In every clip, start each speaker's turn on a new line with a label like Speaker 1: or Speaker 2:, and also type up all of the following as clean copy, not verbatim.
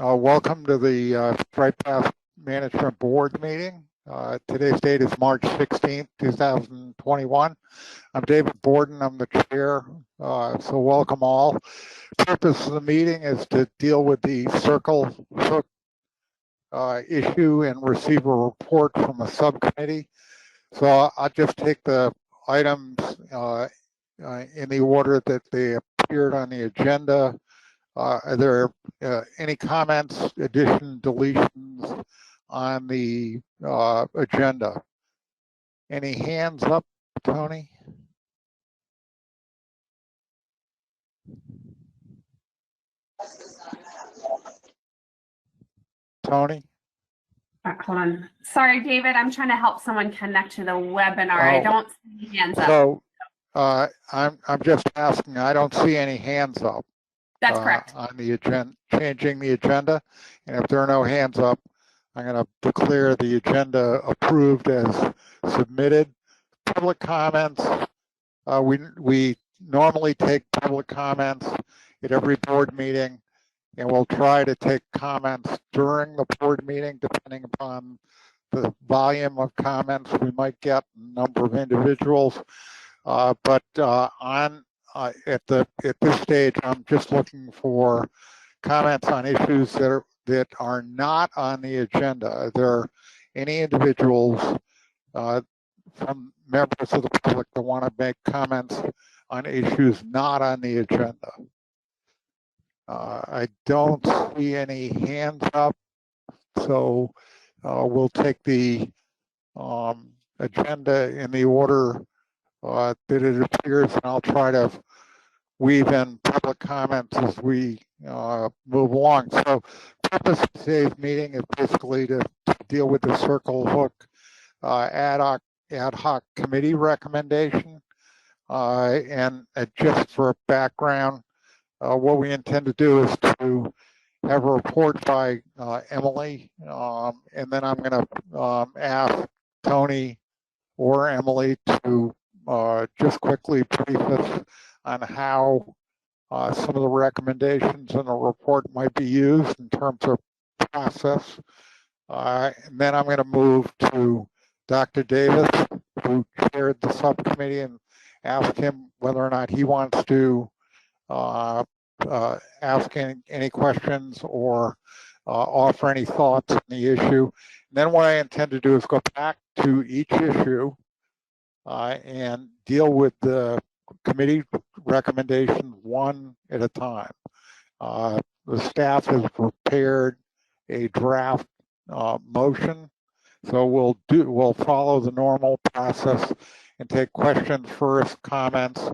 Speaker 1: Welcome to the Striped Bass Management Board meeting. Today's date is March 16th, 2021. I'm David Borden. I'm the chair, so welcome all. The purpose of the meeting is to deal with the circle hook issue and receive a report from a subcommittee. So I'll just take the items in the order that they appeared on the agenda. Are there any comments, additions, deletions on the agenda? Any hands up, Tony? Tony?
Speaker 2: Hold on. Sorry, David, I'm trying to help someone connect to the webinar. I don't see hands up.
Speaker 1: So I'm just asking, I don't see any hands up.
Speaker 2: That's correct.
Speaker 1: On the agenda, changing the agenda. And if there are no hands up, I'm going to declare the agenda approved as submitted. Public comments, we normally take public comments at every board meeting, and we'll try to take comments during the board meeting, depending upon the volume of comments we might get, number of individuals. But at this stage, I'm just looking for comments on issues that are not on the agenda. Are there any individuals from members of the public that want to make comments on issues not on the agenda? I don't see any hands up, so we'll take the agenda in the order that it appears, and I'll try to weave in public comments as we move along. So the purpose of today's meeting is basically to deal with the Circle Hook ad hoc committee recommendation. And just for background, what we intend to do is to have a report by Emily, and then I'm going to ask Tony or Emily to just quickly brief us on how some of the recommendations in the report might be used in terms of process. And then I'm going to move to Dr. Davis, who chaired the subcommittee, and ask him whether or not he wants to ask any questions or offer any thoughts on the issue. And then what I intend to do is go back to each issue and deal with the committee recommendations one at a time. The staff has prepared a draft motion, so we'll follow the normal process and take questions first, comments,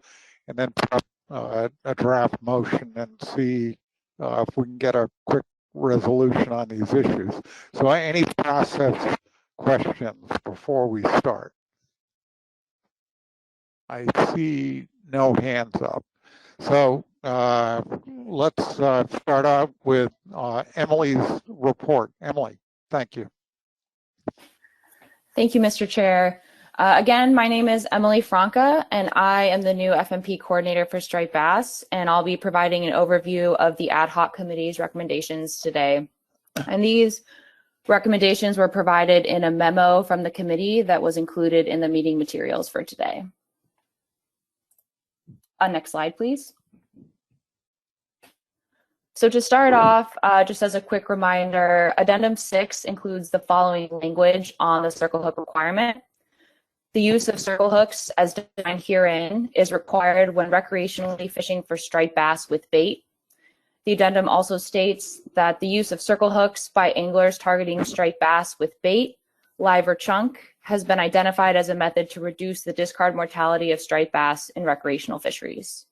Speaker 1: and then put up a draft motion and see if we can get a quick resolution on these issues. So any process questions before we start? I see no hands up. So let's start out with Emily's report. Emily, thank you.
Speaker 3: Thank you, Mr. Chair. Again, my name is Emily Franca, and I am the new FMP coordinator for Striped Bass, and I'll be providing an overview of the ad hoc committee's recommendations today. And these recommendations were provided in a memo from the committee that was included in the meeting materials for today. Next slide, please. So to start off, just as a quick reminder, Addendum 6 includes the following language on the circle hook requirement. The use of circle hooks, as defined herein, is required when recreationally fishing for striped bass with bait. The addendum also states that the use of circle hooks by anglers targeting striped bass with bait, live or chunk, has been identified as a method to reduce the discard mortality of striped bass in recreational fisheries.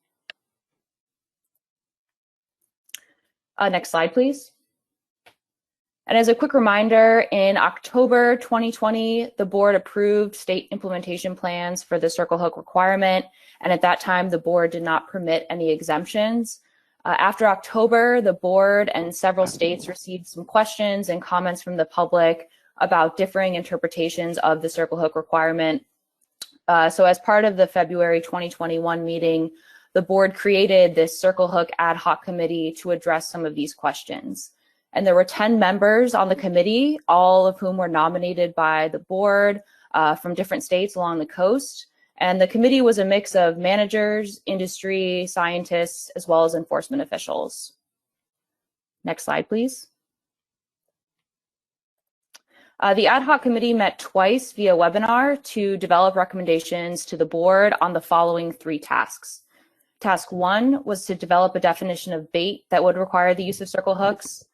Speaker 3: Next slide, please. And as a quick reminder, in October 2020, the board approved state implementation plans for the circle hook requirement. And at that time, the board did not permit any exemptions. After October, the board and several states received some questions and comments from the public about differing interpretations of the circle hook requirement. So as part of the February 2021 meeting, the board created this circle hook ad hoc committee to address some of these questions. And there were 10 members on the committee, all of whom were nominated by the board from different states along the coast. And the committee was a mix of managers, industry, scientists, as well as enforcement officials. Next slide, please. The ad hoc committee met twice via webinar to develop recommendations to the board on the following 3 tasks. Task 1 was to develop a definition of bait that would require the use of circle hooks.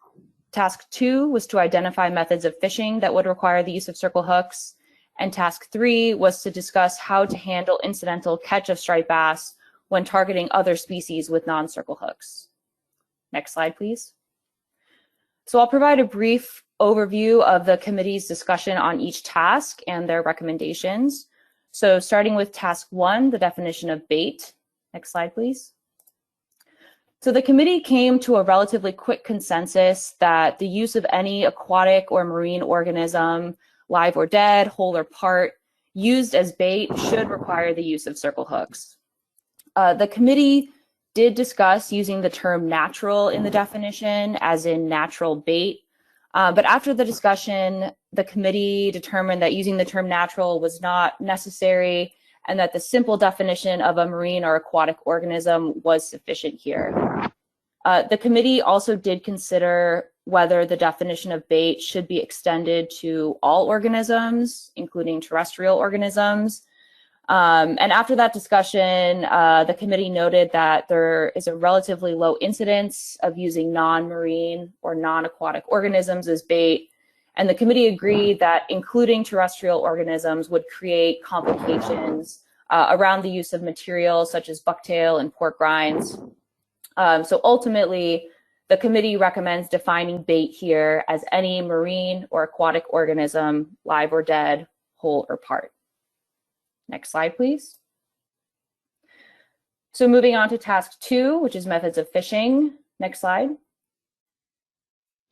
Speaker 3: Task 2 was to identify methods of fishing that would require the use of circle hooks. And task 3 was to discuss how to handle incidental catch of striped bass when targeting other species with non-circle hooks. Next slide, please. So I'll provide a brief overview of the committee's discussion on each task and their recommendations. So starting with task 1, the definition of bait. Next slide, please. So the committee came to a relatively quick consensus that the use of any aquatic or marine organism, live or dead, whole or part, used as bait should require the use of circle hooks. The committee did discuss using the term natural in the definition, as in natural bait. But after the discussion, the committee determined that using the term natural was not necessary and that the simple definition of a marine or aquatic organism was sufficient here. The committee also did consider whether the definition of bait should be extended to all organisms, including terrestrial organisms. And after that discussion, the committee noted that there is a relatively low incidence of using non-marine or non-aquatic organisms as bait. And the committee agreed that including terrestrial organisms would create complications around the use of materials such as bucktail and pork rinds. So ultimately, the committee recommends defining bait here as any marine or aquatic organism, live or dead, whole or part. Next slide, please. So moving on to task 2, which is methods of fishing. Next slide.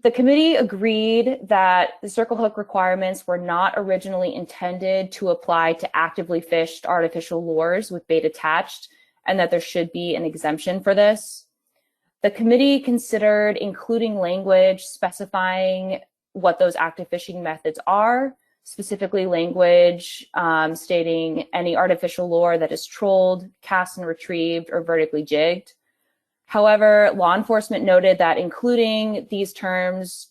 Speaker 3: The committee agreed that the circle hook requirements were not originally intended to apply to actively fished artificial lures with bait attached, and that there should be an exemption for this. The committee considered including language specifying what those active fishing methods are, specifically language stating any artificial lure that is trolled, cast and retrieved, or vertically jigged. However, law enforcement noted that including these terms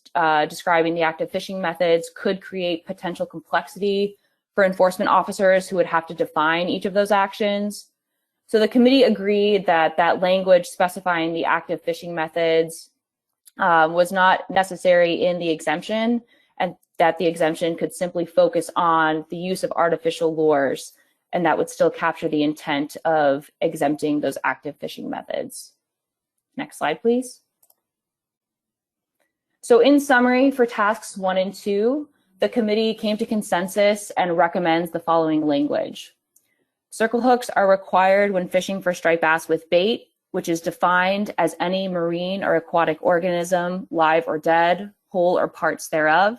Speaker 3: describing the active fishing methods could create potential complexity for enforcement officers who would have to define each of those actions. So the committee agreed that that language specifying the active fishing methods was not necessary in the exemption, and that the exemption could simply focus on the use of artificial lures, and that would still capture the intent of exempting those active fishing methods. Next slide, please. So in summary, for tasks 1 and 2, the committee came to consensus and recommends the following language. Circle hooks are required when fishing for striped bass with bait, which is defined as any marine or aquatic organism, live or dead, whole or parts thereof,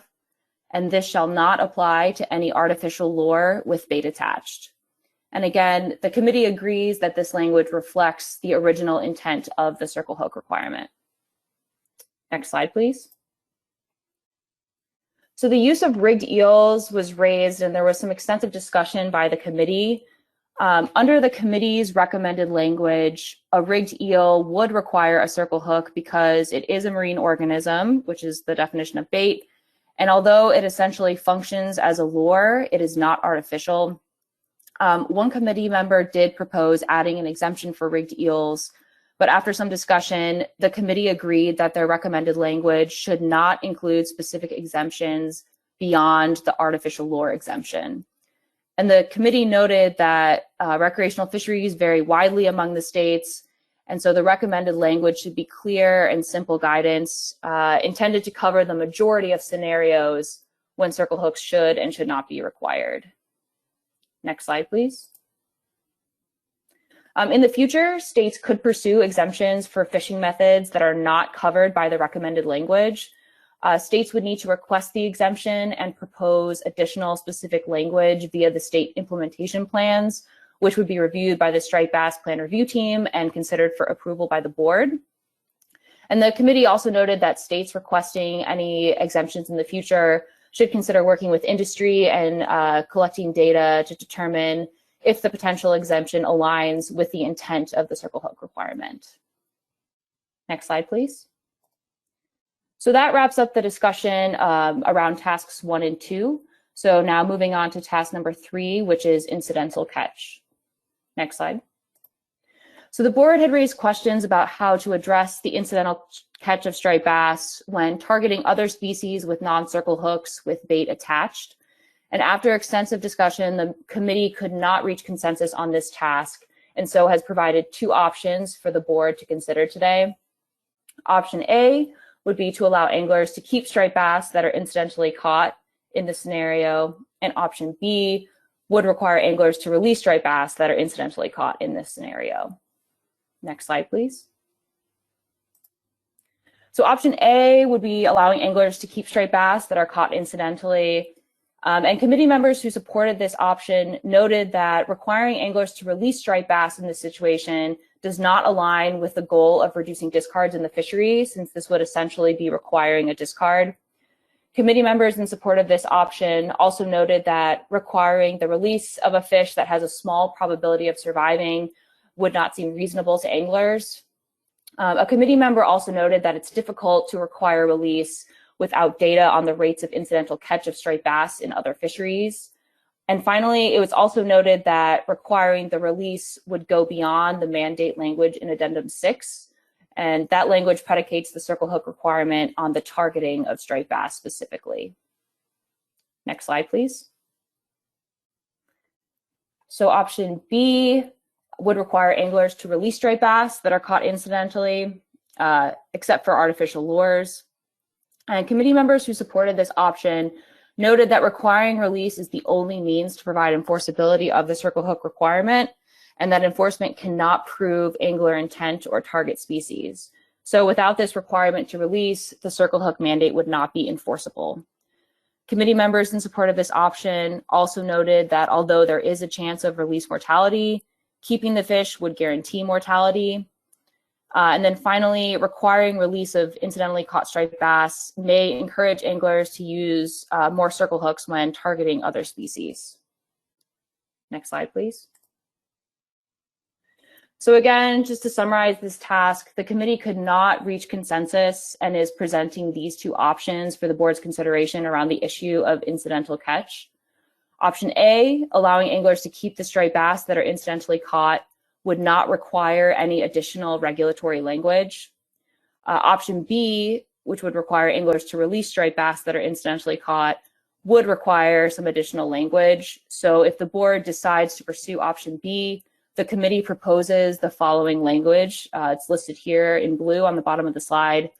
Speaker 3: and this shall not apply to any artificial lure with bait attached. And again, the committee agrees that this language reflects the original intent of the circle hook requirement. Next slide, please. So the use of rigged eels was raised, and there was some extensive discussion by the committee. Under the committee's recommended language, a rigged eel would require a circle hook because it is a marine organism, which is the definition of bait. And although it essentially functions as a lure, it is not artificial. One committee member did propose adding an exemption for rigged eels, but after some discussion, the committee agreed that their recommended language should not include specific exemptions beyond the artificial lure exemption. And the committee noted that recreational fisheries vary widely among the states, and so the recommended language should be clear and simple guidance intended to cover the majority of scenarios when circle hooks should and should not be required. Next slide, please. In the future, states could pursue exemptions for fishing methods that are not covered by the recommended language. States would need to request the exemption and propose additional specific language via the state implementation plans, which would be reviewed by the Striped Bass Plan Review Team and considered for approval by the board. And the committee also noted that states requesting any exemptions in the future should consider working with industry and collecting data to determine if the potential exemption aligns with the intent of the circle hook requirement. Next slide, please. So that wraps up the discussion around tasks 1 and 2. So now moving on to task number 3, which is incidental catch. Next slide. So the board had raised questions about how to address the incidental catch of striped bass when targeting other species with non-circle hooks with bait attached. And after extensive discussion, the committee could not reach consensus on this task, and so has provided 2 options for the board to consider today. Option A would be to allow anglers to keep striped bass that are incidentally caught in this scenario, and option B would require anglers to release striped bass that are incidentally caught in this scenario. Next slide, please. So option A would be allowing anglers to keep striped bass that are caught incidentally. And committee members who supported this option noted that requiring anglers to release striped bass in this situation does not align with the goal of reducing discards in the fishery, since this would essentially be requiring a discard. Committee members in support of this option also noted that requiring the release of a fish that has a small probability of surviving would not seem reasonable to anglers. A committee member also noted that it's difficult to require release without data on the rates of incidental catch of striped bass in other fisheries. And finally, it was also noted that requiring the release would go beyond the mandate language in Addendum 6, and that language predicates the circle hook requirement on the targeting of striped bass specifically. Next slide, please. So option B would require anglers to release striped bass that are caught incidentally, except for artificial lures. And committee members who supported this option noted that requiring release is the only means to provide enforceability of the circle hook requirement, and that enforcement cannot prove angler intent or target species. So without this requirement to release, the circle hook mandate would not be enforceable. Committee members in support of this option also noted that although there is a chance of release mortality, keeping the fish would guarantee mortality. And then finally, requiring release of incidentally caught striped bass may encourage anglers to use more circle hooks when targeting other species. Next slide, please. So again, just to summarize this task, the committee could not reach consensus and is presenting these 2 options for the board's consideration around the issue of incidental catch. Option A, allowing anglers to keep the striped bass that are incidentally caught, would not require any additional regulatory language. Option B, which would require anglers to release striped bass that are incidentally caught, would require some additional language. So if the board decides to pursue option B, the committee proposes the following language. It's listed here in blue on the bottom of the slide.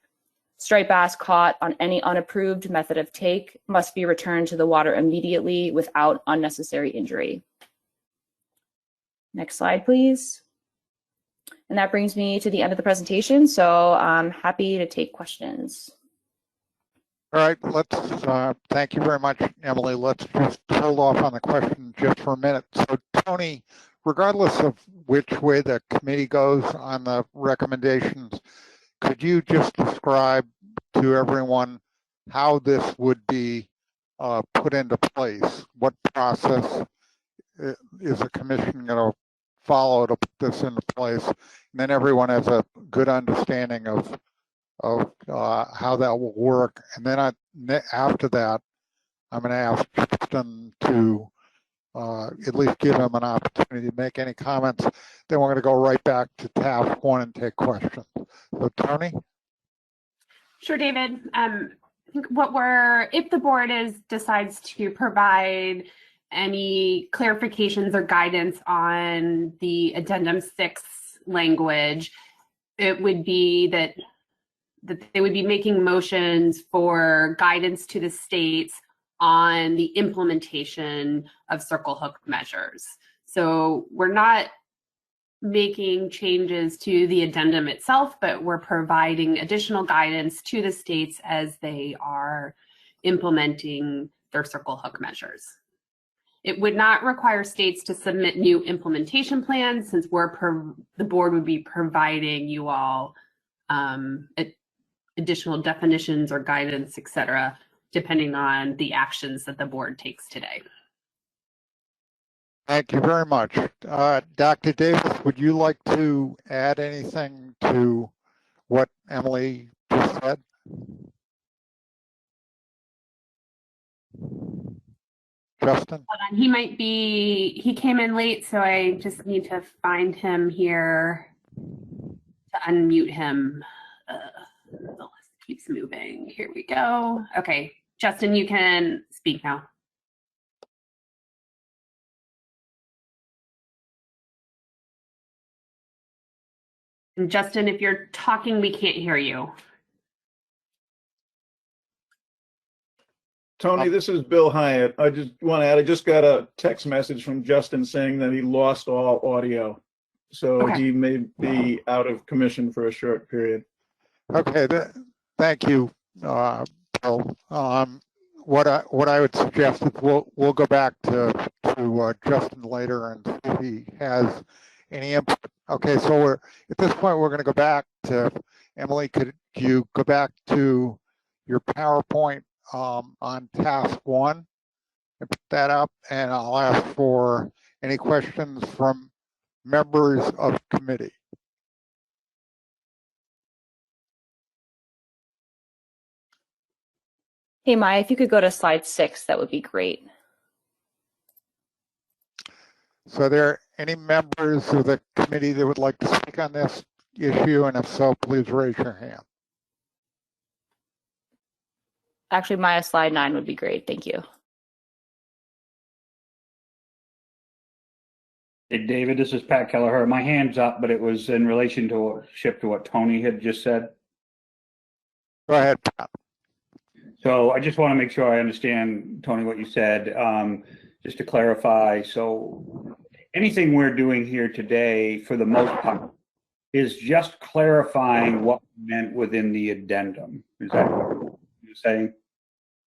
Speaker 3: Striped bass caught on any unapproved method of take must be returned to the water immediately without unnecessary injury. Next slide, please. And that brings me to the end of the presentation, so I'm happy to take questions.
Speaker 1: All right, let's, thank you very much, Emily. Let's just hold off on the question just for a minute. So Tony, regardless of which way the committee goes on the recommendations, could you just describe to everyone how this would be put into place? What process is the commission going to follow to put this into place? And then everyone has a good understanding of how that will work. And then after that, I'm going to ask Justin to at least give him an opportunity to make any comments. Then we're going to go right back to task 1 and take questions. So Tony?
Speaker 2: Sure, David. I think if the board decides to provide any clarifications or guidance on the Addendum 6 language, it would be that they would be making motions for guidance to the states on the implementation of circle hook measures. So we're not making changes to the addendum itself, but we're providing additional guidance to the states as they are implementing their circle hook measures. It would not require states to submit new implementation plans, since the board would be providing you all additional definitions or guidance, et cetera, depending on the actions that the board takes today.
Speaker 1: Thank you very much. Dr. Davis, would you like to add anything to what Emily just said? Justin?
Speaker 2: Hold on, he came in late, so I just need to find him here to unmute him. The list keeps moving. Here we go. Okay, Justin, you can speak now. And Justin, if you're talking, we can't hear you.
Speaker 4: Tony, this is Bill Hyatt. I just want to add, I just got a text message from Justin saying that he lost all audio. So
Speaker 2: Okay.
Speaker 4: he may be out of commission for a short period.
Speaker 1: Okay, thank you, Bill. What I would suggest is we'll go back to Justin later and see if he has any input. Okay, so at this point we're going to go back to Emily. Could you go back to your PowerPoint on task 1 and put that up? And I'll ask for any questions from members of committee.
Speaker 3: Hey, Maya, if you could go to slide 6, that would be great.
Speaker 1: So are there any members of the committee that would like to speak on this issue? And if so, please raise your hand.
Speaker 3: Actually, Maya, slide 9 would be great. Thank you.
Speaker 5: Hey, David, this is Pat Kelleher. My hand's up, but it was in relation to what Tony had just said.
Speaker 1: Go ahead, Pat.
Speaker 5: So I just want to make sure I understand, Tony, what you said. Just to clarify, so anything we're doing here today, for the most part, is just clarifying what we meant within the addendum. Is that what you're saying?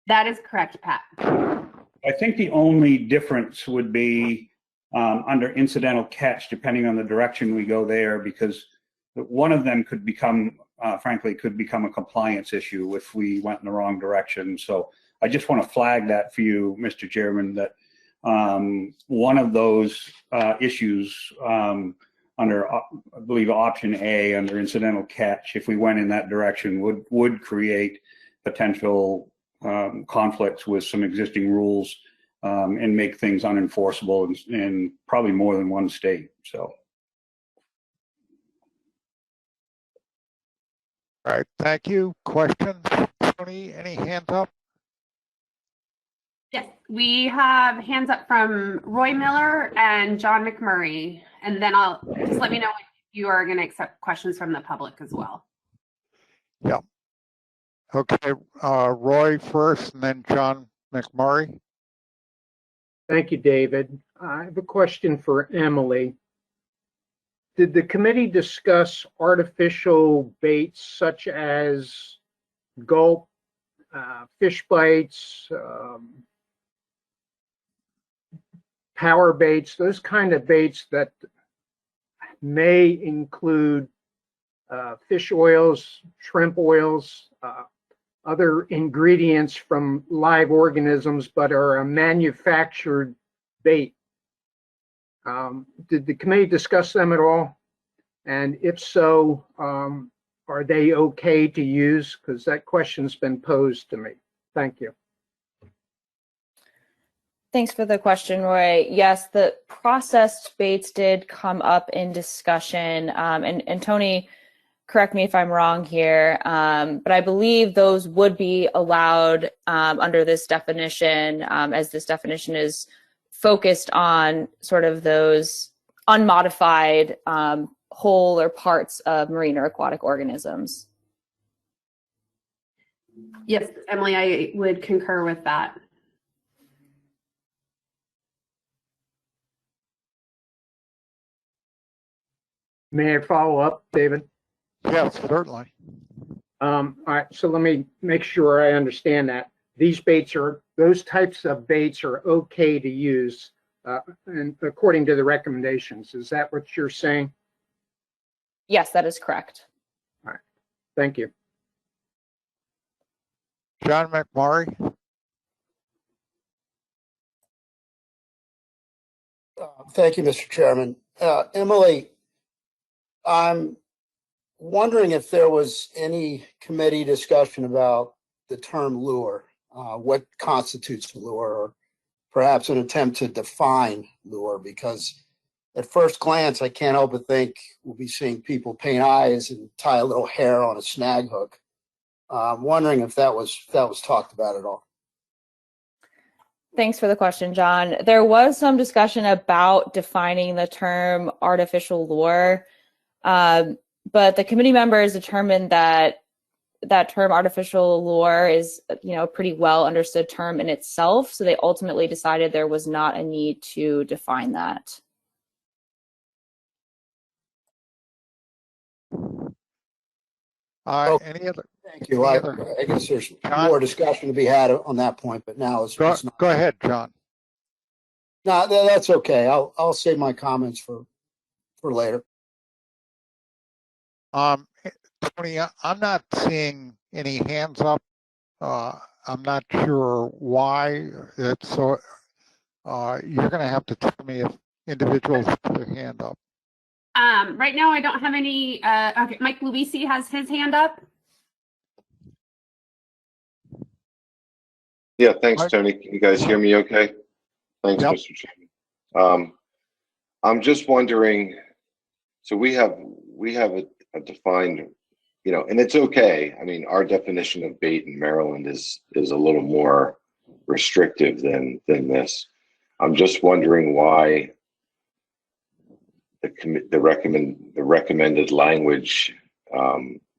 Speaker 2: That is correct, Pat.
Speaker 5: I think the only difference would be under incidental catch, depending on the direction we go there, because one of them could become, frankly, could become a compliance issue if we went in the wrong direction. So I just want to flag that for you, Mr. Chairman, that one of those issues under, I believe, option A under incidental catch, if we went in that direction, would create potential conflicts with some existing rules and make things unenforceable in probably more than one state. So.
Speaker 1: All right, thank you. Questions? Tony, any hands up?
Speaker 2: Yes, we have hands up from Roy Miller and John McMurray. And then I'll just let me know if you are going to accept questions from the public as well.
Speaker 1: Yeah. Okay, Roy first and then John McMurray.
Speaker 6: Thank you, David. I have a question for Emily. Did the committee discuss artificial baits such as gulp, fish bites, power baits, those kind of baits that may include fish oils, shrimp oils, other ingredients from live organisms, but are a manufactured bait? Did the committee discuss them at all? And if so, are they okay to use? Because that question's been posed to me. Thank you.
Speaker 3: Thanks for the question, Roy. Yes, the processed baits did come up in discussion. And Tony, correct me if I'm wrong here, but I believe those would be allowed under this definition, as this definition is focused on sort of those unmodified whole or parts of marine or aquatic organisms.
Speaker 2: Yes, Emily, I would concur with that.
Speaker 6: May I follow up, David?
Speaker 1: Yes, certainly.
Speaker 6: All right, so let me make sure I understand that. Those types of baits are okay to use and according to the recommendations. Is that what you're saying?
Speaker 3: Yes, that is correct.
Speaker 6: All right, thank you.
Speaker 1: John McMurray.
Speaker 7: Thank you, Mr. Chairman. Emily, I'm wondering if there was any committee discussion about the term lure, what constitutes lure, or perhaps an attempt to define lure, because at first glance, I can't help but think we'll be seeing people paint eyes and tie a little hair on a snag hook. I'm wondering if that was talked about at all.
Speaker 3: Thanks for the question, John. There was some discussion about defining the term artificial lure, but the committee members determined that that term artificial lure is, a pretty well understood term in itself. So they ultimately decided there was not a need to define that.
Speaker 1: Any other?
Speaker 7: Thank you. I guess there's
Speaker 1: John?
Speaker 7: more discussion to be had on that point, but now it's not.
Speaker 1: Go ahead, John.
Speaker 7: No, that's okay. I'll save my comments for later.
Speaker 1: Tony, I'm not seeing any hands up. I'm not sure why it's so. You're going to have to tell me if individuals put their hand up.
Speaker 2: Right now, I don't have any. Okay, Mike Luisi has his hand up.
Speaker 8: Yeah, thanks, Tony. Can you guys hear me okay? Thanks,
Speaker 1: Yep.
Speaker 8: Mr. Chairman. I'm just wondering, so we have a defined, and it's okay. I mean, our definition of bait in Maryland is a little more restrictive than this. I'm just wondering why the recommended language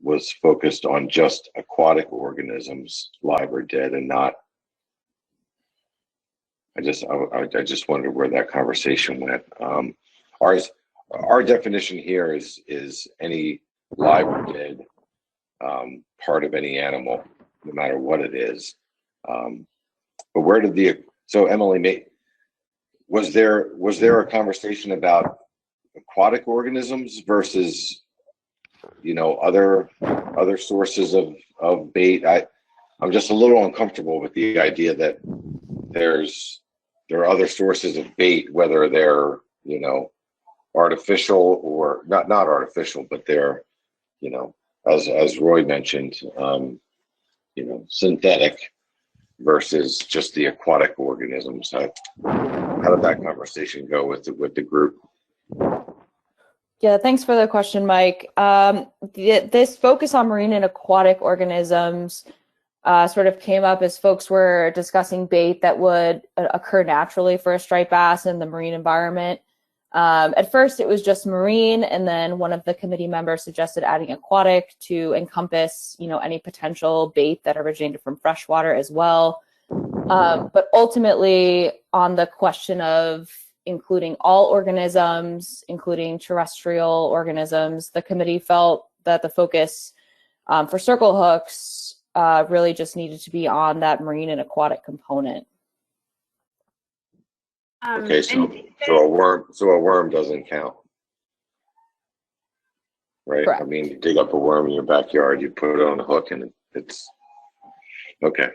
Speaker 8: was focused on just aquatic organisms, live or dead, and not. I just wondered where that conversation went. Our definition here is any live or dead part of any animal, no matter what it is. But where did so Emily, was there a conversation about aquatic organisms versus other sources of bait? I'm just a little uncomfortable with the idea that there are other sources of bait, whether they're artificial or not artificial, but they're as Roy mentioned, synthetic versus just the aquatic organisms. How did that conversation go with the group?
Speaker 3: Yeah, thanks for the question, Mike. This focus on marine and aquatic organisms sort of came up as folks were discussing bait that would occur naturally for a striped bass in the marine environment. At first, it was just marine, and then one of the committee members suggested adding aquatic to encompass, any potential bait that originated from freshwater as well. But ultimately, on the question of including all organisms, including terrestrial organisms, the committee felt that the focus for circle hooks really just needed to be on that marine and aquatic component.
Speaker 8: Okay, so a worm doesn't count, right?
Speaker 3: Correct.
Speaker 8: I mean, you dig up a worm in your backyard, you put it on a hook, and it's okay.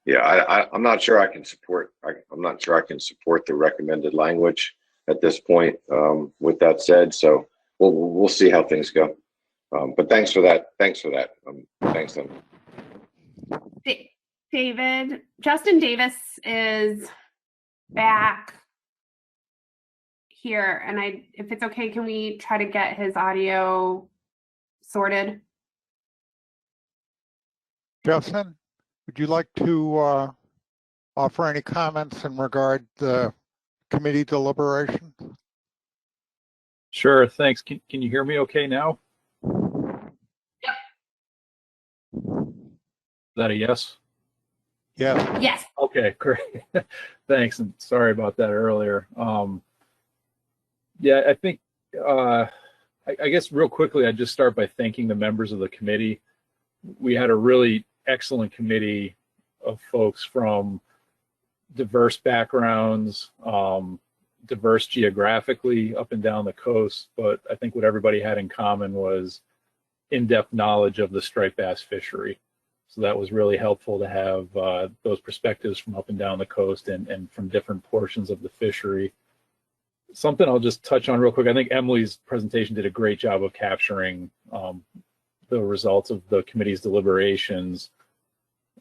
Speaker 8: Yeah, I'm not sure I can support. I'm not sure I can support the recommended language at this point. With that said, so we'll see how things go. But thanks for that. Thanks, then.
Speaker 2: David, Justin Davis is back here, and if it's okay, can we try to get his audio sorted?
Speaker 1: Justin, would you like to offer any comments in regard to the committee deliberation?
Speaker 9: Sure, thanks. Can you hear me okay now?
Speaker 2: Yep.
Speaker 9: Is that a yes?
Speaker 1: Yes.
Speaker 2: Yes.
Speaker 9: Okay, great. Thanks, and sorry about that earlier. Yeah, I think, I guess real quickly, I'd just start by thanking the members of the committee. We had a really excellent committee of folks from diverse backgrounds, diverse geographically up and down the coast, but I think what everybody had in common was in-depth knowledge of the striped bass fishery. So that was really helpful to have those perspectives from up and down the coast and from different portions of the fishery. Something I'll just touch on real quick. I think Emily's presentation did a great job of capturing the results of the committee's deliberations.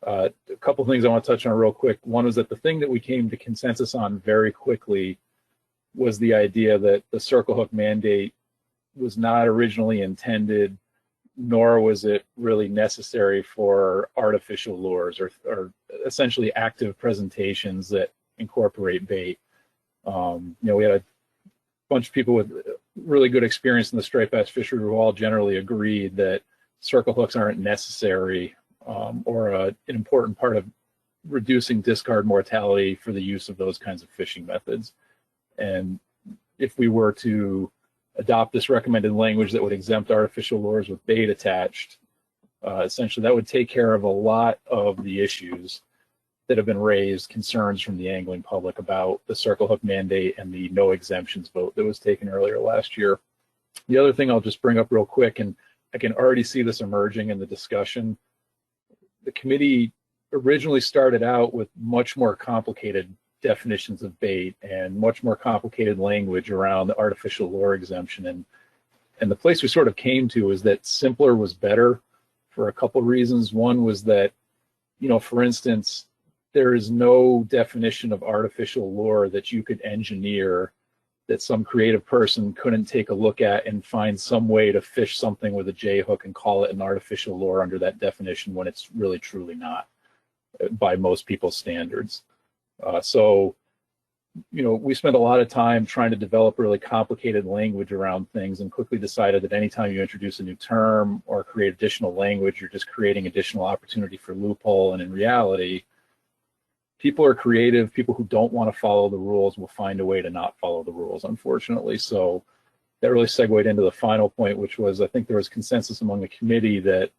Speaker 9: A couple of things I want to touch on real quick. One was that the thing that we came to consensus on very quickly was the idea that the circle hook mandate was not originally intended, nor was it really necessary for artificial lures or essentially active presentations that incorporate bait. We had a bunch of people with really good experience in the striped bass fishery who all generally agreed that circle hooks aren't necessary or an important part of reducing discard mortality for the use of those kinds of fishing methods. And if we were to adopt this recommended language that would exempt artificial lures with bait attached, essentially that would take care of a lot of the issues that have been raised, concerns from the angling public about the circle hook mandate and the no exemptions vote that was taken earlier last year. The other thing I'll just bring up real quick, and I can already see this emerging in the discussion, the committee originally started out with much more complicated definitions of bait and much more complicated language around the artificial lure exemption. And the place we sort of came to is that simpler was better for a couple of reasons. One was that, for instance, there is no definition of artificial lure that you could engineer that some creative person couldn't take a look at and find some way to fish something with a J hook and call it an artificial lure under that definition when it's really truly not by most people's standards. So we spent a lot of time trying to develop really complicated language around things and quickly decided that anytime you introduce a new term or create additional language, you're just creating additional opportunity for loophole. And in reality, people are creative. People who don't want to follow the rules will find a way to not follow the rules, unfortunately. So that really segued into the final point, which was I think there was consensus among the committee that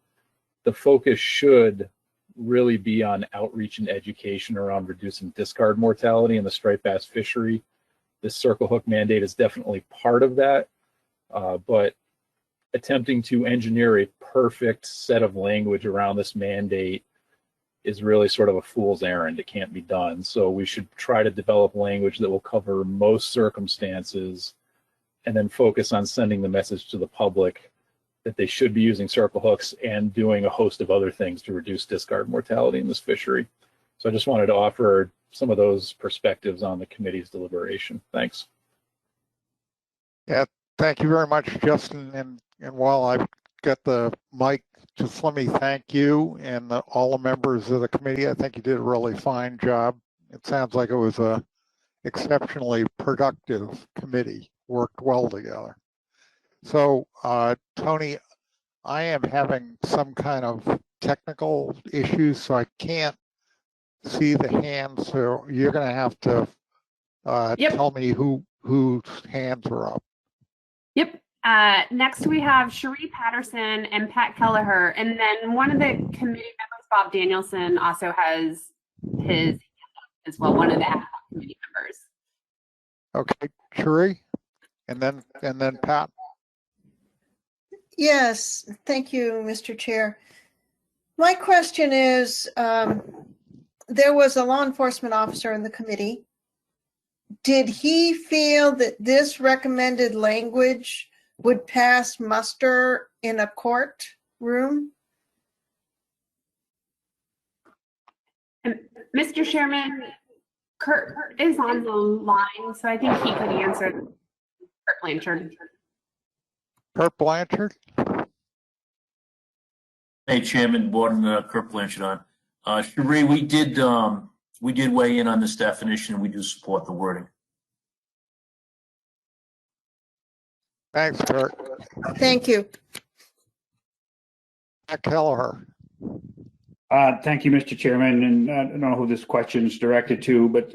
Speaker 9: the focus should really be on outreach and education around reducing discard mortality in the striped bass fishery. This circle hook mandate is definitely part of that, but attempting to engineer a perfect set of language around this mandate is really sort of a fool's errand. It can't be done. So we should try to develop language that will cover most circumstances and then focus on sending the message to the public that they should be using circle hooks and doing a host of other things to reduce discard mortality in this fishery. So I just wanted to offer some of those perspectives on the committee's deliberation. Thanks.
Speaker 1: Yeah, thank you very much, Justin. And while I've got the mic, just let me thank you and all the members of the committee. I think you did a really fine job. It sounds like it was a exceptionally productive committee, worked well together. So, Tony, I am having some kind of technical issues, so I can't see the hands. So you're going to have to tell me whose hands are up.
Speaker 2: Yep. Next, we have Cherie Patterson and Pat Kelleher. And then one of the committee members, Bob Danielson, also has his hand up as well, one of the ad hoc committee members.
Speaker 1: Okay, Cherie, and then Pat.
Speaker 10: Yes, thank you, Mr. Chair. My question is, there was a law enforcement officer in the committee. Did he feel that this recommended language would pass muster in a courtroom?
Speaker 2: Mr. Chairman, Kurt is on the line, so I think he could answer. Kurt Blanchard.
Speaker 1: Kurt Blanchard.
Speaker 11: Hey, Chairman, Board, and Kurt Blanchard on. Cherie, we did weigh in on this definition, and we do support the wording.
Speaker 1: Thanks, Kurt.
Speaker 10: Thank you.
Speaker 1: Pat Kelleher.
Speaker 5: Thank you, Mr. Chairman. And I don't know who this question is directed to, but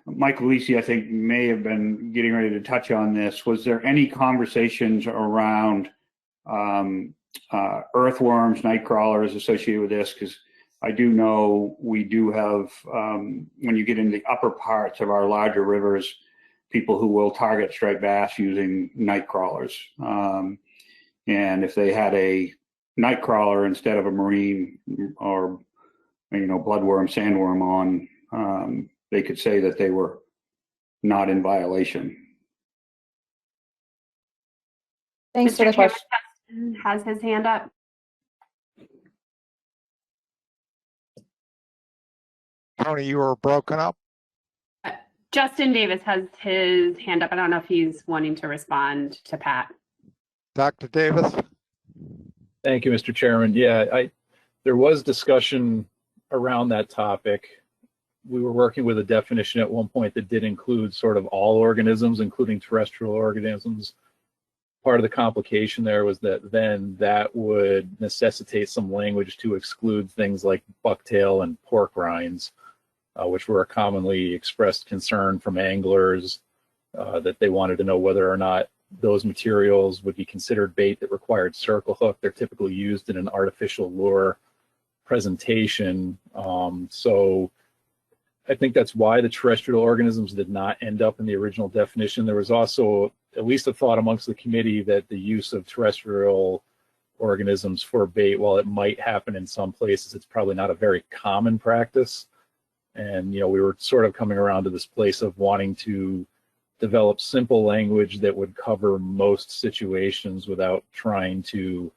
Speaker 5: Mike Lisi, I think, may have been getting ready to touch on this. Was there any conversations around earthworms, night crawlers associated with this? Because I do know we do have, when you get into the upper parts of our larger rivers, people who will target striped bass using night crawlers. And if they had a night crawler instead of a marine or, bloodworm, sandworm on, they could say that they were not in violation.
Speaker 3: Thanks for
Speaker 2: Mr.
Speaker 3: the
Speaker 2: Chairman,
Speaker 3: question.
Speaker 2: Justin has his hand up.
Speaker 1: Tony, you were broken up.
Speaker 2: Justin Davis has his hand up. I don't know if he's wanting to respond to Pat.
Speaker 1: Dr. Davis?
Speaker 9: Thank you, Mr. Chairman. Yeah, there was discussion around that topic. We were working with a definition at one point that did include sort of all organisms, including terrestrial organisms. Part of the complication there was that then that would necessitate some language to exclude things like bucktail and pork rinds, which were a commonly expressed concern from anglers, that they wanted to know whether or not those materials would be considered bait that required circle hook. They're typically used in an artificial lure presentation. So I think that's why the terrestrial organisms did not end up in the original definition. There was also at least a thought amongst the committee that the use of terrestrial organisms for bait, while it might happen in some places, it's probably not a very common practice. And, we were sort of coming around to this place of wanting to develop simple language that would cover most situations without trying to,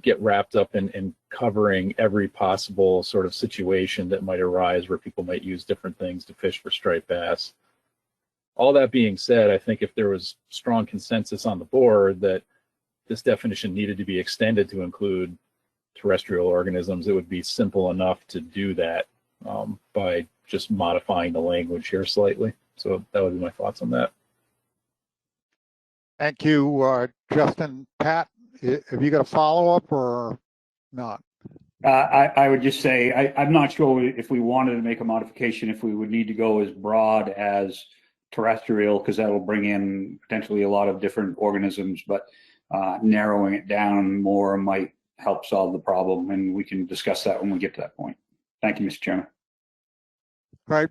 Speaker 9: get wrapped up in covering every possible sort of situation that might arise where people might use different things to fish for striped bass. All that being said, I think if there was strong consensus on the board that this definition needed to be extended to include terrestrial organisms, it would be simple enough to do that by just modifying the language here slightly. So that would be my thoughts on that.
Speaker 1: Thank you, Justin. Pat, have you got a follow-up or not?
Speaker 5: I would just say, I'm not sure if we wanted to make a modification, if we would need to go as broad as terrestrial, because that'll bring in potentially a lot of different organisms, but narrowing it down more might help solve the problem, and we can discuss that when we get to that point. Thank you, Mr. Chairman.
Speaker 1: Right.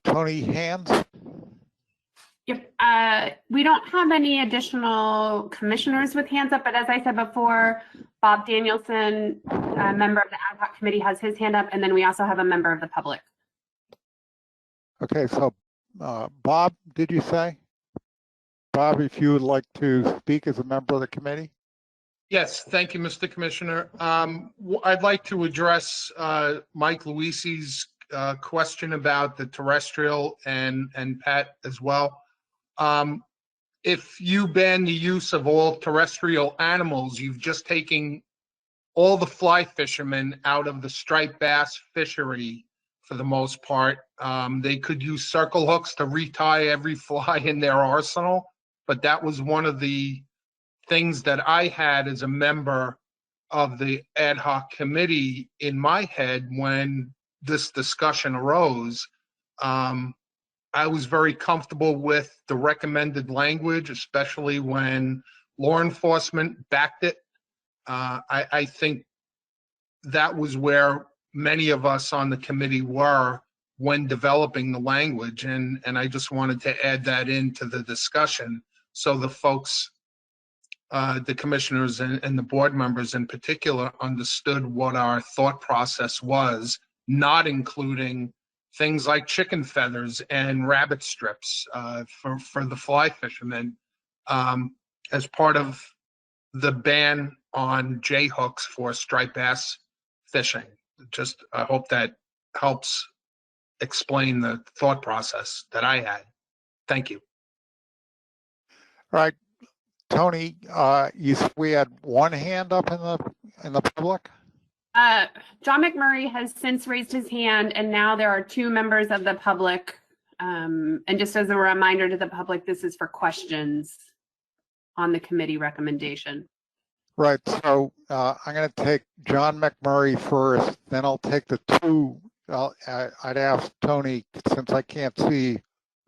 Speaker 1: Tony, hands?
Speaker 2: Yep. We don't have any additional commissioners with hands up, but as I said before, Bob Danielson, a member of the ad hoc committee, has his hand up, and then we also have a member of the public.
Speaker 1: Okay, so Bob, did you say? Bob, if you would like to speak as a member of the committee?
Speaker 12: Yes, thank you, Mr. Commissioner. I'd like to address Mike Luisi's question about the terrestrial and Pat as well. If you ban the use of all terrestrial animals, you've just taken all the fly fishermen out of the striped bass fishery for the most part. They could use circle hooks to retie every fly in their arsenal, but that was one of the things that I had as a member of the ad hoc committee in my head when this discussion arose. I was very comfortable with the recommended language, especially when law enforcement backed it. I think that was where many of us on the committee were when developing the language, and I just wanted to add that into the discussion so the folks, the commissioners and the board members in particular, understood what our thought process was, not including things like chicken feathers and rabbit strips for the fly fishermen as part of the ban on J hooks for striped bass fishing. Just I hope that helps explain the thought process that I had. Thank you.
Speaker 1: All right, Tony, we had one hand up in the public.
Speaker 2: John McMurray has since raised his hand, and now there are two members of the public. And just as a reminder to the public, this is for questions on the committee recommendation.
Speaker 1: Right, so I'm going to take John McMurray first, then I'll take the two. I'd ask Tony, since I can't see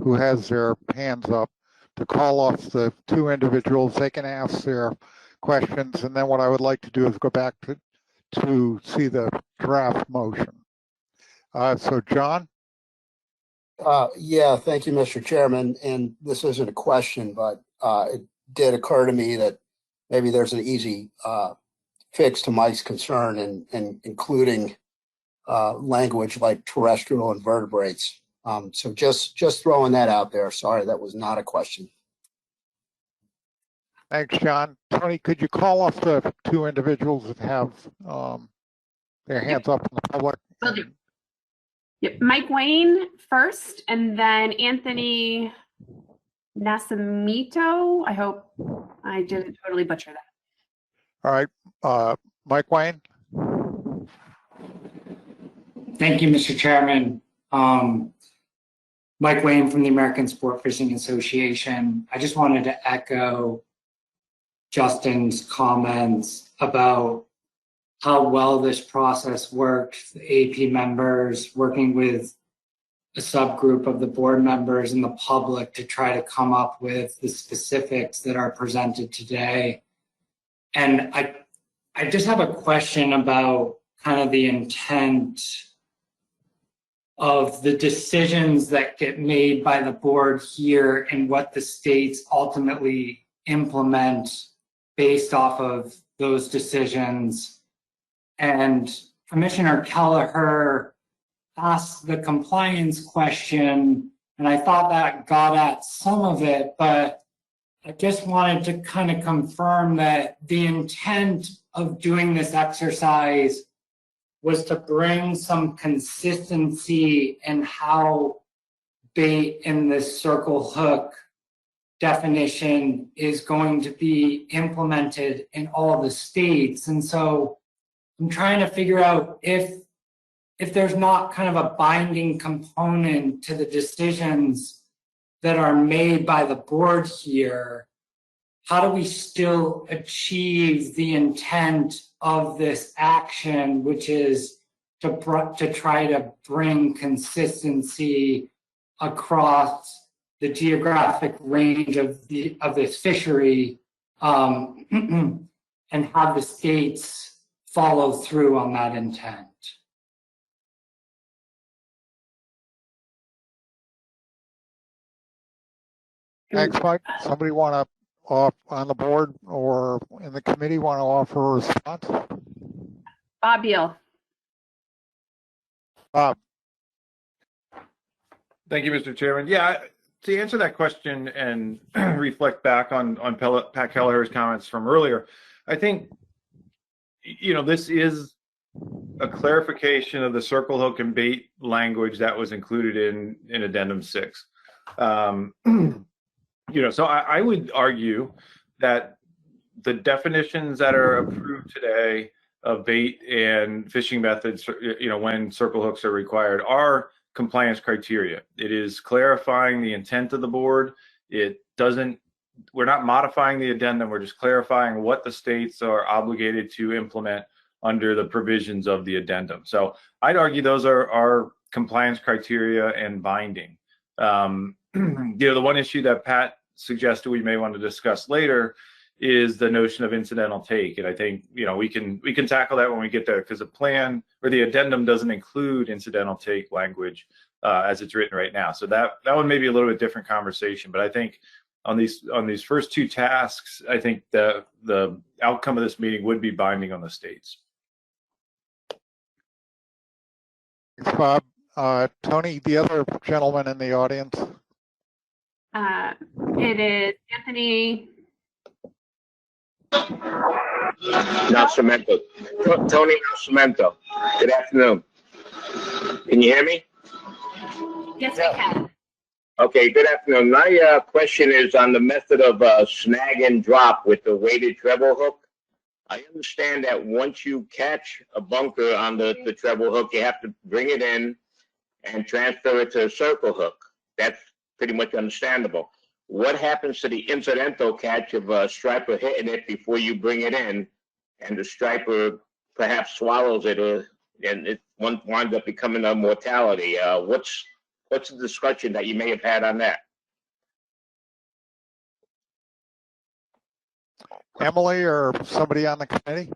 Speaker 1: who has their hands up, to call off the two individuals. They can ask their questions, and then what I would like to do is go back to see the draft motion. So John?
Speaker 7: Yeah, thank you, Mr. Chairman. And this isn't a question, but it did occur to me that maybe there's an easy fix to Mike's concern and including language like terrestrial invertebrates. So just throwing that out there. Sorry, that was not a question.
Speaker 1: Thanks, John. Tony, could you call off the two individuals that have their hands up in the public?
Speaker 2: Will do. Yep. Mike Wayne first, and then Anthony Nascimento. I hope I didn't totally butcher that.
Speaker 1: All right, Mike Wayne.
Speaker 13: Thank you, Mr. Chairman. Mike Wayne from the American Sport Fishing Association. I just wanted to echo Justin's comments about how well this process worked, the AP members working with a subgroup of the board members and the public to try to come up with the specifics that are presented today. And I just have a question about kind of the intent of the decisions that get made by the board here and what the states ultimately implement based off of those decisions. And Commissioner Kelleher asked the compliance question, and I thought that got at some of it, but I just wanted to kind of confirm that the intent of doing this exercise was to bring some consistency in how bait in this circle hook definition is going to be implemented in all the states. And so I'm trying to figure out if there's not kind of a binding component to the decisions that are made by the board here, how do we still achieve the intent of this action, which is to try to bring consistency across the geographic range of this fishery, and have the states follow through on that intent?
Speaker 1: Thanks, Mike. Somebody want to on the board or in the committee want to offer a response?
Speaker 2: Bob Beal.
Speaker 1: Bob.
Speaker 14: Thank you, Mr. Chairman. Yeah, to answer that question and reflect back on Pat Kelleher's comments from earlier, I think, you know, this is a clarification of the circle hook and bait language that was included in Addendum 6. You know, so I would argue that the definitions that are approved today of bait and fishing methods, you know, when circle hooks are required, are compliance criteria. It is clarifying the intent of the board. It doesn't, we're not modifying the addendum, we're just clarifying what the states are obligated to implement under the provisions of the addendum. So I'd argue those are compliance criteria and binding. You know, the one issue that Pat suggested we may want to discuss later is the notion of incidental take, and I think, you know, we can tackle that when we get there, because the plan or the addendum doesn't include incidental take language as it's written right now. So that one may be a little bit different conversation, but I think on these first two tasks, I think the outcome of this meeting would be binding on the states.
Speaker 1: Thanks, Bob. Tony, the other gentleman in the audience.
Speaker 2: It is Anthony
Speaker 15: Nascimento. Tony Nascimento. Good afternoon. Can you hear me?
Speaker 2: Yes, I can.
Speaker 15: Okay, good afternoon. My question is on the method of snag and drop with the weighted treble hook. I understand that once you catch a bunker on the treble hook, you have to bring it in and transfer it to a circle hook. That's pretty much understandable. What happens to the incidental catch of a striper hitting it before you bring it in, and the striper perhaps swallows it, and it winds up becoming a mortality? What's the discussion that you may have had on that?
Speaker 1: Emily or somebody on the committee?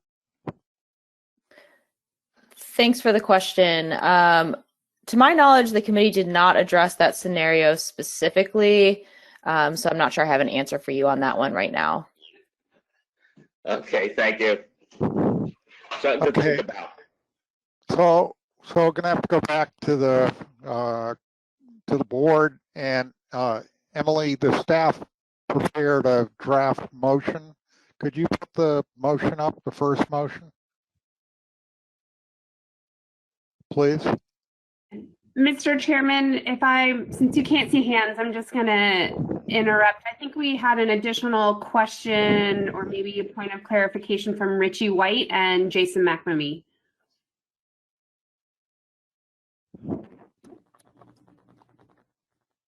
Speaker 3: Thanks for the question. To my knowledge, the committee did not address that scenario specifically, so I'm not sure I have an answer for you on that one right now.
Speaker 15: Okay, thank you. Something to
Speaker 1: Okay.
Speaker 15: think about.
Speaker 1: So we're gonna have to go back to the board, and Emily, the staff prepared a draft motion. Could you put the motion up, the first motion? Please.
Speaker 2: Mr. Chairman, since you can't see hands, I'm just gonna interrupt. I think we had an additional question or maybe a point of clarification from Richie White and Jason McNamee.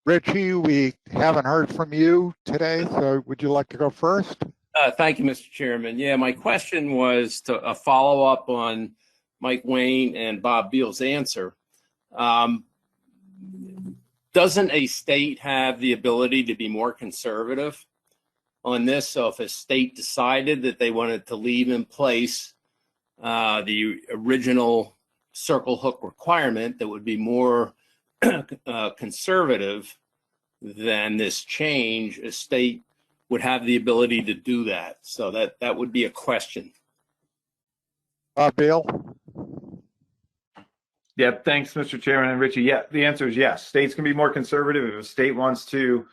Speaker 1: Richie, we haven't heard from you today, so would you like to go first?
Speaker 16: Thank you, Mr. Chairman. Yeah, my question was to a follow up on Mike Wayne and Bob Beal's answer. Doesn't a state have the ability to be more conservative on this? So if a state decided that they wanted to leave in place the original circle hook requirement that would be more conservative than this change, a state would have the ability to do that. So that would be a question.
Speaker 1: Beal?
Speaker 14: Yeah, thanks, Mr. Chairman and Richie. Yeah, the answer is yes. States can be more conservative. If a state wants to,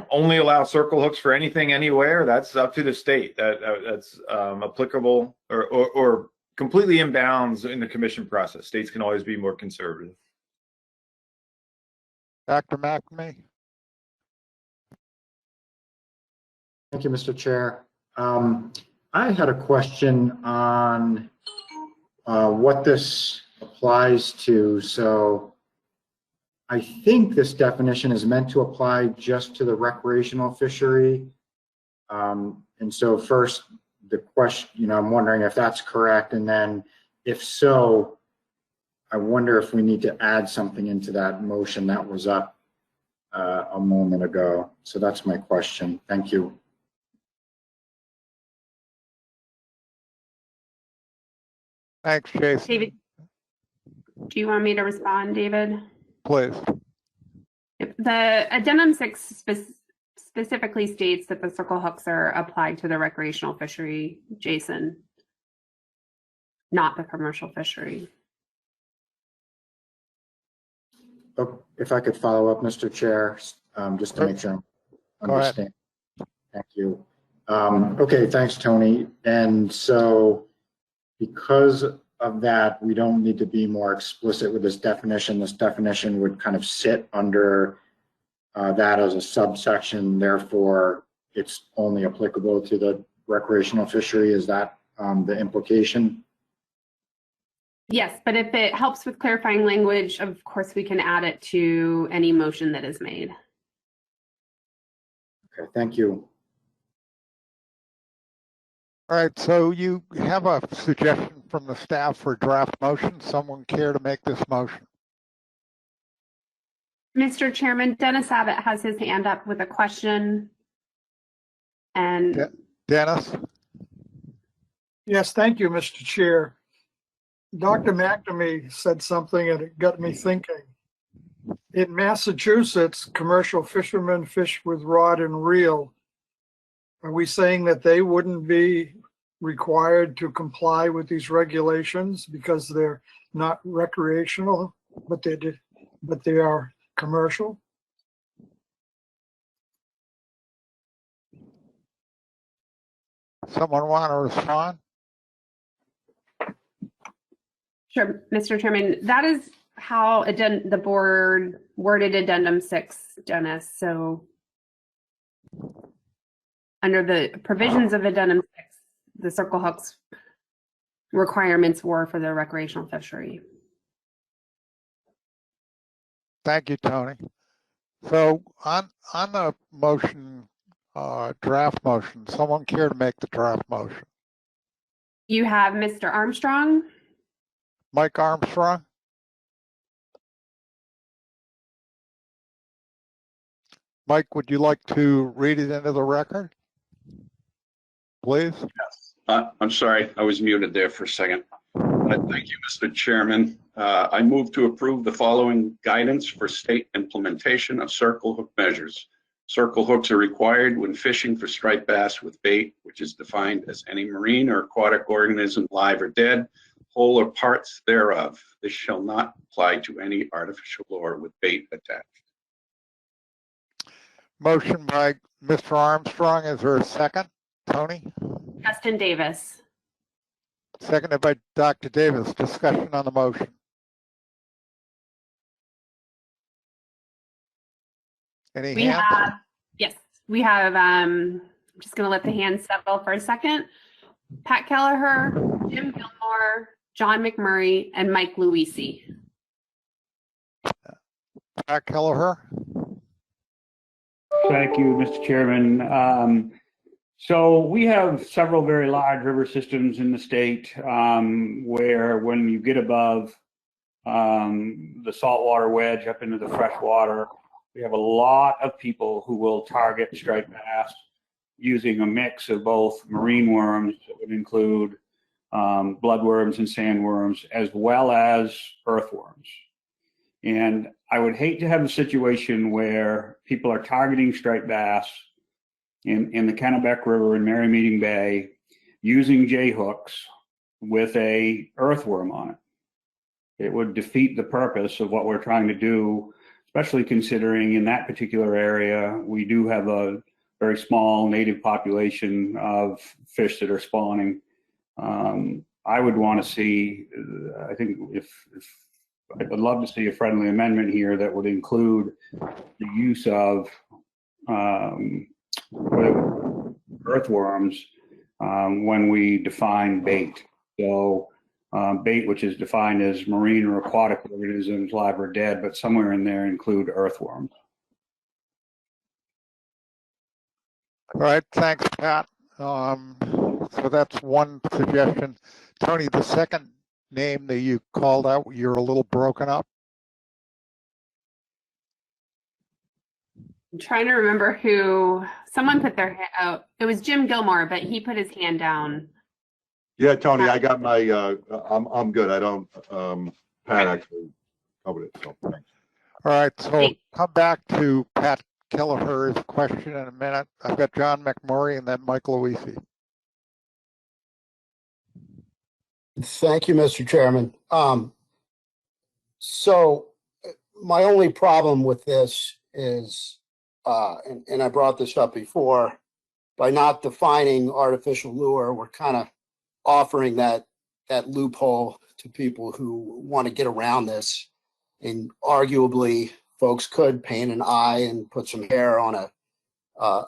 Speaker 14: only allow circle hooks for anything, anywhere, that's up to the state. That's applicable or completely in bounds in the commission process. States can always be more conservative.
Speaker 1: Dr. McNamee?
Speaker 6: Thank you, Mr. Chair. I had a question on what this applies to. So I think this definition is meant to apply just to the recreational fishery. And so first, the question, I'm wondering if that's correct. And then if so, I wonder if we need to add something into that motion that was up a moment ago. So that's my question. Thank you.
Speaker 1: Thanks, Jason.
Speaker 2: David, do you want me to respond, David?
Speaker 1: Please.
Speaker 2: The addendum 6 specifically states that the circle hooks are applied to the recreational fishery, Jason, not the commercial fishery.
Speaker 6: If I could follow up, Mr. Chair, just to make sure I understand. Thank you. Okay, thanks, Tony. And so because of that, we don't need to be more explicit with this definition. This definition would kind of sit under that as a subsection. Therefore, it's only applicable to the recreational fishery. Is that the implication?
Speaker 2: Yes, but if it helps with clarifying language, of course, we can add it to any motion that is made.
Speaker 6: Okay, thank you.
Speaker 1: All right, so you have a suggestion from the staff for draft motion. Someone care to make this motion?
Speaker 2: Mr. Chairman, Dennis Abbott has his hand up with a question. And
Speaker 1: Dennis?
Speaker 17: Yes, thank you, Mr. Chair. Dr. McNamee said something and it got me thinking. In Massachusetts, commercial fishermen fish with rod and reel. Are we saying that they wouldn't be required to comply with these regulations because they're not recreational, but they are commercial?
Speaker 1: Someone want to respond?
Speaker 2: Sure, Mr. Chairman, that is how the board worded addendum 6, Dennis. So under the provisions of addendum 6, the circle hooks requirements were for the recreational fishery.
Speaker 1: Thank you, Tony. So on the motion, draft motion, someone care to make the draft motion?
Speaker 2: You have Mr. Armstrong.
Speaker 1: Mike Armstrong? Mike, would you like to read it into the record? Please.
Speaker 18: Yes. I'm sorry, I was muted there for a second. Thank you, Mr. Chairman. I move to approve the following guidance for state implementation of circle hook measures. Circle hooks are required when fishing for striped bass with bait, which is defined as any marine or aquatic organism, live or dead, whole or parts thereof. This shall not apply to any artificial lure with bait attached.
Speaker 1: Motion by Mr. Armstrong. Is there a second? Tony?
Speaker 2: Justin Davis.
Speaker 1: Seconded by Dr. Davis. Discussion on the motion. Any
Speaker 2: We
Speaker 1: hands?
Speaker 2: have, yes, we have, I'm just going to let the hands settle for a second. Pat Kelleher, Jim Gilmore, John McMurray, and Mike Luisi.
Speaker 1: Pat Kelleher.
Speaker 5: Thank you, Mr. Chairman. So we have several very large river systems in the state where when you get above the saltwater wedge up into the freshwater, we have a lot of people who will target striped bass using a mix of both marine worms that would include bloodworms and sandworms, as well as earthworms. And I would hate to have a situation where people are targeting striped bass in the Kennebec River in Mary Meeting Bay using J hooks with a earthworm on it. It would defeat the purpose of what we're trying to do, especially considering in that particular area, we do have a very small native population of fish that are spawning. I would want to see, I think I would love to see a friendly amendment here that would include the use of earthworms when we define bait. So bait, which is defined as marine or aquatic organisms, live or dead, but somewhere in there include earthworms.
Speaker 1: All right, thanks, Pat. So that's one suggestion. Tony, the second name that you called out, you're a little broken up.
Speaker 2: I'm trying to remember who, someone put their hand out. It was Jim Gilmore, but he put his hand down.
Speaker 19: Yeah, Tony, I got my, I'm good. I don't, Pat actually covered it, so thanks.
Speaker 1: All right, so we'll come back to Pat Kelleher's question in a minute. I've got John McMurray and then Mike Luisi.
Speaker 7: Thank you, Mr. Chairman. So my only problem with this is, and I brought this up before, by not defining artificial lure, we're kind of offering that loophole to people who want to get around this. And arguably, folks could paint an eye and put some hair on a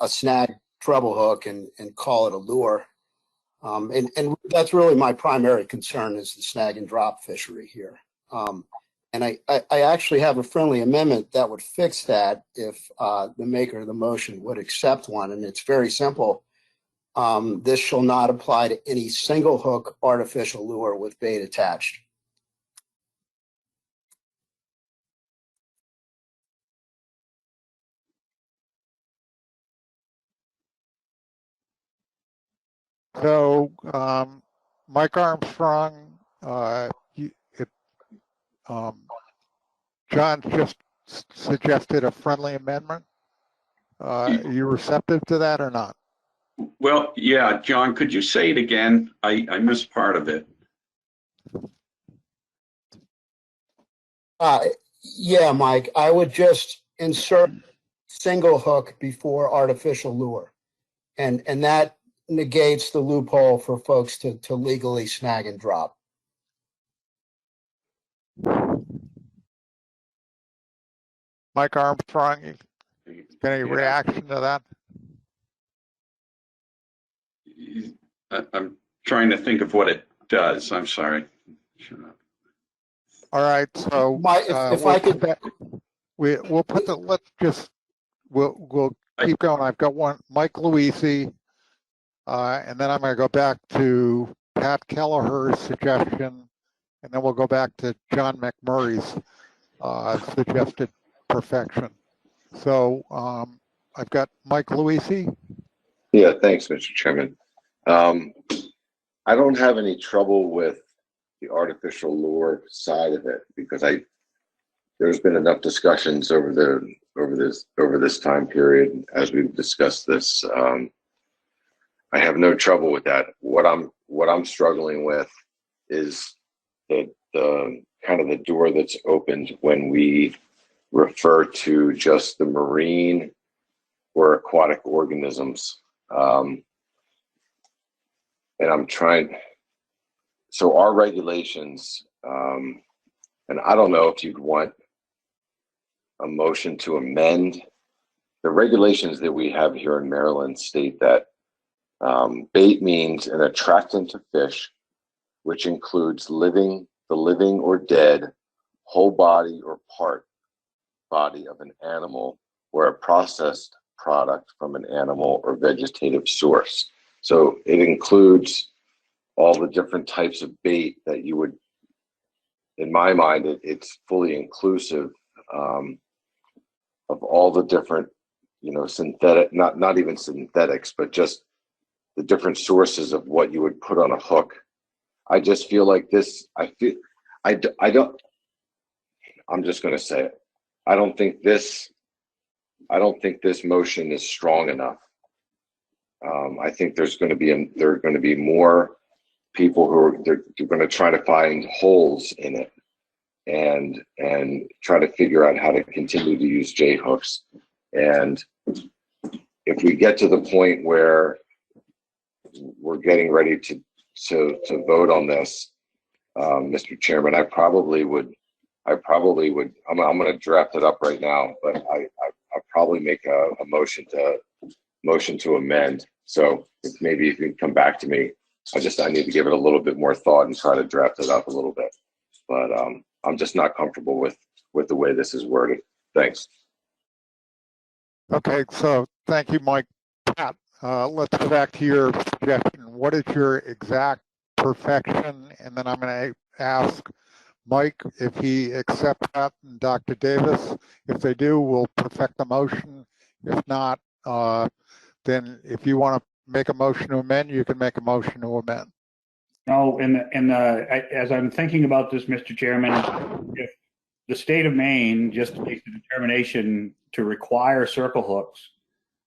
Speaker 7: snag treble hook and call it a lure. And that's really my primary concern is the snag and drop fishery here. And I actually have a friendly amendment that would fix that if the maker of the motion would accept one. And it's very simple. This shall not apply to any single hook artificial lure with bait attached.
Speaker 1: So Mike Armstrong, John just suggested a friendly amendment. Are you receptive to that or not?
Speaker 18: Well, yeah, John, could you say it again? I missed part of it.
Speaker 7: Yeah, Mike, I would just insert single hook before artificial lure. And that negates the loophole for folks to legally snag and drop.
Speaker 1: Mike Armstrong, any reaction to that?
Speaker 18: I'm trying to think of what it does. I'm sorry.
Speaker 1: All right, so
Speaker 7: if I could,
Speaker 1: we'll put the, we'll keep going. I've got one, Mike Luisi, and then I'm going to go back to Pat Kelleher's suggestion, and then we'll go back to John McMurray's suggested perfection. So I've got Mike Luisi.
Speaker 8: Yeah, thanks, Mr. Chairman. I don't have any trouble with the artificial lure side of it because there's been enough discussions over the over this time period as we've discussed this. I have no trouble with that. What I'm struggling with is the kind of the door that's opened when we refer to just the marine or aquatic organisms. And I'm trying, so our regulations, and I don't know if you'd want a motion to amend the regulations that we have here in Maryland state that bait means an attractant to fish, which includes the living or dead, whole body or part body of an animal or a processed product from an animal or vegetative source. So it includes all the different types of bait that you would, in my mind, it's fully inclusive of all the different, synthetic, not even synthetics, but just the different sources of what you would put on a hook. I just feel like this, I'm just going to say it. I don't think this motion is strong enough. I think there are going to be more people who are going to try to find holes in it and try to figure out how to continue to use J hooks. And if we get to the point where we're getting ready to vote on this, Mr. Chairman, I probably would. I'm going to draft it up right now, but I'll probably make a motion to amend. So maybe if you can come back to me, I need to give it a little bit more thought and try to draft it up a little bit. But I'm just not comfortable with the way this is worded. Thanks.
Speaker 1: Okay, so thank you, Mike. Pat, let's go back to your suggestion. What is your exact perfection? And then I'm going to ask Mike if he accepts that, and Dr. Davis. If they do, we'll perfect the motion. If not, then if you want to make a motion to amend, you can make a motion to amend.
Speaker 5: No, as I'm thinking about this, Mr. Chairman, if the state of Maine just makes a determination to require circle hooks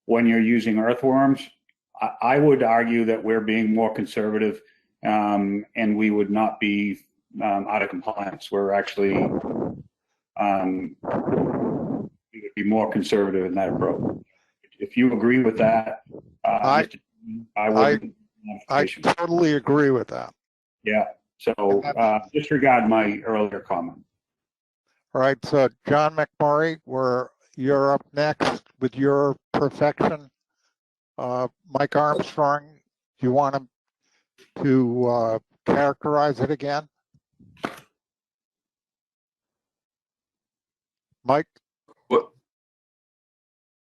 Speaker 5: when you're using earthworms, I would argue that we're being more conservative, and we would not be out of compliance. We're actually we would be more conservative in that approach. If you agree with that, I
Speaker 1: totally agree with that.
Speaker 5: Yeah. So disregard my earlier comment.
Speaker 1: All right. So John McMurray, you're up next with your perfection. Mike Armstrong, do you want him to characterize it again? Mike?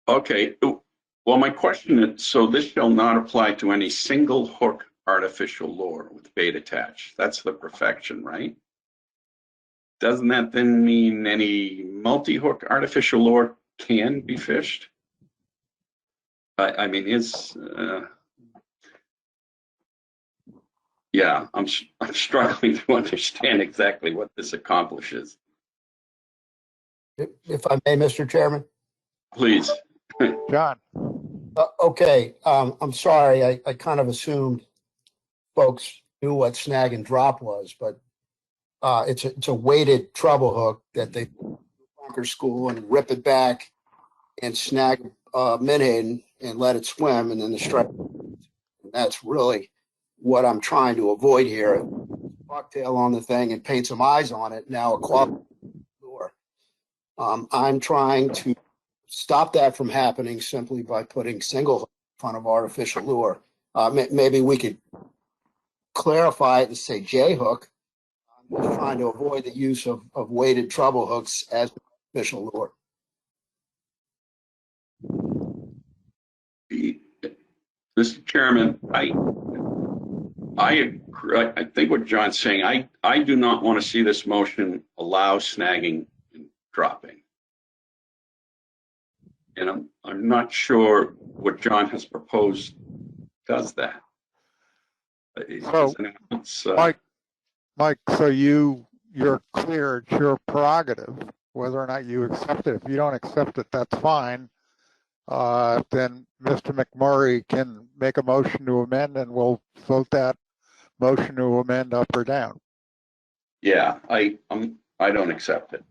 Speaker 18: Okay. Well, my question is, so this shall not apply to any single hook artificial lure with bait attached. That's the perfection, right? Doesn't that then mean any multi-hook artificial lure can be fished? I mean, yeah, I'm struggling to understand exactly what this accomplishes.
Speaker 7: If I may, Mr. Chairman.
Speaker 18: Please.
Speaker 1: John.
Speaker 7: Okay, I'm sorry. I kind of assumed folks knew what snag and drop was, but it's a weighted treble hook that they bunker school and rip it back and snag menhaden and let it swim, and then the strike. And that's really what I'm trying to avoid here. Bucktail on the thing and paint some eyes on it. Now a quality lure. I'm trying to stop that from happening simply by putting single hook in front of artificial lure. Maybe we could clarify it and say J hook. I'm just trying to avoid the use of weighted treble hooks as artificial lure.
Speaker 18: Mr. Chairman, I agree. I think what John's saying, I do not want to see this motion allow snagging and dropping. And I'm not sure what John has proposed does that.
Speaker 1: So, Mike, so you're clear, it's your prerogative. whether or not you accept it. If you don't accept it, that's fine. Then Mr. McMurray can make a motion to amend and we'll vote that motion to amend up or down.
Speaker 18: Yeah, I don't accept it.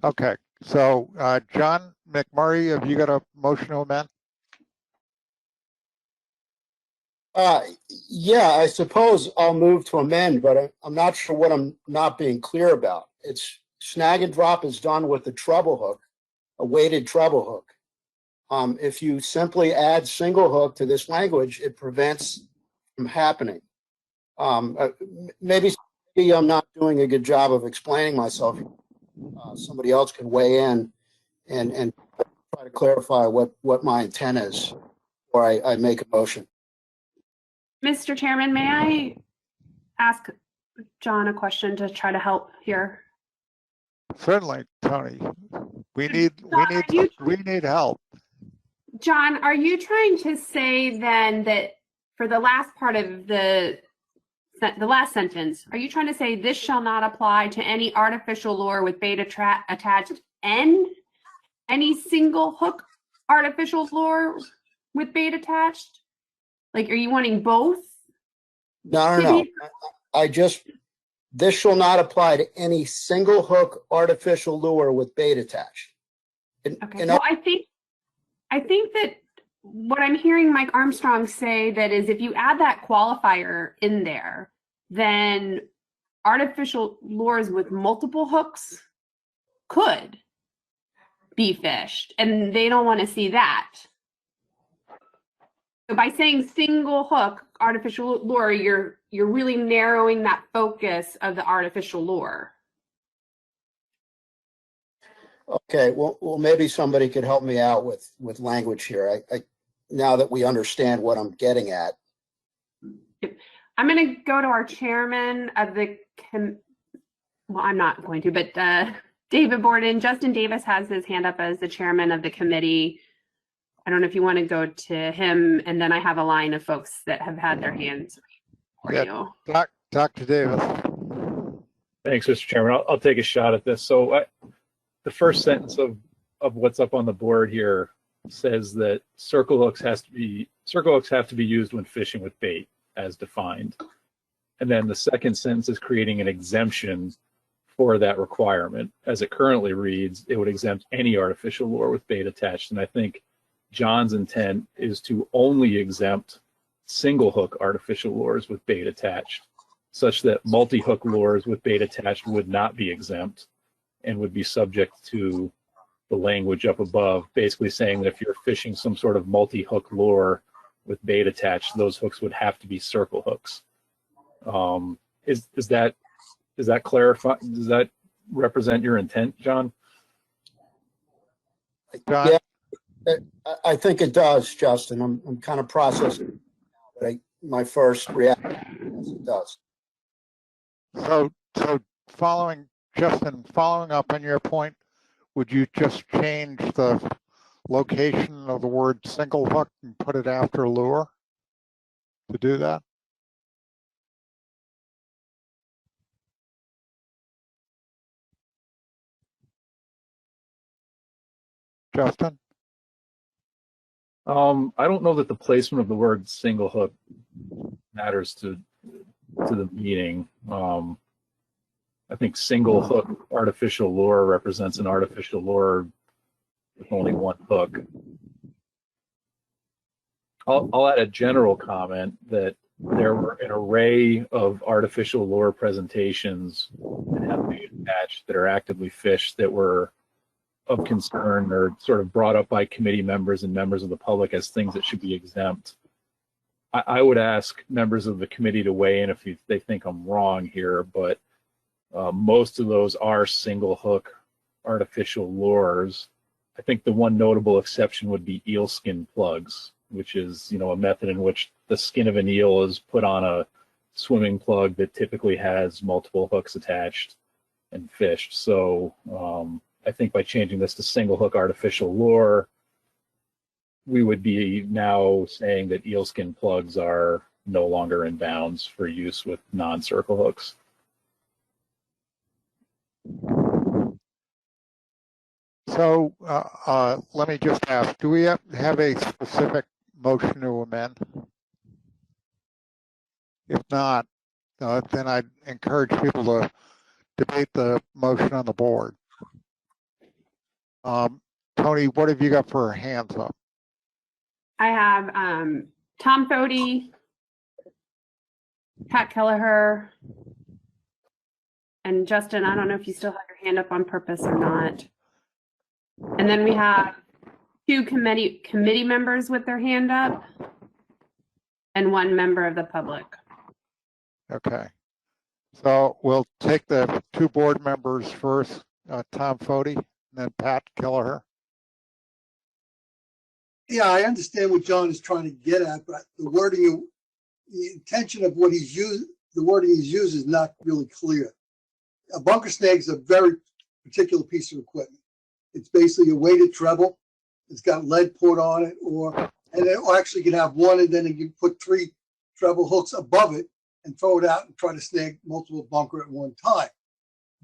Speaker 1: Okay, so John McMurray, have you got a motion to amend?
Speaker 7: Yeah, I suppose I'll move to amend, but I'm not sure what I'm not being clear about. It's snag and drop is done with a treble hook, a weighted treble hook. If you simply add single hook to this language, it prevents from happening. Maybe I'm not doing a good job of explaining myself. Somebody else can weigh in and try to clarify what my intent is, or I make a motion.
Speaker 2: Mr. Chairman, may I ask John a question to try to help here?
Speaker 1: Certainly, Tony. We need help.
Speaker 2: John, are you trying to say then that for the last part of the last sentence, are you trying to say this shall not apply to any artificial lure with bait attached and any single hook artificial lure with bait attached? Like, are you wanting both?
Speaker 7: No. This shall not apply to any single hook artificial lure with bait attached.
Speaker 2: Okay. Well, I think that what I'm hearing Mike Armstrong say that is if you add that qualifier in there, then artificial lures with multiple hooks could be fished, and they don't want to see that. So by saying single hook artificial lure, you're really narrowing that focus of the artificial lure.
Speaker 7: Okay, well, maybe somebody could help me out with language here. I now that we understand what I'm getting at.
Speaker 2: I'm going to go to our chairman of the well, I'm not going to, but David Borden. Justin Davis has his hand up as the chairman of the committee. I don't know if you want to go to him, and then I have a line of folks that have had their hands for you.
Speaker 1: Dr. Davis.
Speaker 9: Thanks, Mr. Chairman. I'll take a shot at this. So the first sentence of what's up on the board here says that circle hooks have to be used when fishing with bait as defined. And then the second sentence is creating an exemption for that requirement. As it currently reads, it would exempt any artificial lure with bait attached. And I think John's intent is to only exempt single hook artificial lures with bait attached, such that multi-hook lures with bait attached would not be exempt and would be subject to the language up above, basically saying that if you're fishing some sort of multi-hook lure with bait attached, those hooks would have to be circle hooks. Is that clarify? Does that represent your intent, John?
Speaker 7: Yeah, I think it does, Justin. I'm kind of processing, but my first reaction is it does.
Speaker 1: So following up on your point, would you just change the location of the word single hook and put it after lure to do that? Justin?
Speaker 9: I don't know that the placement of the word single hook matters to the meaning. I think single hook artificial lure represents an artificial lure with only one hook. I'll add a general comment that there were an array of artificial lure presentations that have bait attached that are actively fished that were of concern or sort of brought up by committee members and members of the public as things that should be exempt. I would ask members of the committee to weigh in if they think I'm wrong here, but most of those are single hook artificial lures. I think the one notable exception would be eel skin plugs, which is, a method in which the skin of an eel is put on a swimming plug that typically has multiple hooks attached and fished. So I think by changing this to single hook artificial lure, we would be now saying that eel skin plugs are no longer in bounds for use with non-circle hooks.
Speaker 1: So let me just ask, do we have a specific motion to amend? If not, then I'd encourage people to debate the motion on the board. Tony, what have you got for hands up?
Speaker 2: I have Tom Fody, Pat Kelleher, and Justin. I don't know if you still have your hand up on purpose or not. And then we have two committee members with their hand up and one member of the public.
Speaker 1: Okay. So we'll take the two board members first, Tom Fody, and then Pat Kelleher.
Speaker 20: Yeah, I understand what John is trying to get at, but the wording, the intention of what he's used, the wording he's used is not really clear. A bunker snag is a very particular piece of equipment. It's basically a weighted treble. It's got lead poured on it, and it actually can have one, and then you can put 3 treble hooks above it and throw it out and try to snag multiple bunker at one time.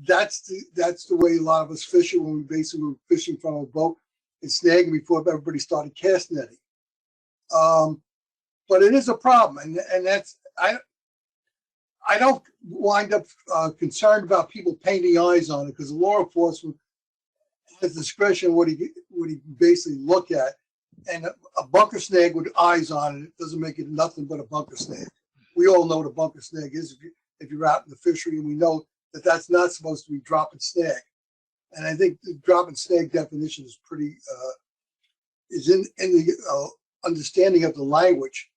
Speaker 20: That's the way a lot of us fish it when we basically were fishing from a boat and snagging before everybody started cast netting. But it is a problem, and that's I don't wind up concerned about people painting eyes on it, because the law enforcement has discretion what he basically look at, and a bunker snag with eyes on it doesn't make it nothing but a bunker snag. We all know what a bunker snag is if you're out in the fishery, and we know that that's not supposed to be drop and snag. And I think the drop and snag definition is pretty is in the understanding of the language,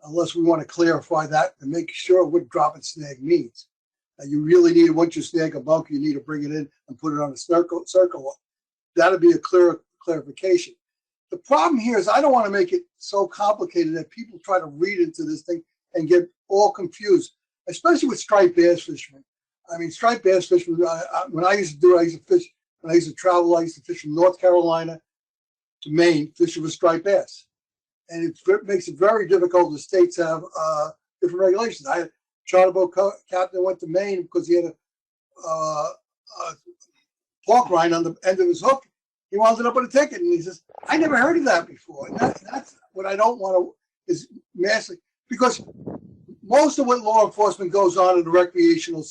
Speaker 20: unless we want to clarify that and make sure what drop and snag means. You really need, once you snag a bunker, you need to bring it in and put it on a circle. That'll be a clear clarification. The problem here is I don't want to make it so complicated that people try to read into this thing and get all confused, especially with striped bass fishermen. I mean, striped bass fishermen, when I used to do it, I used to fish, when I used to travel, I used to fish from North Carolina to Maine, fishing with striped bass. And it makes it very difficult. The states have different regulations. I had a charter boat captain went to Maine because he had a pork rind on the end of his hook. He wound up with a ticket, and he says, "I never heard of that before." And that's what I don't want to is massive, because most of what law enforcement goes on in the recreational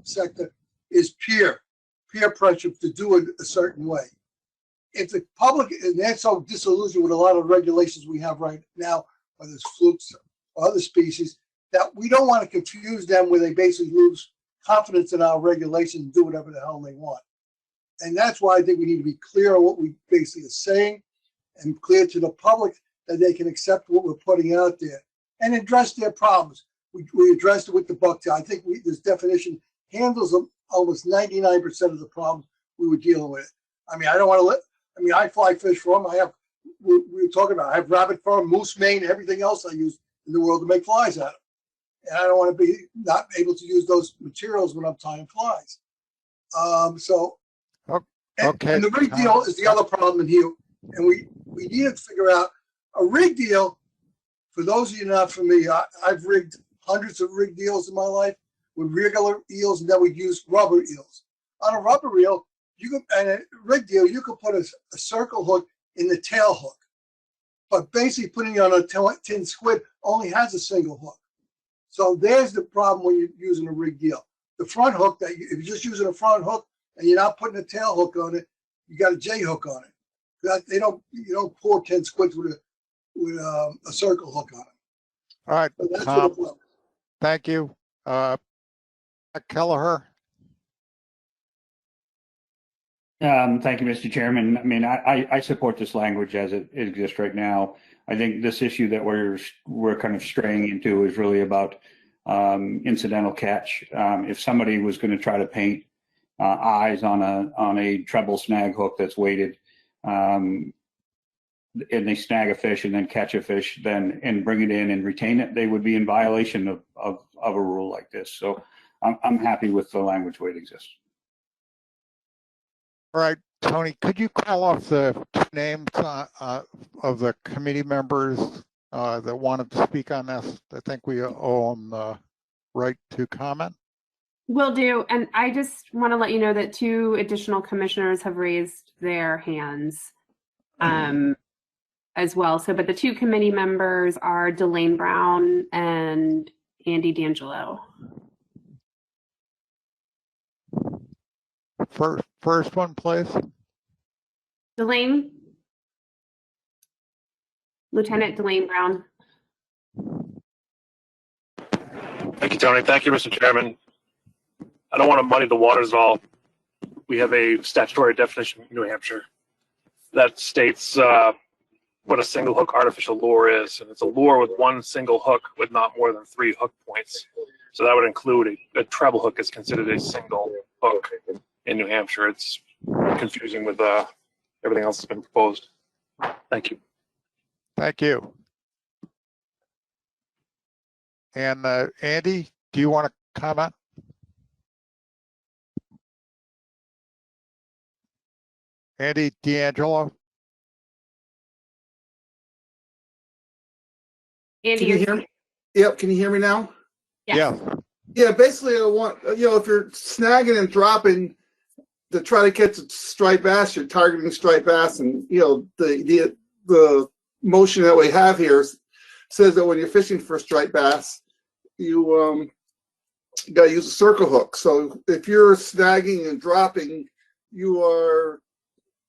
Speaker 20: sector is peer pressure to do it a certain way. If the public, and they're so disillusioned with a lot of regulations we have right now, whether it's flukes or other species, that we don't want to confuse them where they basically lose confidence in our regulations and do whatever the hell they want. And that's why I think we need to be clear on what we basically are saying, and clear to the public that they can accept what we're putting out there and address their problems. We addressed it with the bucktail. I think this definition handles almost 99% of the problems we were dealing with. I mean, I don't want to I fly fish for them. We were talking about, I have rabbit fur, moose mane, everything else I use in the world to make flies out of. And I don't want to be not able to use those materials when I'm tying flies.
Speaker 1: Okay.
Speaker 20: And the rigged deal is the other problem in here. And we need to figure out a rigged deal. For those of you not familiar, I've rigged hundreds of rigged eels in my life with regular eels, and then we'd use rubber eels. On a rubber eel, and a rigged eel, you could put a circle hook in the tail hook. But basically putting it on a tin squid only has a single hook. So there's the problem when you're using a rigged eel. The front hook, if you're just using a front hook and you're not putting a tail hook on it, you got a J hook on it. You don't pour 10 squids with a circle hook on it.
Speaker 1: All right,
Speaker 20: So
Speaker 1: Tom, thank you. Kelleher.
Speaker 5: Thank you, Mr. Chairman. I mean, I support this language as it exists right now. I think this issue that we're kind of straying into is really about incidental catch. If somebody was going to try to paint eyes on a treble snag hook that's weighted, and they snag a fish and then catch a fish, and bring it in and retain it, they would be in violation of a rule like this. So I'm happy with the language way it exists.
Speaker 1: All right, Tony, could you call off the names of the committee members that wanted to speak on this? I think we owe them the right to comment.
Speaker 2: Will do. And I just want to let you know that 2 additional commissioners have raised their hands as well. So, but the 2 committee members are Delane Brown and Andy D'Angelo.
Speaker 1: First one, please.
Speaker 2: Delane? Lieutenant Delane Brown.
Speaker 21: Thank you, Tony. Thank you, Mr. Chairman. I don't want to muddy the waters at all. We have a statutory definition in New Hampshire that states what a single hook artificial lure is. And it's a lure with 1 single hook with not more than 3 hook points. So that would include a treble hook is considered a single hook in New Hampshire. It's confusing with everything else that's been proposed. Thank you.
Speaker 1: Thank you. And Andy, do you want to comment? Andy D'Angelo?
Speaker 2: Andy,
Speaker 22: can you hear me? Yep, can you hear me now?
Speaker 1: Yeah.
Speaker 22: Yeah, basically I want, if you're snagging and dropping to try to catch a striped bass, you're targeting striped bass, and the motion that we have here says that when you're fishing for striped bass, you got to use a circle hook. So if you're snagging and dropping, you are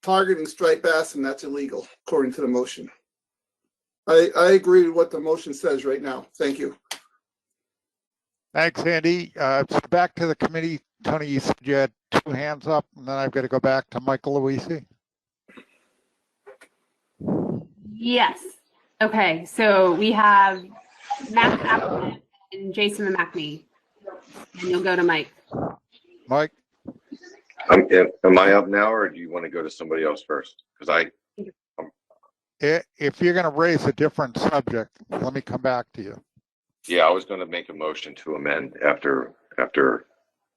Speaker 22: targeting striped bass, and that's illegal according to the motion. I agree with what the motion says right now. Thank you.
Speaker 1: Thanks, Andy. So back to the committee. Tony, you said you had 2 hands up, and then I've got to go back to Michael Luisi.
Speaker 2: Yes. Okay, so we have Matt Appleton and Jason McMahon. And you'll go to Mike.
Speaker 1: Mike?
Speaker 8: Am I up now, or do you want to go to somebody else first? Because
Speaker 1: If you're going to raise a different subject, let me come back to you.
Speaker 8: yeah, I was going to make a motion to amend after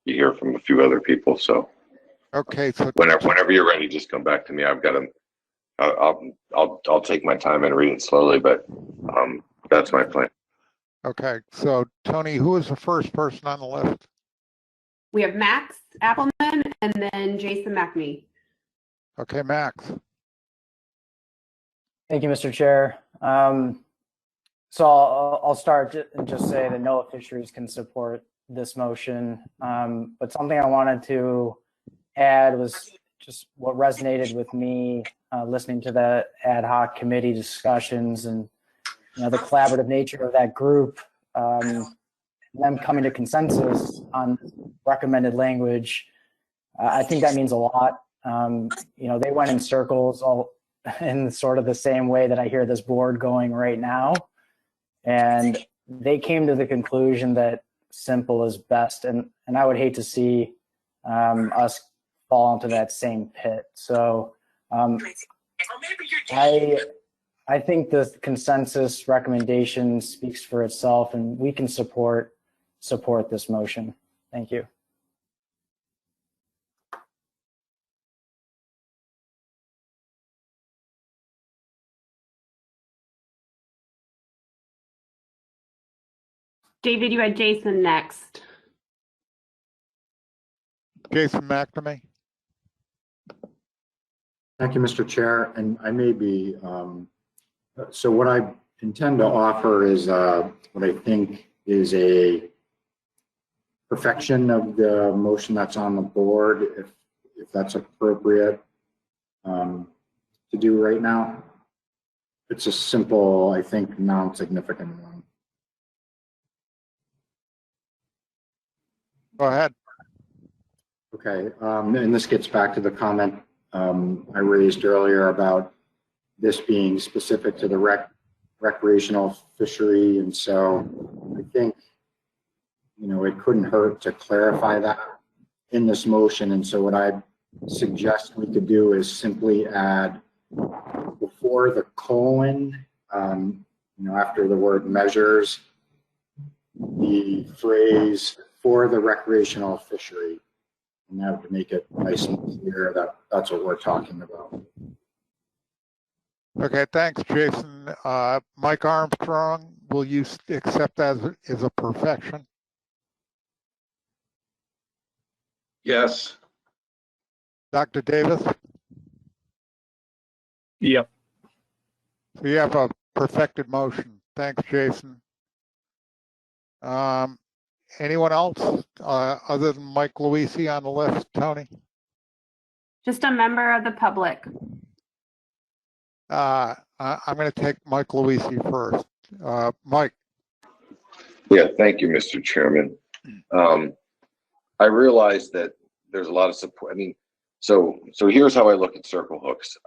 Speaker 8: you hear from a few other people. So
Speaker 1: okay, so
Speaker 8: whenever you're ready, just come back to me. I've got to. I'll take my time and read it slowly, but that's my plan.
Speaker 1: Okay, so Tony, who is the first person on the list?
Speaker 2: We have Max Appleman and then Jason McMahon.
Speaker 1: Okay, Max.
Speaker 23: Thank you, Mr. Chair. So I'll start and just say that NOAA Fisheries can support this motion. But something I wanted to add was just what resonated with me listening to the ad hoc committee discussions and the collaborative nature of that group, them coming to consensus on recommended language. I think that means a lot. They went in circles all in sort of the same way that I hear this board going right now. And they came to the conclusion that simple is best. And I would hate to see us fall into that same pit. So I think the consensus recommendation speaks for itself, and we can support this motion. Thank you.
Speaker 2: David, you had Jason next.
Speaker 1: Jason McNamee.
Speaker 24: Thank you, Mr. Chair. And I may be, so what I intend to offer is what I think is a perfection of the motion that's on the board, if that's appropriate to do right now. It's a simple, I think, non-significant one.
Speaker 1: Go ahead.
Speaker 24: Okay, and this gets back to the comment I raised earlier about this being specific to the recreational fishery, and so I think it couldn't hurt to clarify that in this motion. And so what I suggest we could do is simply add before the colon, after the word measures, the phrase for the recreational fishery. And that would make it nice and clear that that's what we're talking about.
Speaker 1: Okay, thanks, Jason. Mike Armstrong, will you accept that as a perfection?
Speaker 18: Yes.
Speaker 1: Dr. Davis?
Speaker 9: Yep.
Speaker 1: So you have a perfected motion. Thanks, Jason. Anyone else other than Mike Luisi on the list, Tony?
Speaker 2: Just a member of the public.
Speaker 1: I'm going to take Mike Luisi first. Mike.
Speaker 8: Yeah, thank you, Mr. Chairman. I realize that there's a lot of support. I mean, so here's how I look at circle hooks.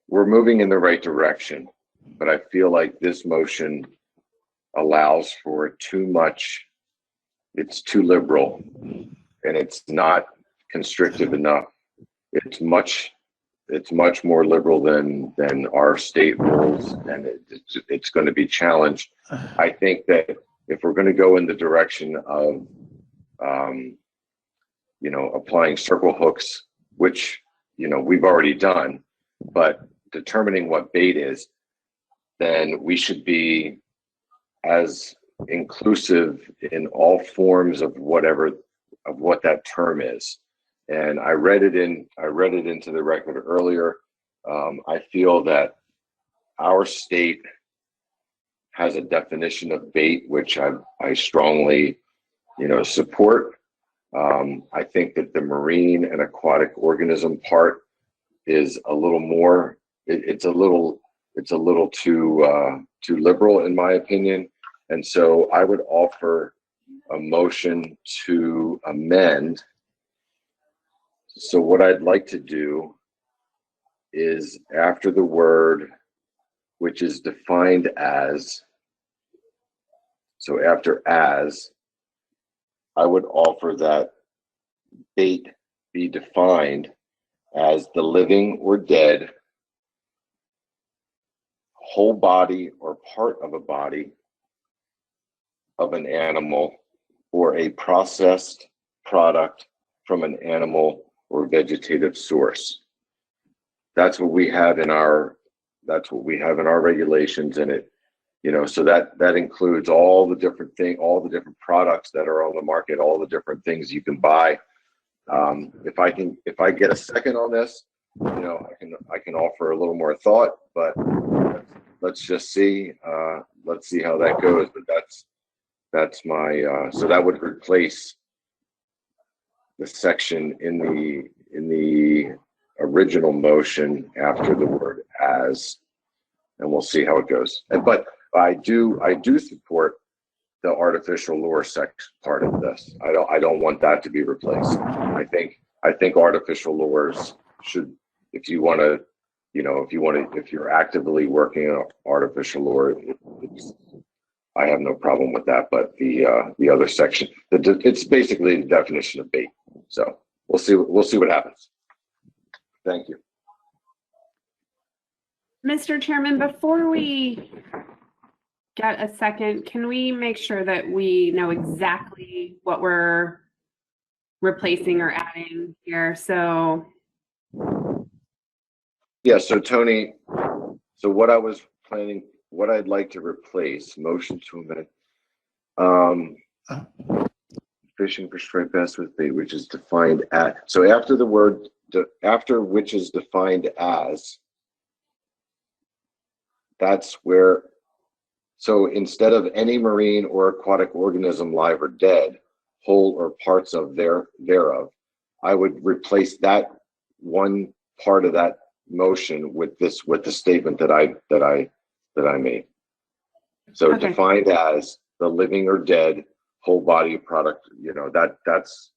Speaker 8: We're moving in the right direction, but I feel like this motion allows for too much. It's too liberal, and it's not constrictive enough. It's much more liberal than our state rules, and it's going to be challenged. I think that if we're going to go in the direction of applying circle hooks, which we've already done, but determining what bait is, then we should be as inclusive in all forms of what that term is. And I read it into the record earlier. I feel that our state has a definition of bait, which I strongly, support. I think that the marine and aquatic organism part is a little more. It's a little too liberal in my opinion, and so I would offer a motion to amend. So what I'd like to do is after the word, which is defined as, so after as, I would offer that bait be defined as the living or dead, whole body or part of a body of an animal, or a processed product from an animal or vegetative source. That's what we have in our regulations, and it, so that includes all the different products that are on the market, all the different things you can buy. If I get a second on this, I can offer a little more thought, but let's just see. Let's see how that goes. But that's my so that would replace the section in the original motion after the word as, and we'll see how it goes. But I do support the artificial lure sex part of this. I don't want that to be replaced. I think artificial lures should, if you're actively working on artificial lure, I have no problem with that. But the other section, it's basically the definition of bait. So we'll see what happens. Thank you.
Speaker 2: Mr. Chairman, before we get a second, can we make sure that we know exactly what we're replacing or adding here? So
Speaker 8: yeah, so Tony, so what I was planning, what I'd like to replace, motion to amend, fishing for striped bass with bait, which is defined at, so after the word, after which is defined as, that's where, so instead of any marine or aquatic organism, live or dead, whole or parts of thereof, I would replace that one part of that motion with the statement that I made. So
Speaker 2: okay.
Speaker 8: Defined as the living or dead whole body product, that's,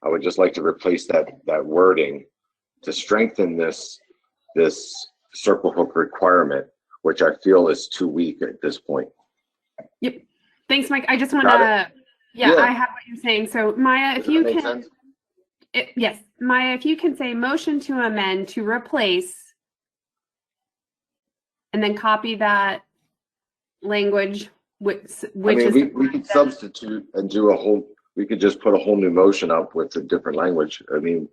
Speaker 8: I would just like to replace that wording to strengthen this circle hook requirement, which I feel is too weak at this point.
Speaker 2: Yep. Thanks, Mike. I just want to, yeah, I have what you're saying. So Maya, if you can, yes, Maya, if you can say motion to amend to replace, and then copy that language, we
Speaker 8: could substitute and do we could just put a whole new motion up with a different language. I mean,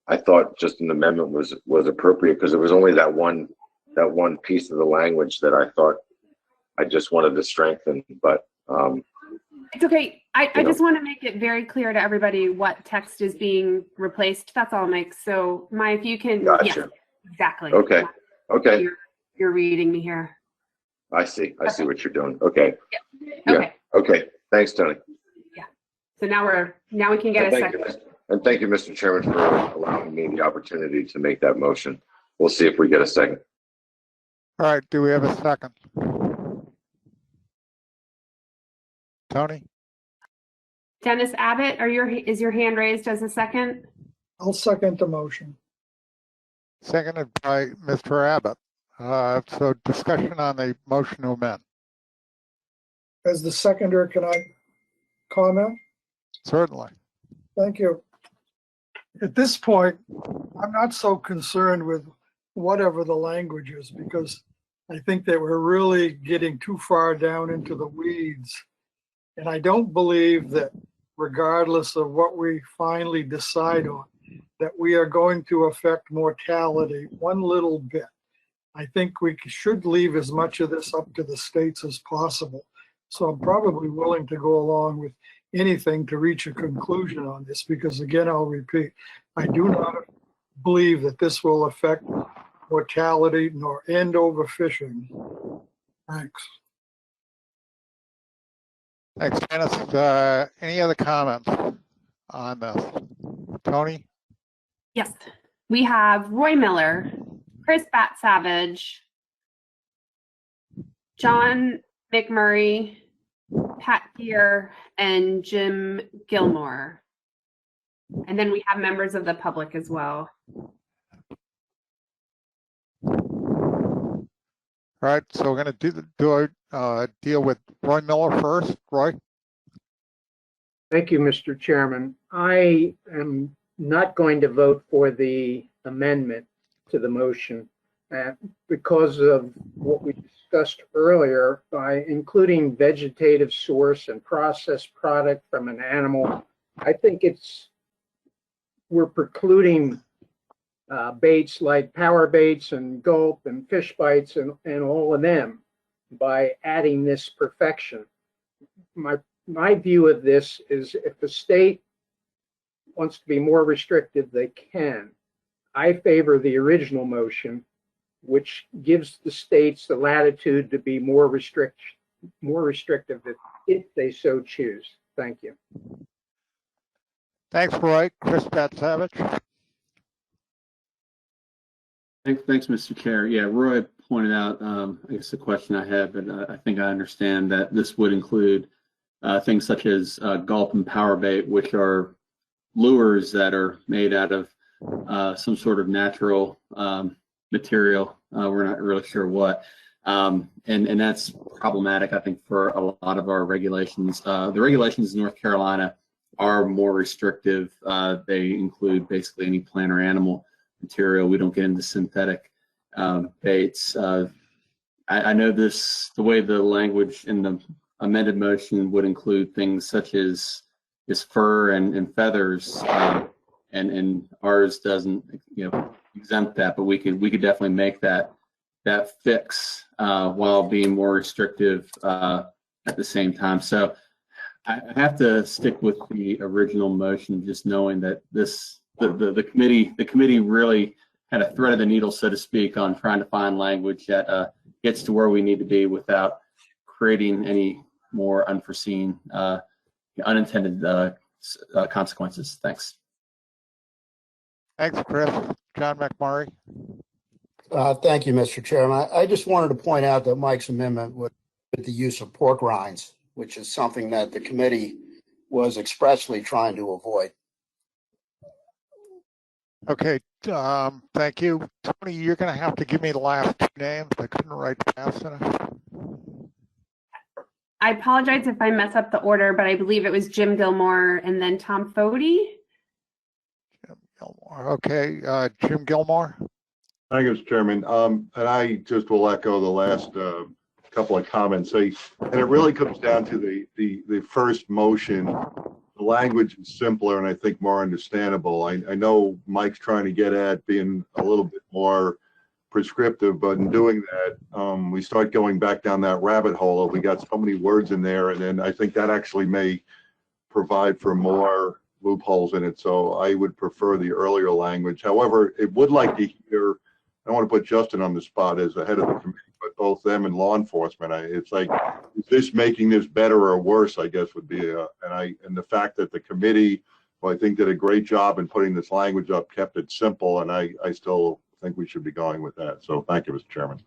Speaker 8: I thought just an amendment was appropriate because it was only that one piece of the language that I thought I just wanted to strengthen. But
Speaker 2: It's okay. I just want to make it very clear to everybody what text is being replaced. That's all, Mike. So, if you can.
Speaker 8: Gotcha.
Speaker 2: Yes, exactly.
Speaker 8: Okay. Okay.
Speaker 2: You're reading me here.
Speaker 8: I see what you're doing. Okay.
Speaker 2: Yeah. Okay.
Speaker 8: Okay. Thanks, Tony.
Speaker 2: Yeah. So now we can get a second.
Speaker 8: And thank you, Mr. Chairman, for allowing me the opportunity to make that motion. We'll see if we get a second.
Speaker 1: All right, do we have a second? Tony?
Speaker 2: Dennis Abbott, is your hand raised as a second?
Speaker 17: I'll second the motion.
Speaker 1: Seconded by Mr. Abbott. So discussion on the motion to amend.
Speaker 17: As the seconder, can I comment?
Speaker 1: Certainly.
Speaker 17: Thank you. At this point, I'm not so concerned with whatever the language is, because I think that we're really getting too far down into the weeds. And I don't believe that regardless of what we finally decide on, that we are going to affect mortality one little bit. I think we should leave as much of this up to the states as possible. So I'm probably willing to go along with anything to reach a conclusion on this, because again, I'll repeat, I do not believe that this will affect mortality nor end overfishing. Thanks.
Speaker 1: Thanks, Dennis. Any other comments on this? Tony?
Speaker 2: Yes. We have Roy Miller, Chris Bat-Savage, John McMurray, Pat Gear, and Jim Gilmore. And then we have members of the public as well.
Speaker 1: All right, so we're going to deal with Roy Miller first. Roy?
Speaker 6: Thank you, Mr. Chairman. I am not going to vote for the amendment to the motion because of what we discussed earlier. By including vegetative source and processed product from an animal, I think we're precluding baits like power baits and gulp and fish bites and all of them by adding this perfection. My view of this is if the state wants to be more restrictive, they can. I favor the original motion, which gives the states the latitude to be more restrictive if they so choose. Thank you.
Speaker 1: Thanks, Roy. Chris Bat-Savage.
Speaker 4: Thanks, Mr. Chair. Yeah, Roy pointed out, I guess the question I had, but I think I understand that this would include things such as gulp and power bait, which are lures that are made out of some sort of natural material. We're not really sure what. And that's problematic, I think, for a lot of our regulations. The regulations in North Carolina are more restrictive. They include basically any plant or animal material. We don't get into synthetic baits. I know the way the language in the amended motion would include things such as fur and feathers, and ours doesn't, exempt that, but we could definitely make that fix while being more restrictive at the same time. So I have to stick with the original motion, just knowing that the committee really kind of threaded the needle, so to speak, on trying to find language that gets to where we need to be without creating any more unforeseen, unintended consequences. Thanks.
Speaker 1: Thanks, Chris. John McMurray.
Speaker 7: Thank you, Mr. Chairman. I just wanted to point out that Mike's amendment with the use of pork rinds, which is something that the committee was expressly trying to avoid.
Speaker 1: Okay, thank you. Tony, you're going to have to give me the last two names. I couldn't write fast enough.
Speaker 2: I apologize if I mess up the order, but I believe it was Jim Gilmore and then Tom Fody.
Speaker 1: Jim Gilmore. Okay, Jim Gilmore.
Speaker 19: Thank you, Mr. Chairman. And I just will echo the last couple of comments. And it really comes down to the first motion. The language is simpler and I think more understandable. I know Mike's trying to get at being a little bit more prescriptive, but in doing that, we start going back down that rabbit hole. We got so many words in there, and then I think that actually may provide for more loopholes in it. So I would prefer the earlier language. However, it would like to hear, I don't want to put Justin on the spot as the head of the committee, but both them and law enforcement. It's like, is this making this better or worse, I guess would be, and the fact that the committee, well, I think did a great job in putting this language up, kept it simple, and I still think we should be going with that. So thank you, Mr. Chairman.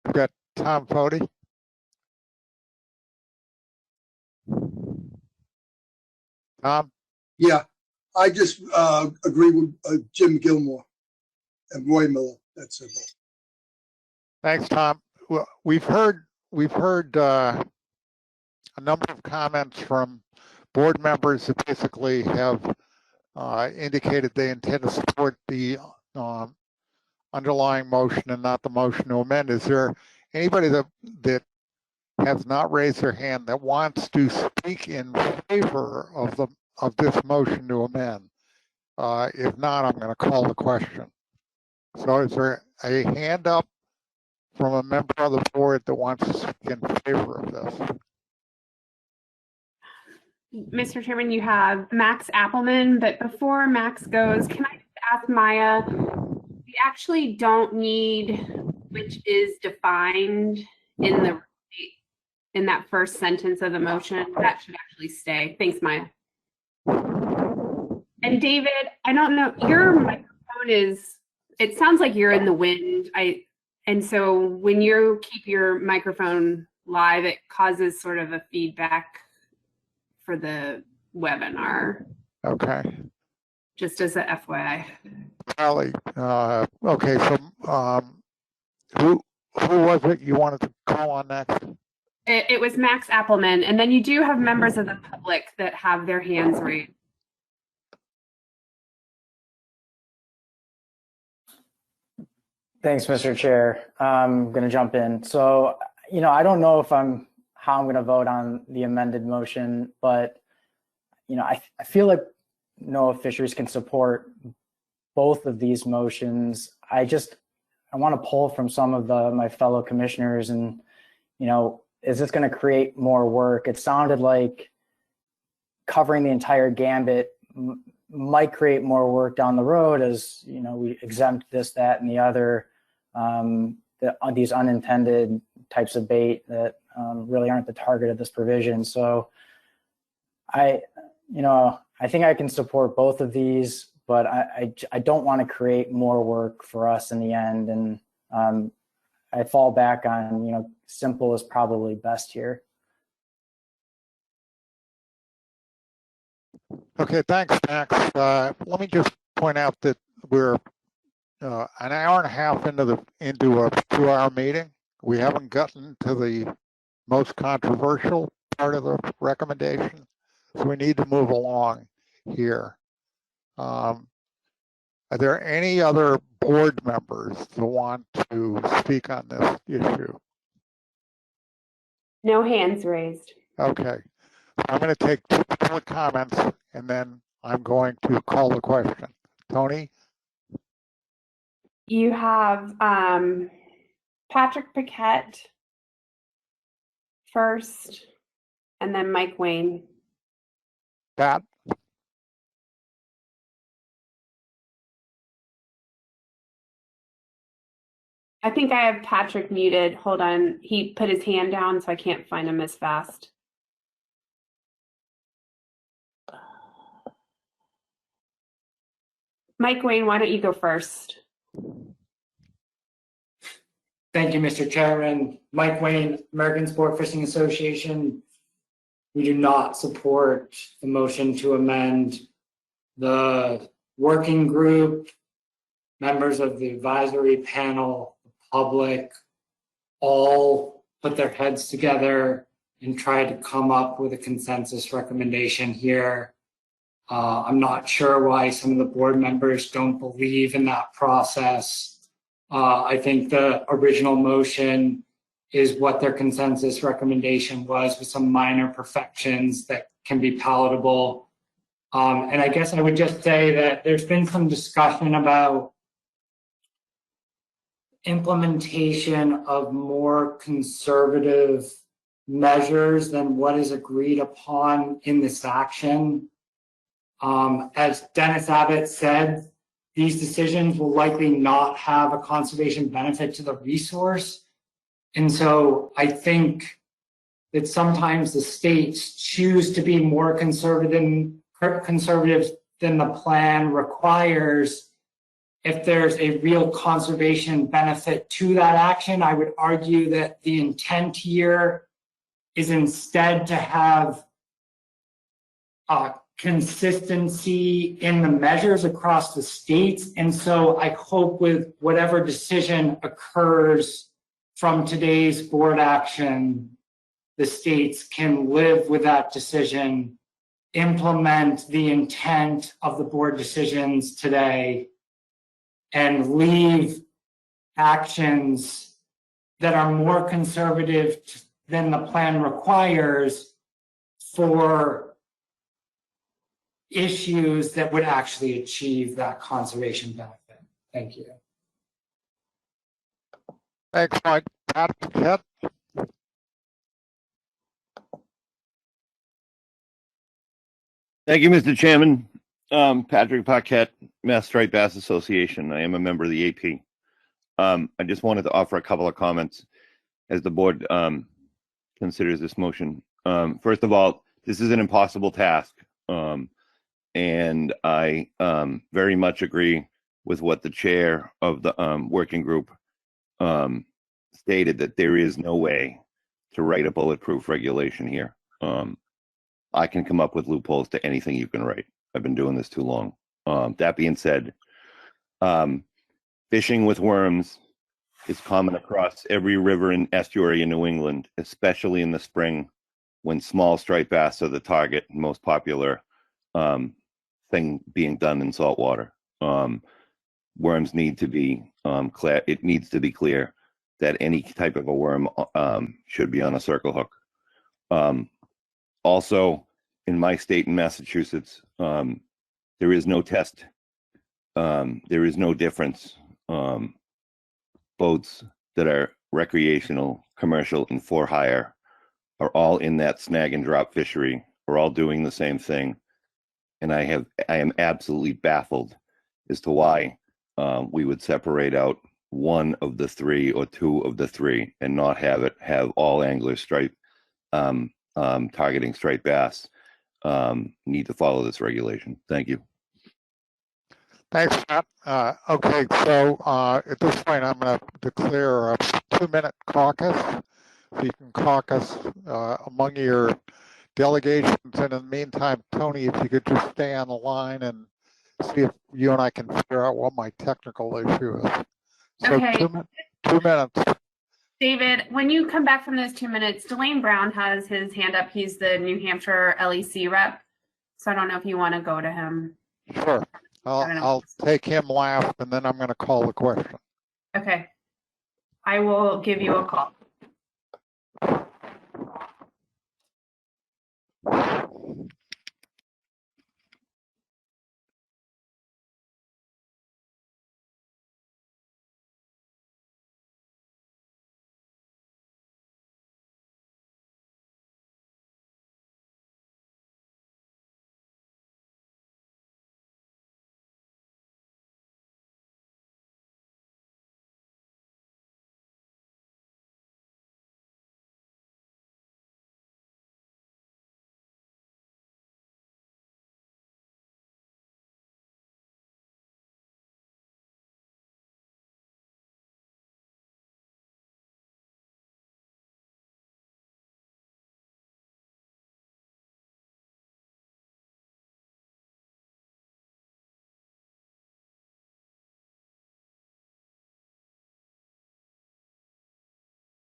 Speaker 1: We've got Tom Foti. Tom?
Speaker 20: Yeah, I just agree with Jim Gilmore and Roy Miller. That's simple.
Speaker 1: Thanks, Tom. Well, we've heard a number of comments from board members who basically have indicated they intend to support the underlying motion and not the motion to amend. Is there anybody that has not raised their hand that wants to speak in favor of this motion to amend? If not, I'm going to call the question. So is there a hand up from a member of the board that wants to speak in favor of this?
Speaker 2: Mr. Chairman, you have Max Appelman, but before Max goes, can I just ask Maya, we actually don't need which is defined in that first sentence of the motion. That should actually stay. Thanks, Maya. And David, I don't know, your microphone it sounds like you're in the wind. And so when you keep your microphone live, it causes sort of a feedback for the webinar.
Speaker 1: Okay.
Speaker 2: Just as a FYI.
Speaker 1: Charlie, okay, so who was it you wanted to call on next?
Speaker 2: It was Max Appelman, and then you do have members of the public that have their hands raised.
Speaker 23: Thanks, Mr. Chair. I'm going to jump in. So, I don't know how I'm going to vote on the amended motion, but, I feel like NOAA Fisheries can support both of these motions. I want to pull from some of my fellow commissioners and, is this going to create more work? It sounded like covering the entire gambit might create more work down the road as, we exempt this, that, and the other, these unintended types of bait that really aren't the target of this provision. So I think I can support both of these, but I don't want to create more work for us in the end. And I fall back on, simple is probably best here.
Speaker 1: Okay, thanks, Max. Let me just point out that we're an hour and a half into a 2-hour meeting. We haven't gotten to the most controversial part of the recommendation, so we need to move along here. Are there any other board members that want to speak on this issue?
Speaker 2: No hands raised.
Speaker 1: Okay. I'm going to take 2 public comments and then I'm going to call the question. Tony?
Speaker 2: You have Patrick Paquette first, and then Mike Wayne.
Speaker 1: Pat?
Speaker 2: I think I have Patrick muted. Hold on. He put his hand down, so I can't find him as fast. Mike Wayne, why don't you go first?
Speaker 10: Thank you, Mr. Chairman. Mike Wayne, American Sport Fishing Association. We do not support the motion to amend. The working group, members of the advisory panel, the public, all put their heads together and tried to come up with a consensus recommendation here. I'm not sure why some of the board members don't believe in that process. I think the original motion is what their consensus recommendation was, with some minor perfections that can be palatable. And I guess I would just say that there's been some discussion about implementation of more conservative measures than what is agreed upon in this action. As Dennis Abbott said, these decisions will likely not have a conservation benefit to the resource. And so I think that sometimes the states choose to be more conservative than the plan requires. If there's a real conservation benefit to that action, I would argue that the intent here is instead to have consistency in the measures across the states. And so I hope with whatever decision occurs from today's board action, the states can live with that decision, implement the intent of the board decisions today, and leave actions that are more conservative than the plan requires for issues that would actually achieve that conservation benefit. Thank you.
Speaker 1: Thanks, Mike. Patrick.
Speaker 3: Thank you, Mr. Chairman. Patrick Paquette, Mass Striped Bass Association. I am a member of the AP. I just wanted to offer a couple of comments as the board considers this motion. First of all, this is an impossible task. And I very much agree with what the chair of the working group stated, that there is no way to write a bulletproof regulation here. I can come up with loopholes to anything you can write. I've been doing this too long. That being said, fishing with worms is common across every river and estuary in New England, especially in the spring when small striped bass are the target and most popular thing being done in saltwater. Worms need to be clear. It needs to be clear that any type of a worm should be on a circle hook. Also, in my state in Massachusetts, there is no test. There is no difference. Boats that are recreational, commercial, and for hire are all in that snag and drop fishery. We're all doing the same thing. And I am absolutely baffled as to why we would separate out one of the three or two of the three and not have all anglers targeting striped bass need to follow this regulation. Thank you.
Speaker 1: Thanks, Matt. Okay, so at this point, I'm going to declare a 2-minute caucus. So you can caucus among your delegations. And in the meantime, Tony, if you could just stay on the line and see if you and I can figure out what my technical issue is. So
Speaker 2: Okay.
Speaker 1: 2 minutes.
Speaker 2: David, when you come back from those 2 minutes, Delane Brown has his hand up. He's the New Hampshire LEC rep. So I don't know if you want to go to him.
Speaker 1: Sure. I'll take him last, and then I'm going to call the question.
Speaker 2: Okay. I will give you a call.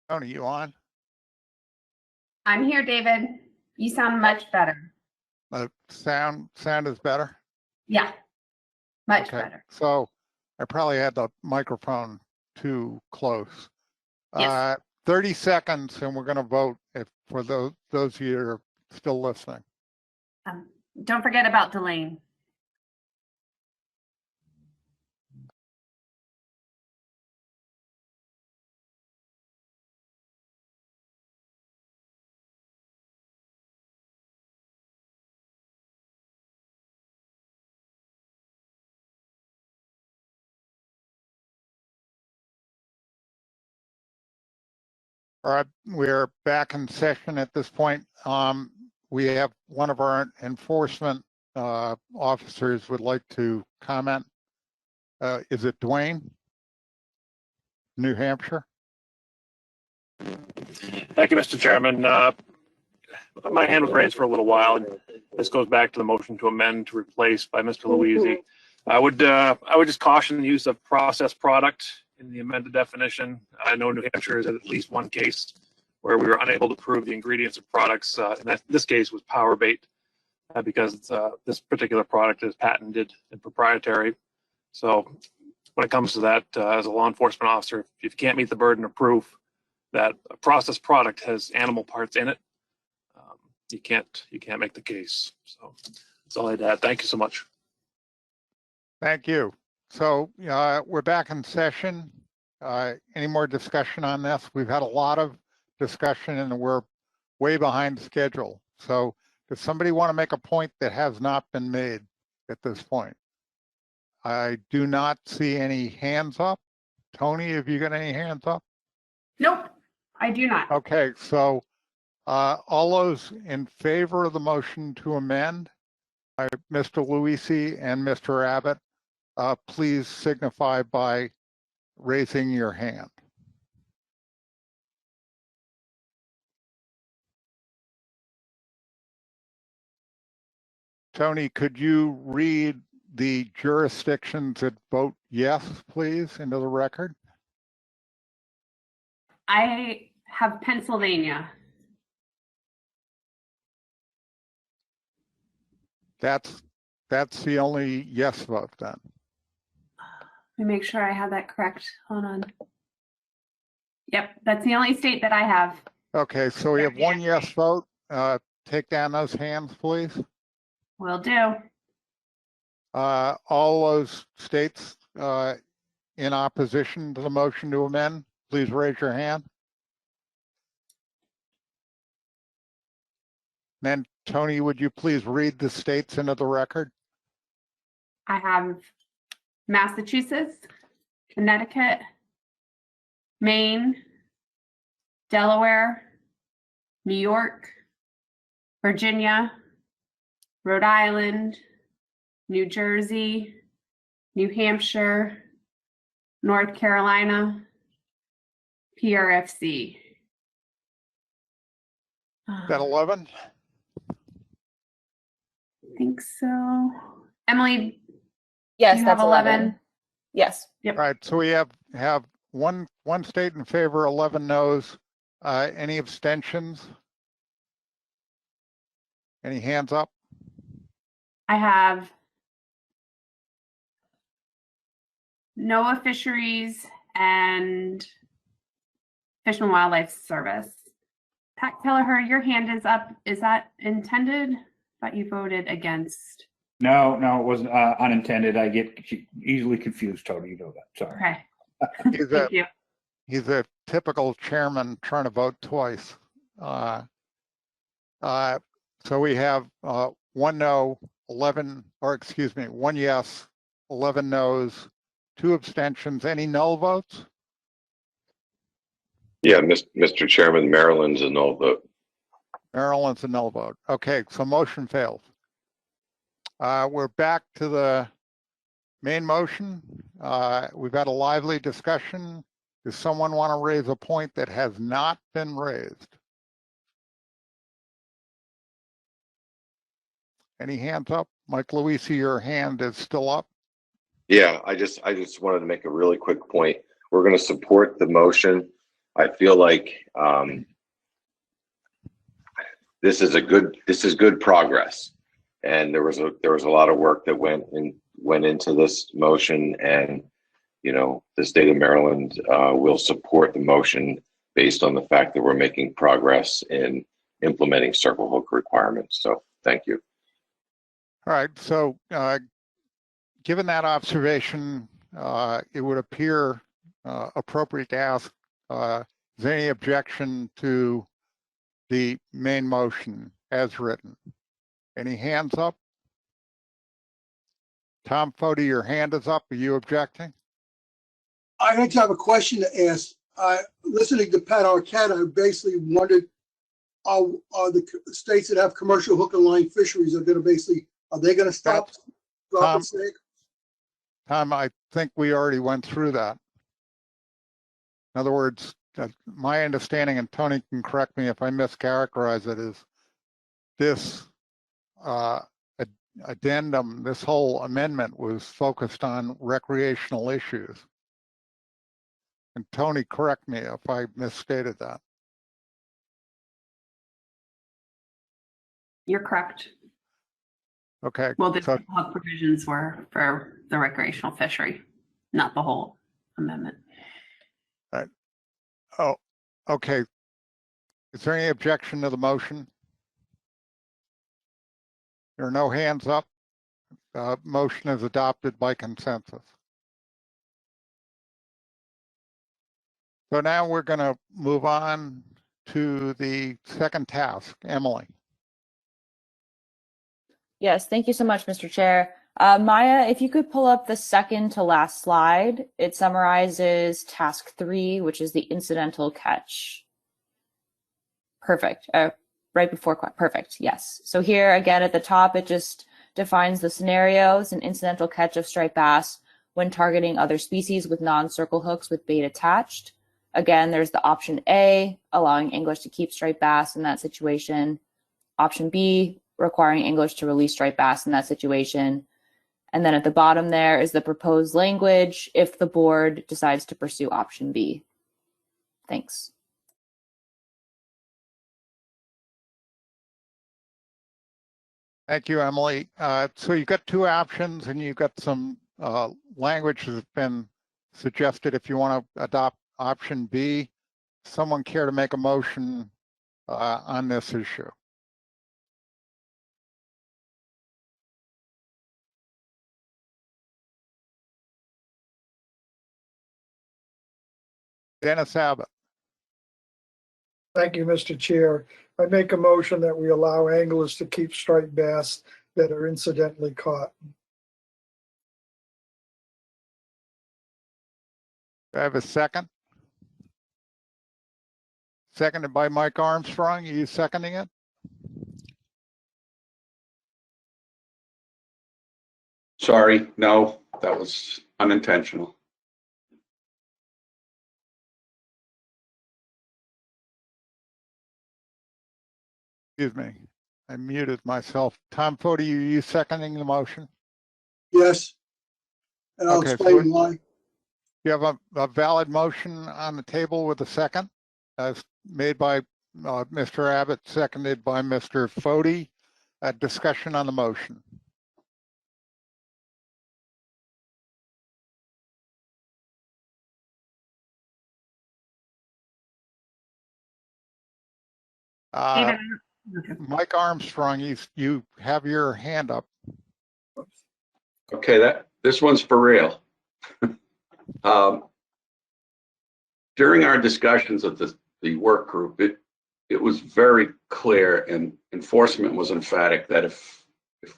Speaker 1: Tony, you on?
Speaker 2: I'm here, David. You sound much better.
Speaker 1: Sound is better?
Speaker 2: Yeah, much
Speaker 1: Okay.
Speaker 2: better.
Speaker 1: So I probably had the microphone too close.
Speaker 2: Yes.
Speaker 1: 30 seconds, and we're going to vote for those of you that are still listening.
Speaker 2: Don't forget about Delane.
Speaker 1: All right, we're back in session at this point. We have one of our enforcement officers would like to comment. Is it Dwayne? New Hampshire?
Speaker 21: Thank you, Mr. Chairman. My hand was raised for a little while. And this goes back to the motion to amend to replace by Mr. Louisi. I would just caution the use of processed product in the amended definition. I know New Hampshire is at least one case where we were unable to prove the ingredients of products. And this case was power bait because this particular product is patented and proprietary. So when it comes to that, as a law enforcement officer, if you can't meet the burden of proof that a processed product has animal parts in it, you can't make the case. So that's all I had to add. Thank you so much.
Speaker 1: Thank you. So we're back in session. Any more discussion on this? We've had a lot of discussion and we're way behind schedule. So does somebody want to make a point that has not been made at this point? I do not see any hands up. Tony, have you got any hands up?
Speaker 2: Nope, I do not.
Speaker 1: Okay, so all those in favor of the motion to amend, Mr. Louisi and Mr. Abbott, please signify by raising your hand. Tony, could you read the jurisdictions that vote yes, please, into the record?
Speaker 2: I have Pennsylvania.
Speaker 1: That's the only yes vote then.
Speaker 2: Let me make sure I have that correct. Hold on. Yep, that's the only state that I have.
Speaker 1: Okay, so we have one yes vote. Take down those hands, please.
Speaker 2: Will do.
Speaker 1: All those states in opposition to the motion to amend, please raise your hand. Then, Tony, would you please read the states into the record?
Speaker 2: I have Massachusetts, Connecticut, Maine, Delaware, New York, Virginia, Rhode Island, New Jersey, New Hampshire, North Carolina, PRFC.
Speaker 1: Is that 11?
Speaker 2: I think so. Emily,
Speaker 11: Yes,
Speaker 2: you have
Speaker 11: that's
Speaker 2: 11.
Speaker 11: Yes.
Speaker 2: Yep.
Speaker 1: All right, so we have one state in favor, 11 no's. Any abstentions? Any hands up?
Speaker 2: I have NOAA Fisheries and Fish and Wildlife Service. Pat Kelleher, your hand is up. Is that intended? I thought you voted against.
Speaker 5: No, it wasn't unintended. I get easily confused, Tony. You know that. Sorry.
Speaker 2: Okay. Thank you.
Speaker 1: He's a typical chairman trying to vote twice. So we have one no, 11, or excuse me, one yes, 11 no's, 2 abstentions. Any null votes?
Speaker 8: Yeah, Mr. Chairman, Maryland's a null vote.
Speaker 1: Maryland's a null vote. Okay, so motion fails. We're back to the main motion. We've had a lively discussion. Does someone want to raise a point that has not been raised? Any hands up? Mike Louisi, your hand is still up.
Speaker 8: Yeah, I just wanted to make a really quick point. We're going to support the motion. I feel like this is good progress, and there was a lot of work that went into this motion, and the state of Maryland will support the motion based on the fact that we're making progress in implementing circle hook requirements. So thank you.
Speaker 1: All right, so given that observation, it would appear appropriate to ask, is there any objection to the main motion as written? Any hands up? Tom Foti, your hand is up. Are you objecting?
Speaker 20: I actually have a question to ask. Listening to Pat Arquette, I basically wondered, are the states that have commercial hook and line fisheries are they going to stop dropping snake?
Speaker 1: Tom, I think we already went through that. In other words, my understanding, and Tony can correct me if I mischaracterize it, is this addendum, this whole amendment was focused on recreational issues. And Tony, correct me if I misstated that.
Speaker 2: You're correct.
Speaker 1: Okay.
Speaker 2: Well, the
Speaker 1: so,
Speaker 2: provisions were for the recreational fishery, not the whole amendment.
Speaker 1: right. Oh, okay. Is there any objection to the motion? There are no hands up. Motion is adopted by consensus. So now we're going to move on to the second task. Emily.
Speaker 11: Yes, thank you so much, Mr. Chair. Maya, if you could pull up the second to last slide, it summarizes task 3, which is the incidental catch. Perfect. Right before, perfect, yes. So here again at the top, it just defines the scenarios, an incidental catch of striped bass when targeting other species with non-circle hooks with bait attached. Again, there's the option A, allowing anglers to keep striped bass in that situation. Option B, requiring anglers to release striped bass in that situation. And then at the bottom there is the proposed language if the board decides to pursue option B. Thanks.
Speaker 1: Thank you, Emily. So you've got two options and you've got some language that's been suggested if you want to adopt option B. Someone care to make a motion on this issue? Dennis Abbott.
Speaker 17: Thank you, Mr. Chair. I make a motion that we allow anglers to keep striped bass that are incidentally caught.
Speaker 1: Do I have a second? Seconded by Mike Armstrong. Are you seconding it?
Speaker 18: Sorry, no, that was unintentional.
Speaker 1: Excuse me. I muted myself. Tom Foti, are you seconding the motion?
Speaker 20: Yes. And I'll
Speaker 1: Okay,
Speaker 20: explain why.
Speaker 1: You have a valid motion on the table with a second, as made by Mr. Abbott, seconded by Mr. Foti. Discussion on the motion. Mike Armstrong, you have your hand up.
Speaker 18: Okay, this one's for real. During our discussions of the work group, it was very clear and enforcement was emphatic that if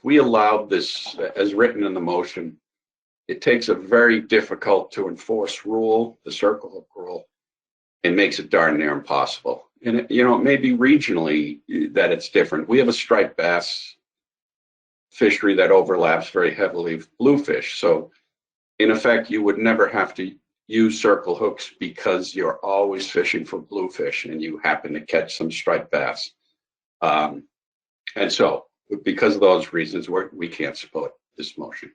Speaker 18: we allowed this as written in the motion, it takes a very difficult to enforce rule, the circle hook rule, and makes it darn near impossible. And it may be regionally that it's different. We have a striped bass fishery that overlaps very heavily with bluefish. So in effect, you would never have to use circle hooks because you're always fishing for bluefish and you happen to catch some striped bass. And so because of those reasons, we can't support this motion.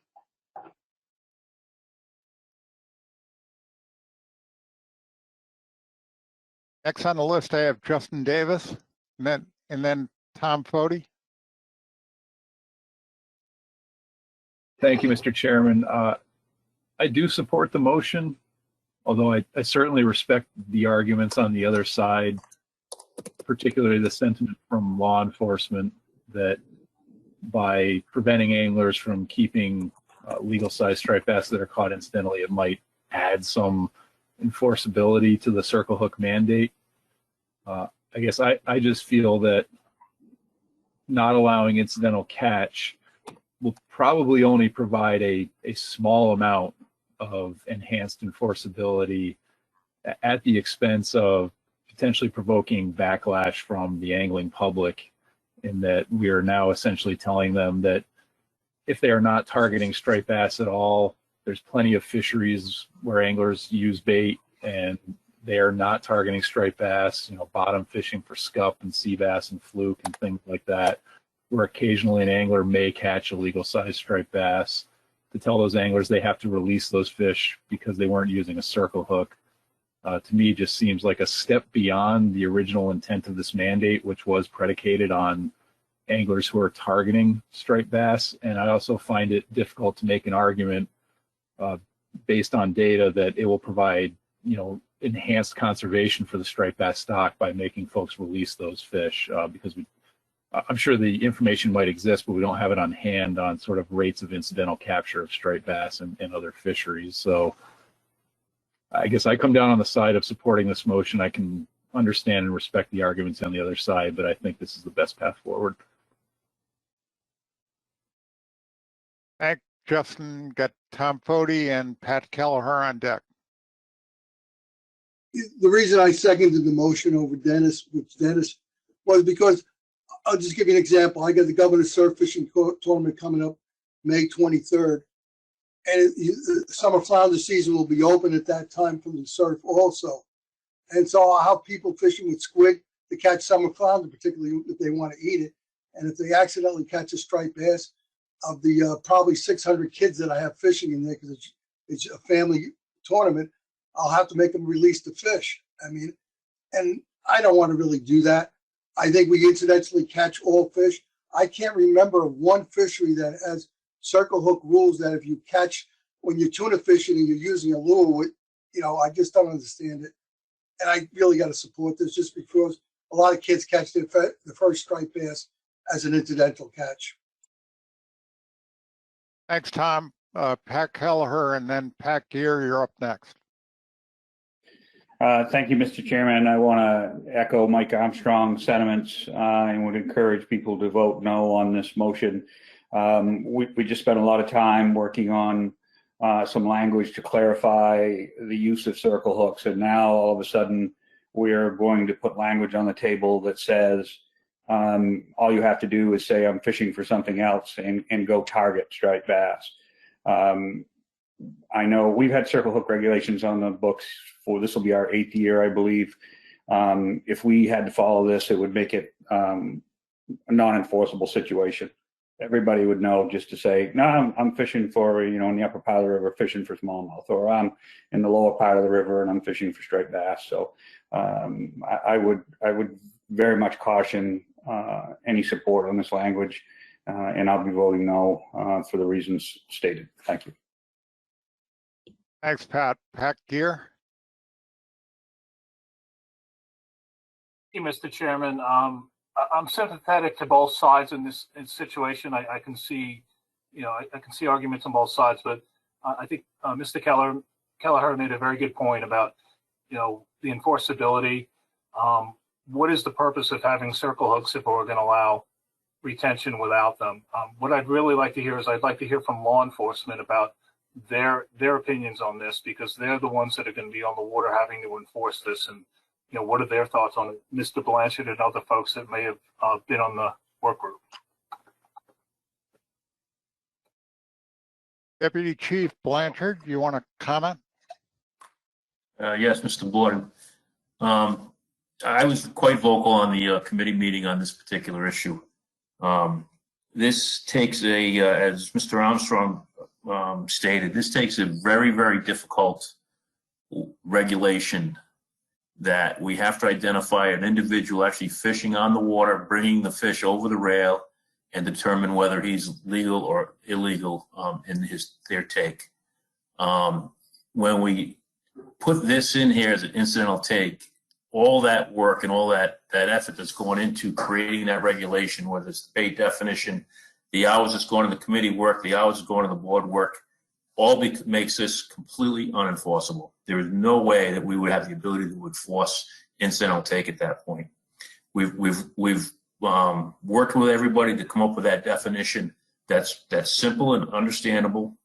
Speaker 1: Next on the list, I have Justin Davis and then Tom Foti.
Speaker 9: Thank you, Mr. Chairman. I do support the motion, although I certainly respect the arguments on the other side, particularly the sentiment from law enforcement that by preventing anglers from keeping legal-sized striped bass that are caught incidentally, it might add some enforceability to the circle hook mandate. I guess I just feel that not allowing incidental catch will probably only provide a small amount of enhanced enforceability at the expense of potentially provoking backlash from the angling public, in that we are now essentially telling them that if they are not targeting striped bass at all, there's plenty of fisheries where anglers use bait and they are not targeting striped bass, bottom fishing for scup and sea bass and fluke and things like that, where occasionally an angler may catch a legal sized striped bass. To tell those anglers they have to release those fish because they weren't using a circle hook, to me just seems like a step beyond the original intent of this mandate, which was predicated on anglers who are targeting striped bass. And I also find it difficult to make an argument based on data that it will provide, enhanced conservation for the striped bass stock by making folks release those fish, because I'm sure the information might exist, but we don't have it on hand on sort of rates of incidental capture of striped bass and other fisheries. So I guess I come down on the side of supporting this motion. I can understand and respect the arguments on the other side, but I think this is the best path forward.
Speaker 1: Thank Justin. Got Tom Foti and Pat Kelleher on deck.
Speaker 20: The reason I seconded the motion over Dennis, was because I'll just give you an example. I got the Governor's Surf Fishing Tournament coming up May 23rd, and the summer flounder season will be open at that time for the surf also. And so I'll have people fishing with squid to catch summer flounder, particularly if they want to eat it. And if they accidentally catch a striped bass, of the probably 600 kids that I have fishing in there, because it's a family tournament, I'll have to make them release the fish. I mean, and I don't want to really do that. I think we incidentally catch all fish. I can't remember one fishery that has circle hook rules that if you catch when you're tuna fishing and you're using a lure with, I just don't understand it. And I really got to support this just because a lot of kids catch the first striped bass as an incidental catch.
Speaker 1: Thanks, Tom. Pat Kelleher and then Pat Gear, you're up next.
Speaker 5: Thank you, Mr. Chairman. I want to echo Mike Armstrong's sentiments and would encourage people to vote no on this motion. We just spent a lot of time working on some language to clarify the use of circle hooks, and now all of a sudden we're going to put language on the table that says all you have to do is say I'm fishing for something else and go target striped bass. I know we've had circle hook regulations on the books for, this will be our 8th year, I believe. If we had to follow this, it would make it a non-enforceable situation. Everybody would know just to say, no, I'm fishing for, in the upper part of the river, fishing for smallmouth, or I'm in the lower part of the river and I'm fishing for striped bass. So I would very much caution any support on this language, and I'll be voting no for the reasons stated. Thank you.
Speaker 1: Thanks, Pat. Pat Gear.
Speaker 21: Thank you, Mr. Chairman. I'm sympathetic to both sides in this situation. I can see, I can see arguments on both sides, but I think Mr. Kelleher made a very good point about, the enforceability. What is the purpose of having circle hooks if we're going to allow retention without them? What I'd really like to hear is I'd like to hear from law enforcement about their opinions on this, because they're the ones that are going to be on the water having to enforce this. And what are their thoughts on it? Mr. Blanchard and other folks that may have been on the work group.
Speaker 1: Deputy Chief Blanchard, you want to comment?
Speaker 12: Yes, Mr. Borden. I was quite vocal on the committee meeting on this particular issue. This takes as Mr. Armstrong stated, this takes a very, very difficult regulation that we have to identify an individual actually fishing on the water, bringing the fish over the rail, and determine whether he's legal or illegal in their take. When we put this in here as an incidental take, all that work and all that effort that's going into creating that regulation, whether it's the bait definition, the hours it's going to the committee work, the hours it's going to the board work, makes this completely unenforceable. There is no way that we would have the ability to enforce incidental take at that point. We've worked with everybody to come up with that definition that's simple and understandable.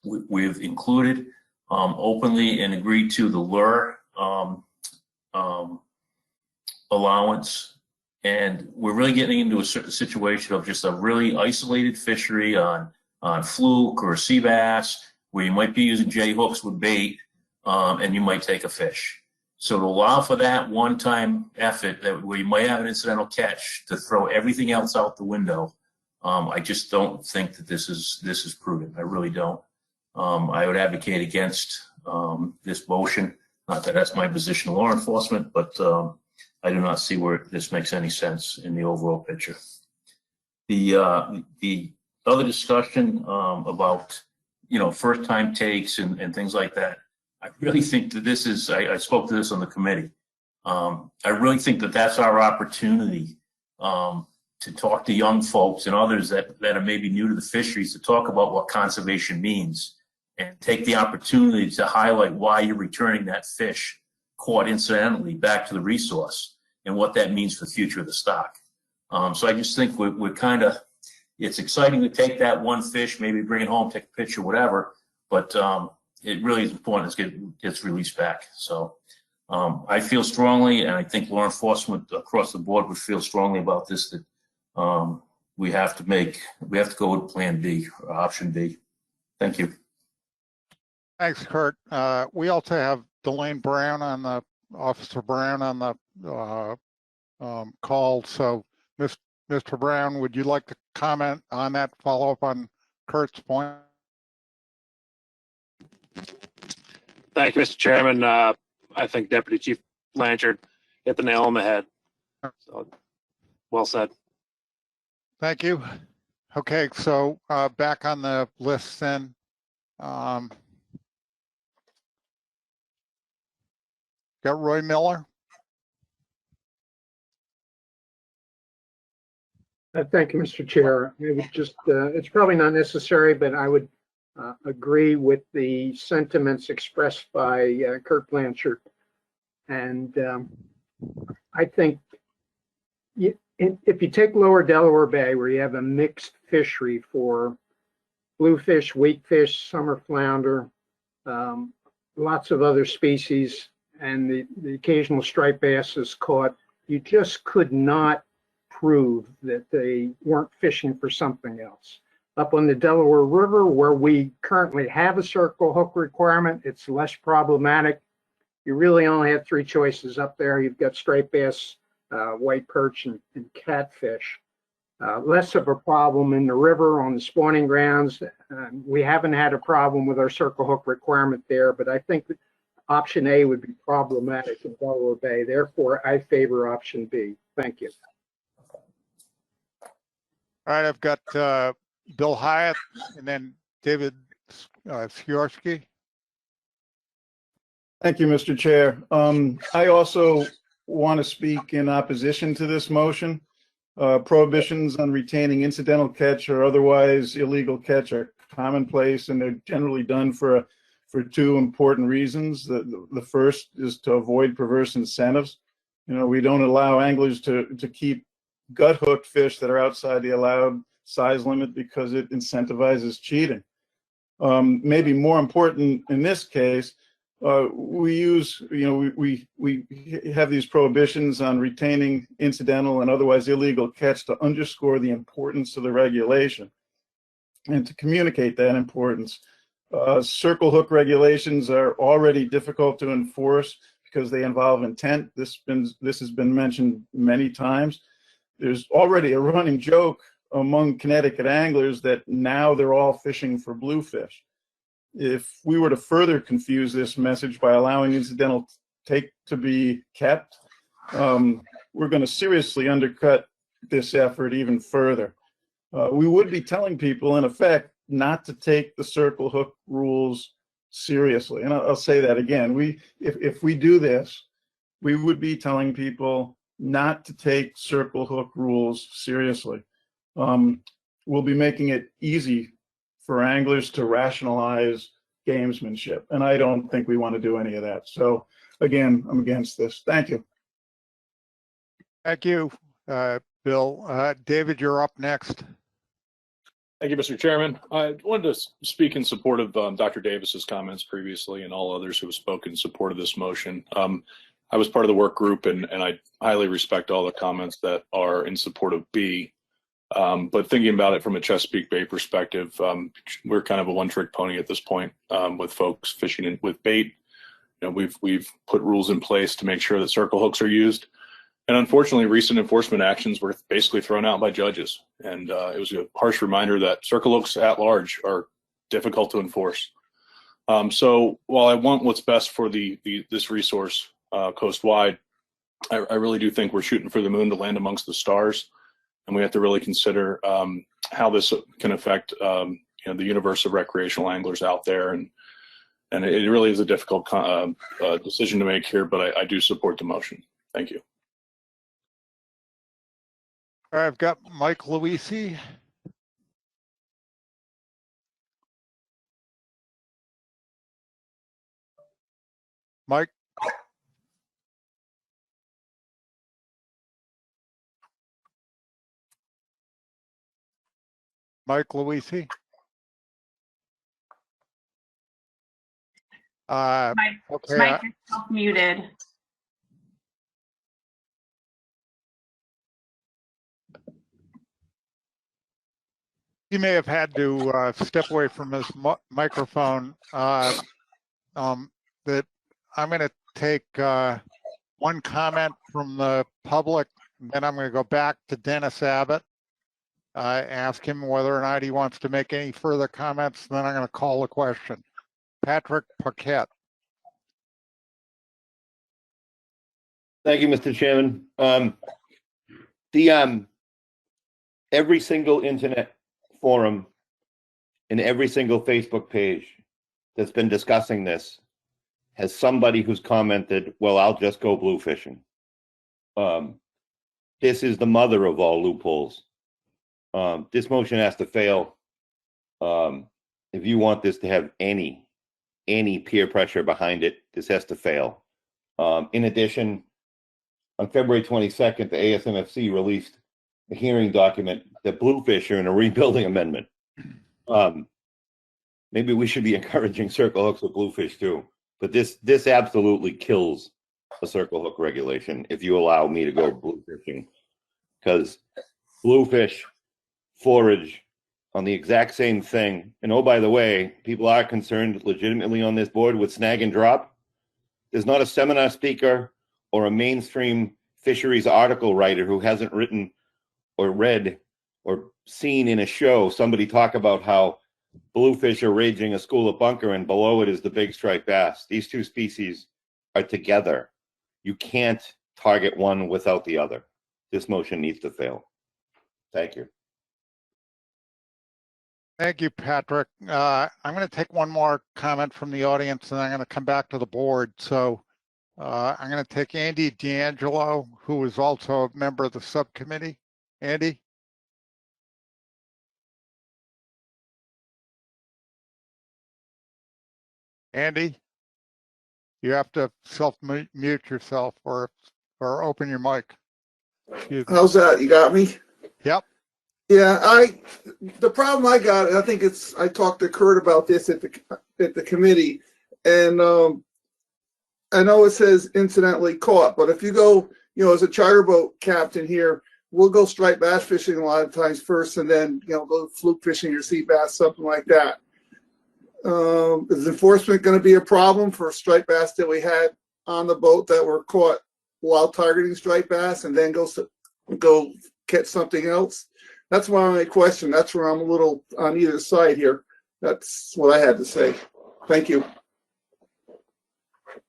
Speaker 12: We've included openly and agreed to the lure allowance, and we're really getting into a certain situation of just a really isolated fishery on fluke or sea bass, where you might be using J hooks with bait, and you might take a fish. So to allow for that one-time effort where you might have an incidental catch, to throw everything else out the window, I just don't think that this is prudent. I really don't. I would advocate against this motion. Not that that's my position of law enforcement, but I do not see where this makes any sense in the overall picture. The other discussion about first-time takes and things like that, I really think that this is. I spoke to this on the committee. I really think that that's our opportunity to talk to young folks and others that are maybe new to the fisheries, to talk about what conservation means and take the opportunity to highlight why you're returning that fish caught incidentally back to the resource and what that means for the future of the stock. So I just think we're kind of, it's exciting to take that one fish, maybe bring it home, take a picture, whatever, but it really is important it gets released back. So I feel strongly, and I think law enforcement across the board would feel strongly about this, that we have to go with Plan B or Option B. Thank you.
Speaker 1: Thanks, Kurt. We also have Delane Brown Officer Brown on the call. So, Mr. Brown, would you like to comment on that, follow up on Kurt's point?
Speaker 21: Thank you, Mr. Chairman. I think Deputy Chief Blanchard hit the nail on the head. So, well said.
Speaker 1: Thank you. Okay, so back on the list then. Got Roy Miller.
Speaker 6: Thank you, Mr. Chair. Maybe just, it's probably not necessary, but I would agree with the sentiments expressed by Kurt Blanchard. And I think if you take Lower Delaware Bay, where you have a mixed fishery for bluefish, weakfish, summer flounder, lots of other species, and the occasional striped bass is caught, you just could not prove that they weren't fishing for something else. Up on the Delaware River, where we currently have a circle hook requirement, it's less problematic. You really only have three choices up there. You've got striped bass, white perch, and catfish. Less of a problem in the river on the spawning grounds. We haven't had a problem with our circle hook requirement there, but I think that option A would be problematic in Delaware Bay. Therefore, I favor option B. Thank you.
Speaker 1: All right, I've got Bill Hyatt and then David Fiorsky.
Speaker 22: Thank you, Mr. Chair. I also want to speak in opposition to this motion. Prohibitions on retaining incidental catch or otherwise illegal catch are commonplace, and they're generally done for two important reasons. The first is to avoid perverse incentives. We don't allow anglers to keep gut hooked fish that are outside the allowed size limit because it incentivizes cheating. Maybe more important in this case, we have these prohibitions on retaining incidental and otherwise illegal catch to underscore the importance of the regulation and to communicate that importance. Circle hook regulations are already difficult to enforce because they involve intent. This has been mentioned many times. There's already a running joke among Connecticut anglers that now they're all fishing for bluefish. If we were to further confuse this message by allowing incidental take to be kept, we're going to seriously undercut this effort even further. We would be telling people, in effect, not to take the circle hook rules seriously. And I'll say that again. If we do this, we would be telling people not to take circle hook rules seriously. will be making it easy for anglers to rationalize gamesmanship. And I don't think we want to do any of that. So again, I'm against this. Thank you.
Speaker 1: Thank you, Bill. David, you're up next.
Speaker 9: Thank you, Mr. Chairman. I wanted to speak in support of Dr. Davis's comments previously and all others who have spoken in support of this motion. I was part of the work group, and I highly respect all the comments that are in support of B. But thinking about it from a Chesapeake Bay perspective, we're kind of a one-trick pony at this point with folks fishing with bait. You know, we've put rules in place to make sure that circle hooks are used. And unfortunately, recent enforcement actions were basically thrown out by judges. And it was a harsh reminder that circle hooks at large are difficult to enforce. So while I want what's best for this resource coast-wide, I really do think we're shooting for the moon to land amongst the stars. And we have to really consider how this can affect the universe of recreational anglers out there. And it really is a difficult decision to make here, but I do support the motion. Thank you.
Speaker 1: All right, I've got Mike Luisi. Mike. Mike Luisi. Okay.
Speaker 2: Mike is self-muted.
Speaker 1: He may have had to step away from his microphone. That I'm going to take one comment from the public, then I'm going to go back to Dennis Abbott, ask him whether or not he wants to make any further comments, then I'm going to call the question. Patrick Paquette.
Speaker 3: Thank you, Mr. Chairman. Every single internet forum and every single Facebook page that's been discussing this has somebody who's commented, well, I'll just go blue fishing. This is the mother of all loopholes. This motion has to fail. If you want this to have any peer pressure behind it, this has to fail. In addition, on February 22nd, the ASMFC released a hearing document that bluefish are in a rebuilding amendment. Maybe we should be encouraging circle hooks with bluefish too. But this absolutely kills a circle hook regulation if you allow me to go blue fishing, because bluefish forage on the exact same thing. And oh, by the way, people are concerned legitimately on this board with snag and drop. There's not a seminar speaker or a mainstream fisheries article writer who hasn't written or read or seen in a show somebody talk about how bluefish are raging a school of bunker and below it is the big striped bass. These two species are together. You can't target one without the other. This motion needs to fail. Thank you.
Speaker 1: Thank you, Patrick. I'm going to take one more comment from the audience and I'm going to come back to the board. So I'm going to take Andy D'Angelo, who is also a member of the subcommittee. Andy? Andy? You have to self-mute yourself or open your mic.
Speaker 22: How's that? You got me?
Speaker 1: Yep.
Speaker 22: Yeah, the problem I got, I think I talked to Kurt about this at the committee, and I know it says incidentally caught, but if you go, as a charter boat captain here, we'll go striped bass fishing a lot of times first, and then go fluke fishing or sea bass, something like that. Is enforcement going to be a problem for striped bass that we had on the boat that were caught while targeting striped bass, and then go catch something else? That's my only question. That's where I'm a little on either side here. That's what I had to say. Thank you.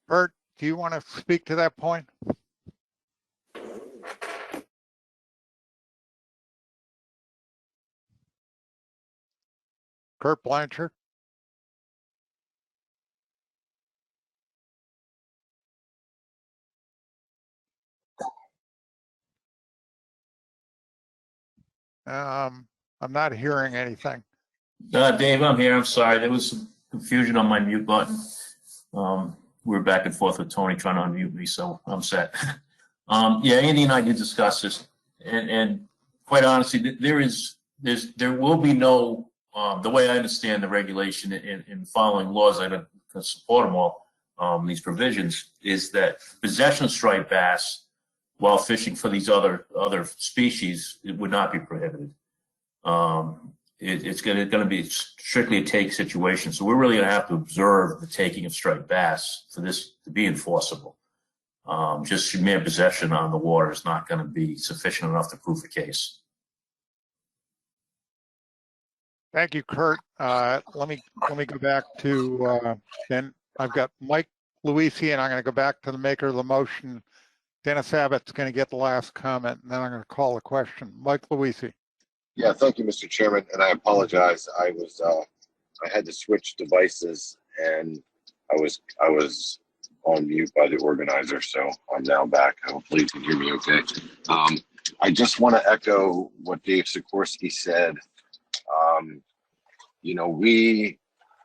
Speaker 1: Bert, do you want to speak to that point? Kurt Blanchard? I'm not hearing anything.
Speaker 12: Dave, I'm here. I'm sorry. There was some confusion on my mute button. We were back and forth with Tony trying to unmute me, so I'm set. Yeah, Andy and I did discuss this, and quite honestly, there will be no, the way I understand the regulation in following laws, I don't support them all, these provisions, is that possession of striped bass while fishing for these other species, it would not be prohibited. It's going to be strictly a take situation. So we're really going to have to observe the taking of striped bass for this to be enforceable. Just mere possession on the water is not going to be sufficient enough to prove the case.
Speaker 1: Thank you, Kurt. Let me go back to then I've got Mike Luisi, and I'm going to go back to the maker of the motion. Dennis Abbott's going to get the last comment, and then I'm going to call the question. Mike Luisi.
Speaker 8: Yeah, thank you, Mr. Chairman, and I apologize. I had to switch devices, and I was on mute by the organizer, so I'm now back. Hopefully you can hear me okay. I just want to echo what Dave Sikorsky said. You know, we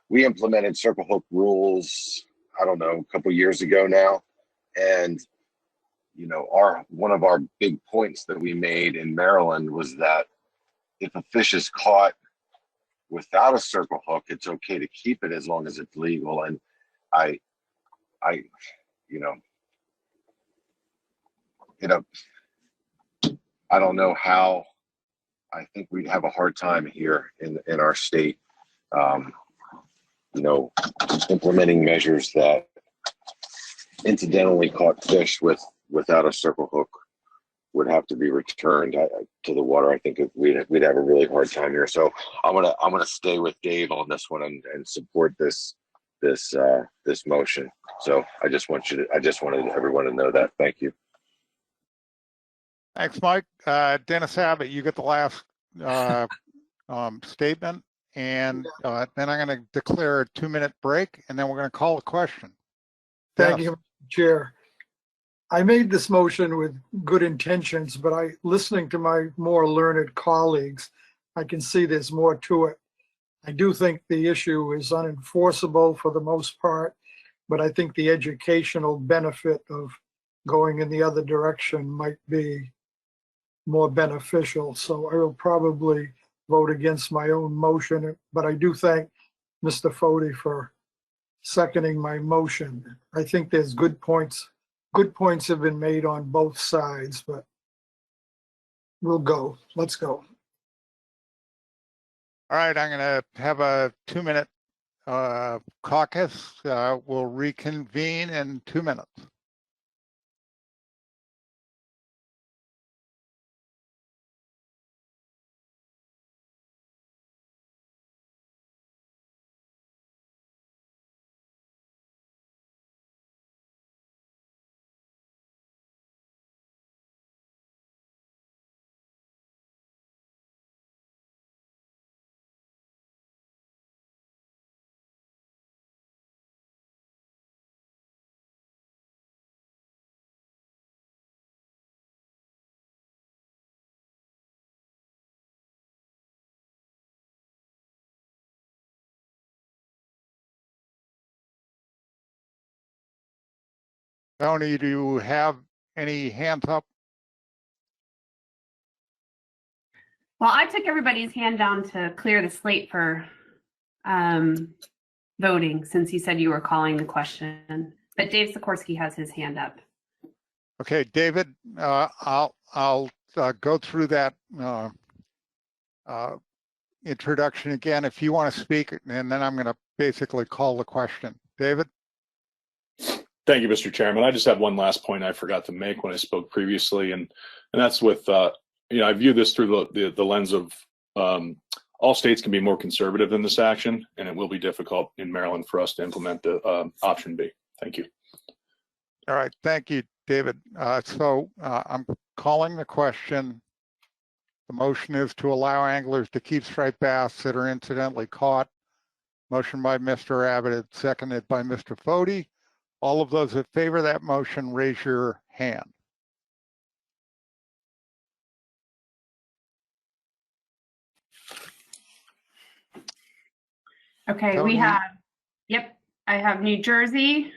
Speaker 8: implemented circle hook rules, I don't know, a couple years ago now, and you know, one of our big points that we made in Maryland was that if a fish is caught without a circle hook, it's okay to keep it as long as it's legal. And I don't know how. I think we'd have a hard time here in our state, implementing measures that incidentally caught fish without a circle hook would have to be returned to the water. I think we'd have a really hard time here. So I'm gonna stay with Dave on this one and support this motion. So I just wanted everyone to know that. Thank you.
Speaker 1: Thanks, Mike. Dennis Abbott, you get the last statement, and then I'm going to declare a 2-minute break, and then we're going to call a question.
Speaker 17: Thank you, Chair. I made this motion with good intentions, but listening to my more learned colleagues, I can see there's more to it. I do think the issue is unenforceable for the most part, but I think the educational benefit of going in the other direction might be more beneficial. So I will probably vote against my own motion, but I do thank Mr. Foti for seconding my motion. I think there's good points. Good points have been made on both sides, but we'll go. Let's go.
Speaker 1: All right, I'm going to have a 2-minute caucus. We'll reconvene in 2 minutes. Tony, do you have any hands up?
Speaker 2: Well, I took everybody's hand down to clear the slate for voting, since you said you were calling the question. But Dave Sikorsky has his hand up.
Speaker 1: Okay, David, I'll go through that introduction again if you want to speak, and then I'm going to basically call the question. David?
Speaker 13: Thank you, Mr. Chairman. I just have one last point I forgot to make when I spoke previously, and that's with, I view this through the lens of all states can be more conservative in this action, and it will be difficult in Maryland for us to implement the option B. Thank you.
Speaker 1: All right, thank you, David. So I'm calling the question. The motion is to allow anglers to keep striped bass that are incidentally caught. Motion by Mr. Abbott, seconded by Mr. Foti. All of those that favor that motion, raise your hand.
Speaker 2: Okay,
Speaker 1: Tony?
Speaker 2: we have, yep, I have New Jersey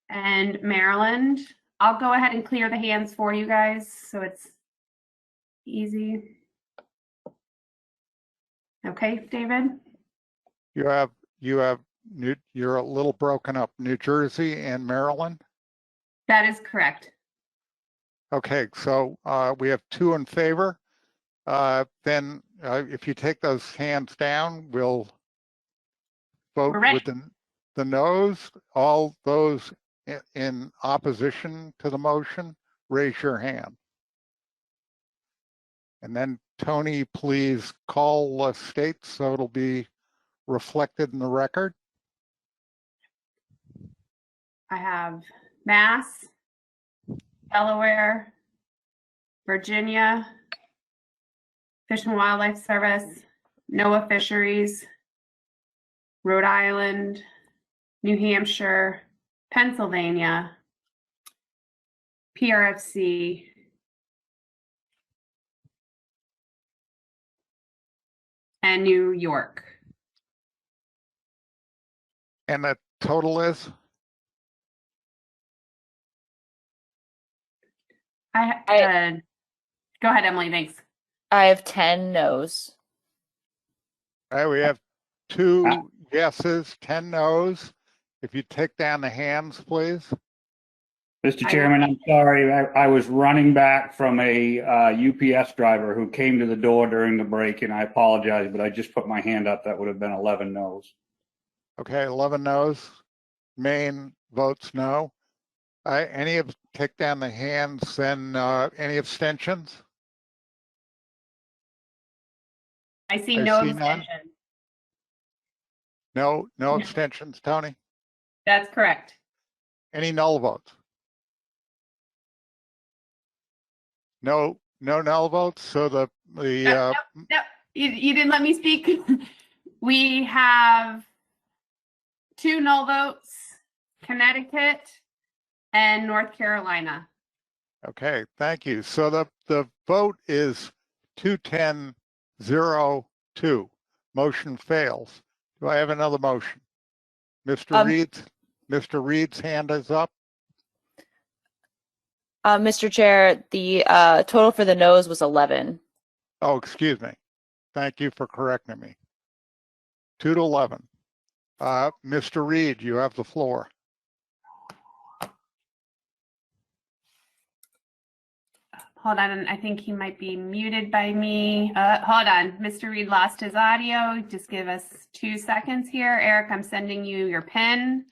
Speaker 2: and Maryland. I'll go ahead and clear the hands for you guys so it's easy. Okay, David?
Speaker 1: You're a little broken up. New Jersey and Maryland?
Speaker 2: That is correct.
Speaker 1: Okay, so we have 2 in favor. Then if you take those hands down, we'll vote with the noes. All those in opposition to the motion, raise your hand. And then Tony, please call the states so it'll be reflected in the record.
Speaker 2: I have Mass, Delaware, Virginia, Fish and Wildlife Service, NOAA Fisheries, Rhode Island, New Hampshire, Pennsylvania, PRFC, and New York.
Speaker 1: And the total is?
Speaker 2: Go ahead, Emily, thanks.
Speaker 11: I have 10 no's.
Speaker 1: All right, we have 2 yeses, 10 noes. If you take down the hands, please.
Speaker 5: Mr. Chairman, I'm sorry. I was running back from a UPS driver who came to the door during the break, and I apologize, but I just put my hand up. That would have been 11 no's.
Speaker 1: Okay, 11 noes. Maine votes no. Take down the hands, then any abstentions?
Speaker 2: I see no abstentions.
Speaker 1: No abstentions, Tony?
Speaker 2: That's correct.
Speaker 1: Any null votes? No null votes, so
Speaker 2: No, you didn't let me speak. We have 2 null votes, Connecticut and North Carolina.
Speaker 1: Okay, thank you. So the vote is 210-02. Motion fails. Do I have another motion? Mr. Reed's hand is up.
Speaker 11: Mr. Chair, the total for the no's was 11.
Speaker 1: Oh, excuse me. Thank you for correcting me. 2-11. Mr. Reed, you have the floor.
Speaker 2: Hold on, I think he might be muted by me. Hold on, Mr. Reed lost his audio. Just give us 2 seconds here. Eric, I'm sending you your pin.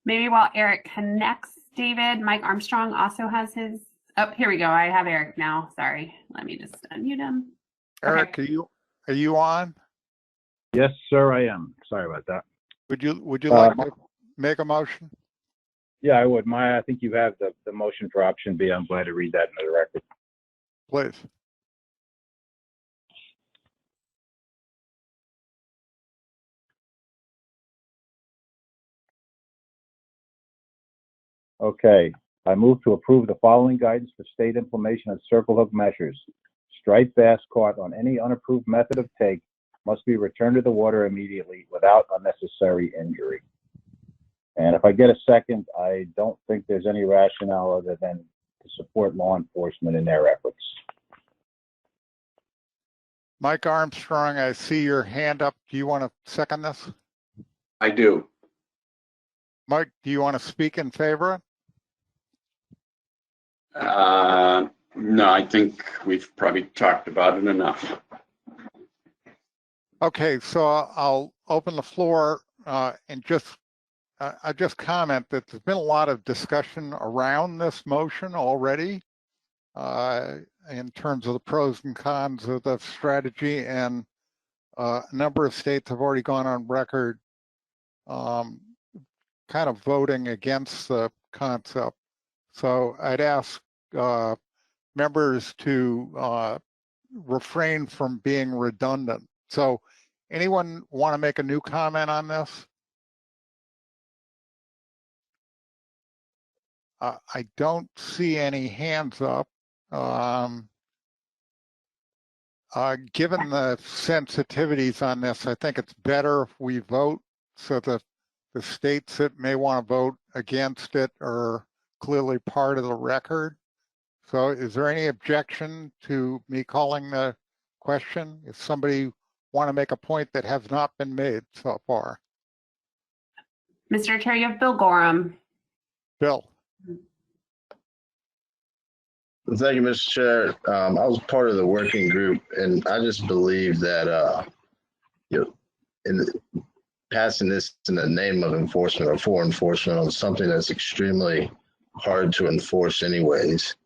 Speaker 2: Maybe while Eric connects, David, Mike Armstrong also has his. Oh, here we go. I have Eric now. Sorry. Let me just unmute him.
Speaker 1: Eric, are you on?
Speaker 14: Yes, sir, I am. Sorry about that.
Speaker 1: Would you like to make a motion?
Speaker 14: Yeah, I would. Maya, I think you have the motion for option B. I'm glad to read that into the record.
Speaker 1: Please.
Speaker 14: Okay, I move to approve the following guidance for state implementation of circle hook measures. Striped bass caught on any unapproved method of take must be returned to the water immediately without unnecessary injury. And if I get a second, I don't think there's any rationale other than to support law enforcement in their efforts.
Speaker 1: Mike Armstrong, I see your hand up. Do you want to second this?
Speaker 18: I do.
Speaker 1: Mike, do you want to speak in favor?
Speaker 18: No, I think we've probably talked about it enough.
Speaker 1: Okay, so I'll open the floor and I just comment that there's been a lot of discussion around this motion already. in terms of the pros and cons of the strategy, and a number of states have already gone on record kind of voting against the concept. So I'd ask members to refrain from being redundant. So anyone want to make a new comment on this? I don't see any hands up. Given the sensitivities on this, I think it's better if we vote so that the states that may want to vote against it are clearly part of the record. So is there any objection to me calling the question? If somebody want to make a point that has not been made so far.
Speaker 2: Mr. Chair, you have Bill Gorham.
Speaker 1: Bill.
Speaker 4: Thank you, Mr. Chair. I was part of the working group, and I just believe that in passing this in the name of enforcement or for enforcement on something that's extremely hard to enforce anyways,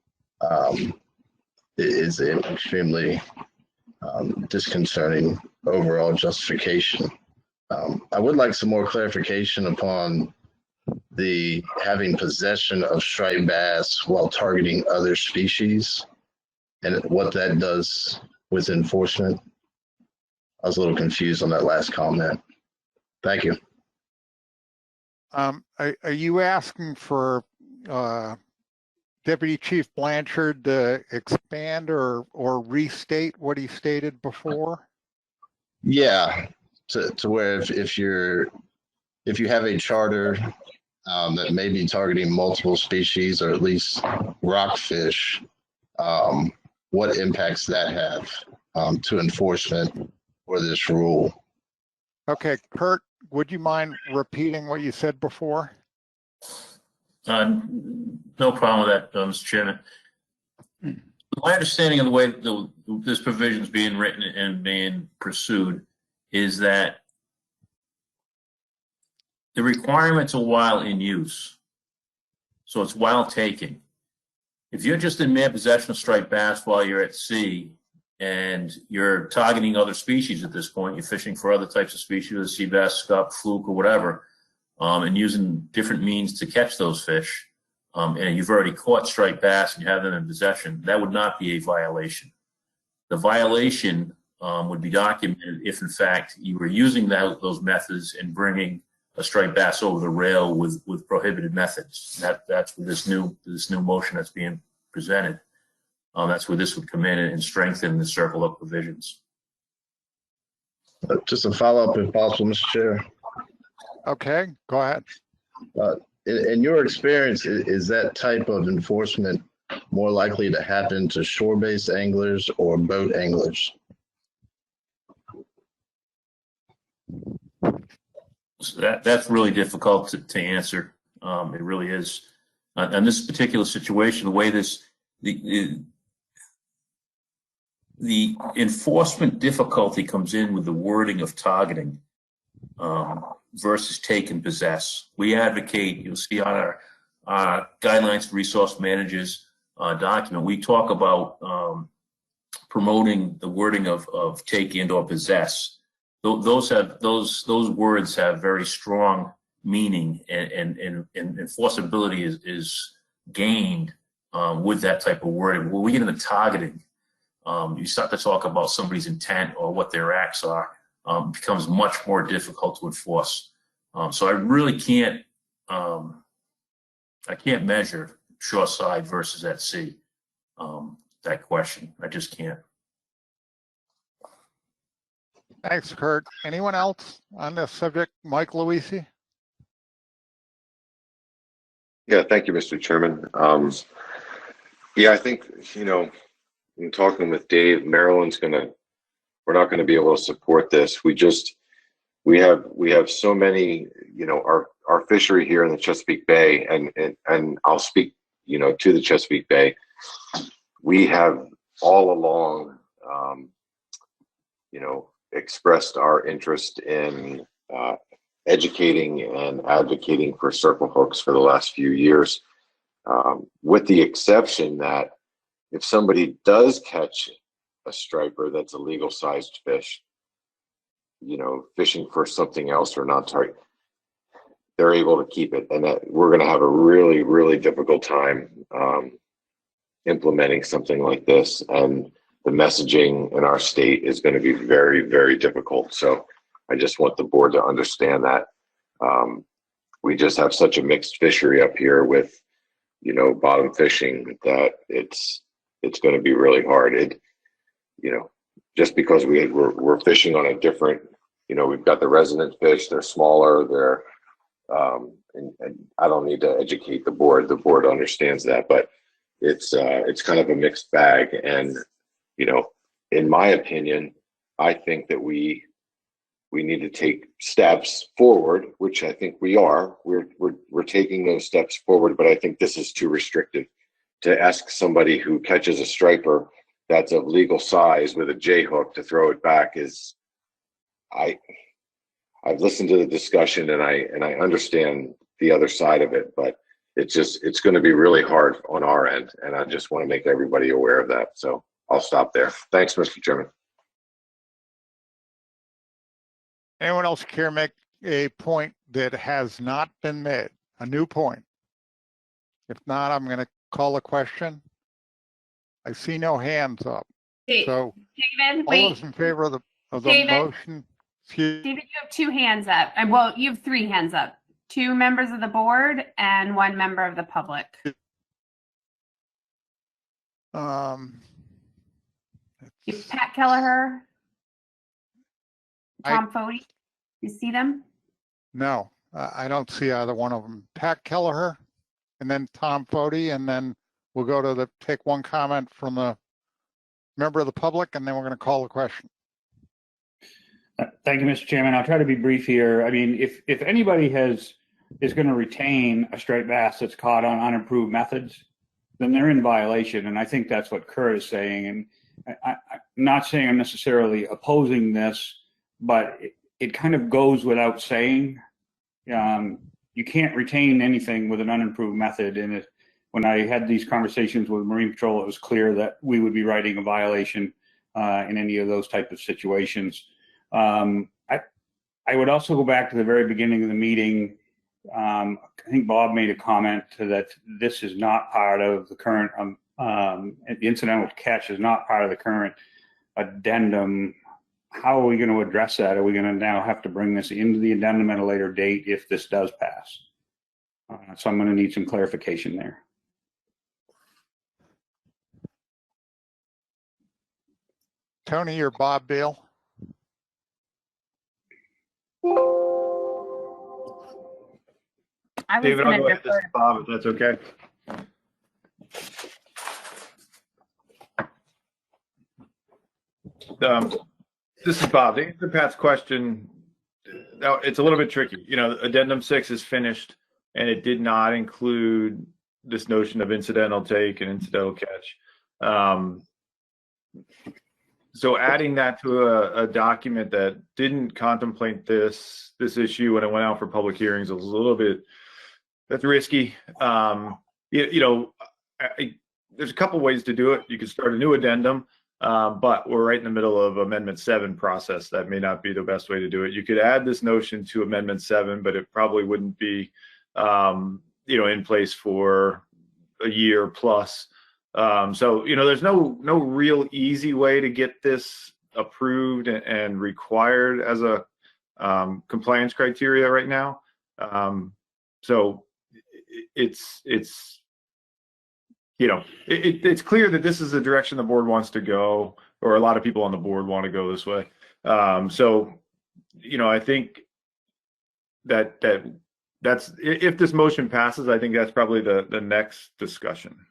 Speaker 4: it is an extremely disconcerting overall justification. I would like some more clarification upon the having possession of striped bass while targeting other species and what that does with enforcement. I was a little confused on that last comment. Thank you.
Speaker 1: Are you asking for Deputy Chief Blanchard to expand or restate what he stated before?
Speaker 4: Yeah, to where if you have a charter that may be targeting multiple species or at least rockfish, what impacts that have to enforcement for this rule?
Speaker 1: Okay, Kurt, would you mind repeating what you said before?
Speaker 12: No problem with that, Mr. Chairman. My understanding of the way this provision is being written and being pursued is that the requirements are while in use. So it's while taking. If you're just in mere possession of striped bass while you're at sea and you're targeting other species at this point, you're fishing for other types of species, sea bass, scup, fluke, or whatever, and using different means to catch those fish, and you've already caught striped bass and you have them in possession, that would not be a violation. The violation would be documented if, in fact, you were using those methods and bringing a striped bass over the rail with prohibited methods. That's where this new motion that's being presented. That's where this would come in and strengthen the circle of provisions.
Speaker 4: Just a follow-up, if possible, Mr. Chair.
Speaker 1: Okay, go ahead.
Speaker 4: In your experience, is that type of enforcement more likely to happen to shore-based anglers or boat anglers?
Speaker 12: So that's really difficult to answer. It really is. On this particular situation, the way the enforcement difficulty comes in with the wording of targeting versus take and possess. We advocate, you'll see on our guidelines for resource managers document, we talk about promoting the wording of take and or possess. Those words have very strong meaning, and enforceability is gained with that type of wording. When we get into targeting, you start to talk about somebody's intent or what their acts are, it becomes much more difficult to enforce. So I really can't, I can't measure shoreside versus at sea, that question. I just can't.
Speaker 1: Thanks, Kurt. Anyone else on this subject? Mike Luisi?
Speaker 8: Yeah, thank you, Mr. Chairman. Yeah, I think, in talking with Dave, Maryland's we're not gonna be able to support this. We have so many, our fishery here in the Chesapeake Bay, and I'll speak, to the Chesapeake Bay. We have all along, expressed our interest in educating and advocating for circle hooks for the last few years, with the exception that if somebody does catch a striper that's a legal sized fish, fishing for something else or not target, they're able to keep it. And that we're going to have a really, really difficult time implementing something like this. And the messaging in our state is going to be very, very difficult. So I just want the board to understand that we just have such a mixed fishery up here with, bottom fishing that it's going to be really hard. Just because we're fishing on a different, we've got the resident fish, they're smaller, they're, and I don't need to educate the board. The board understands that, but it's kind of a mixed bag. And, in my opinion, I think that we need to take steps forward, which I think we are. We're taking those steps forward, but I think this is too restrictive. To ask somebody who catches a striper that's of legal size with a J hook to throw it back is, I've listened to the discussion and I understand the other side of it, but it's going to be really hard on our end, and I just want to make everybody aware of that. So I'll stop there. Thanks, Mr. Chairman.
Speaker 1: Anyone else care to make a point that has not been made, a new point? If not, I'm going to call a question. I see no hands up. So
Speaker 2: David,
Speaker 1: all
Speaker 2: wait.
Speaker 1: those in favor of the
Speaker 2: David?
Speaker 1: motion,
Speaker 2: David, you have 2 hands up. And well, you have 3 hands up. 2 members of the board and 1 member of the public. You have Pat Kelleher, Tom Fody. You see them?
Speaker 1: No, I don't see either one of them. Pat Kelleher and then Tom Fody, and then we'll go to take one comment from the member of the public, and then we're going to call the question.
Speaker 5: Thank you, Mr. Chairman. I'll try to be brief here. I mean, if anybody is going to retain a striped bass that's caught on unapproved methods, then they're in violation. And I think that's what Kurt is saying. And I'm not saying I'm necessarily opposing this, but it kind of goes without saying. You can't retain anything with an unapproved method. And when I had these conversations with Marine Patrol, it was clear that we would be writing a violation in any of those type of situations. I would also go back to the very beginning of the meeting. I think Bob made a comment that this is not part of the current, the incidental catch is not part of the current addendum. How are we going to address that? Are we going to now have to bring this into the addendum at a later date if this does pass? So I'm going to need some clarification there.
Speaker 1: Tony or Bob Beal?
Speaker 7: David, I'll go ahead. This is Bob, if that's okay. This is Bob. To answer Pat's question, now it's a little bit tricky. Addendum 6 is finished, and it did not include this notion of incidental take and incidental catch. So adding that to a document that didn't contemplate this issue when it went out for public hearings was a little bit, that's risky. There's a couple ways to do it. You could start a new addendum, but we're right in the middle of Amendment 7 process. That may not be the best way to do it. You could add this notion to Amendment 7, but it probably wouldn't be, in place for a year plus. So there's no real easy way to get this approved and required as a compliance criteria right now. So it's clear that this is the direction the board wants to go, or a lot of people on the board want to go this way. So I think that's if this motion passes, I think that's probably the next discussion.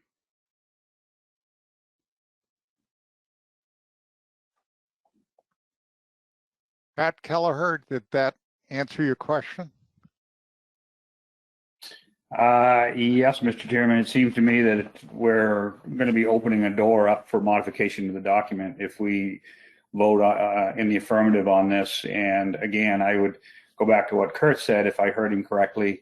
Speaker 1: Pat Kelleher, did that answer your question?
Speaker 5: Yes, Mr. Chairman. It seems to me that we're going to be opening a door up for modification to the document if we vote in the affirmative on this. And again, I would go back to what Kurt said, if I heard him correctly.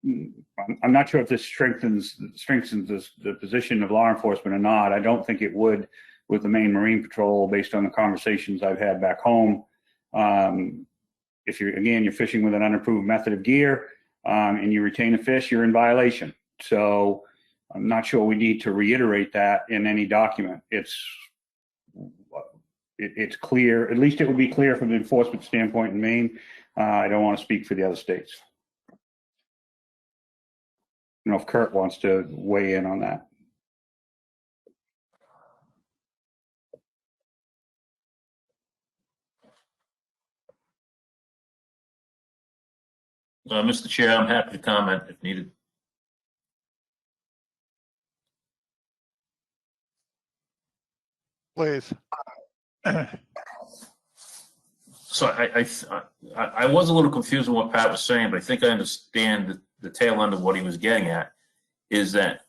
Speaker 5: I'm not sure if this strengthens the position of law enforcement or not. I don't think it would with the Maine Marine Patrol based on the conversations I've had back home. If you're fishing with an unapproved method of gear and you retain a fish, you're in violation. So I'm not sure we need to reiterate that in any document. It's clear, at least it would be clear from the enforcement standpoint in Maine. I don't want to speak for the other states. I don't know if Kurt wants to weigh in on that.
Speaker 12: Mr. Chair, I'm happy to comment if needed.
Speaker 1: Please.
Speaker 12: So I was a little confused with what Pat was saying, but I think I understand the tail end of what he was getting at, is that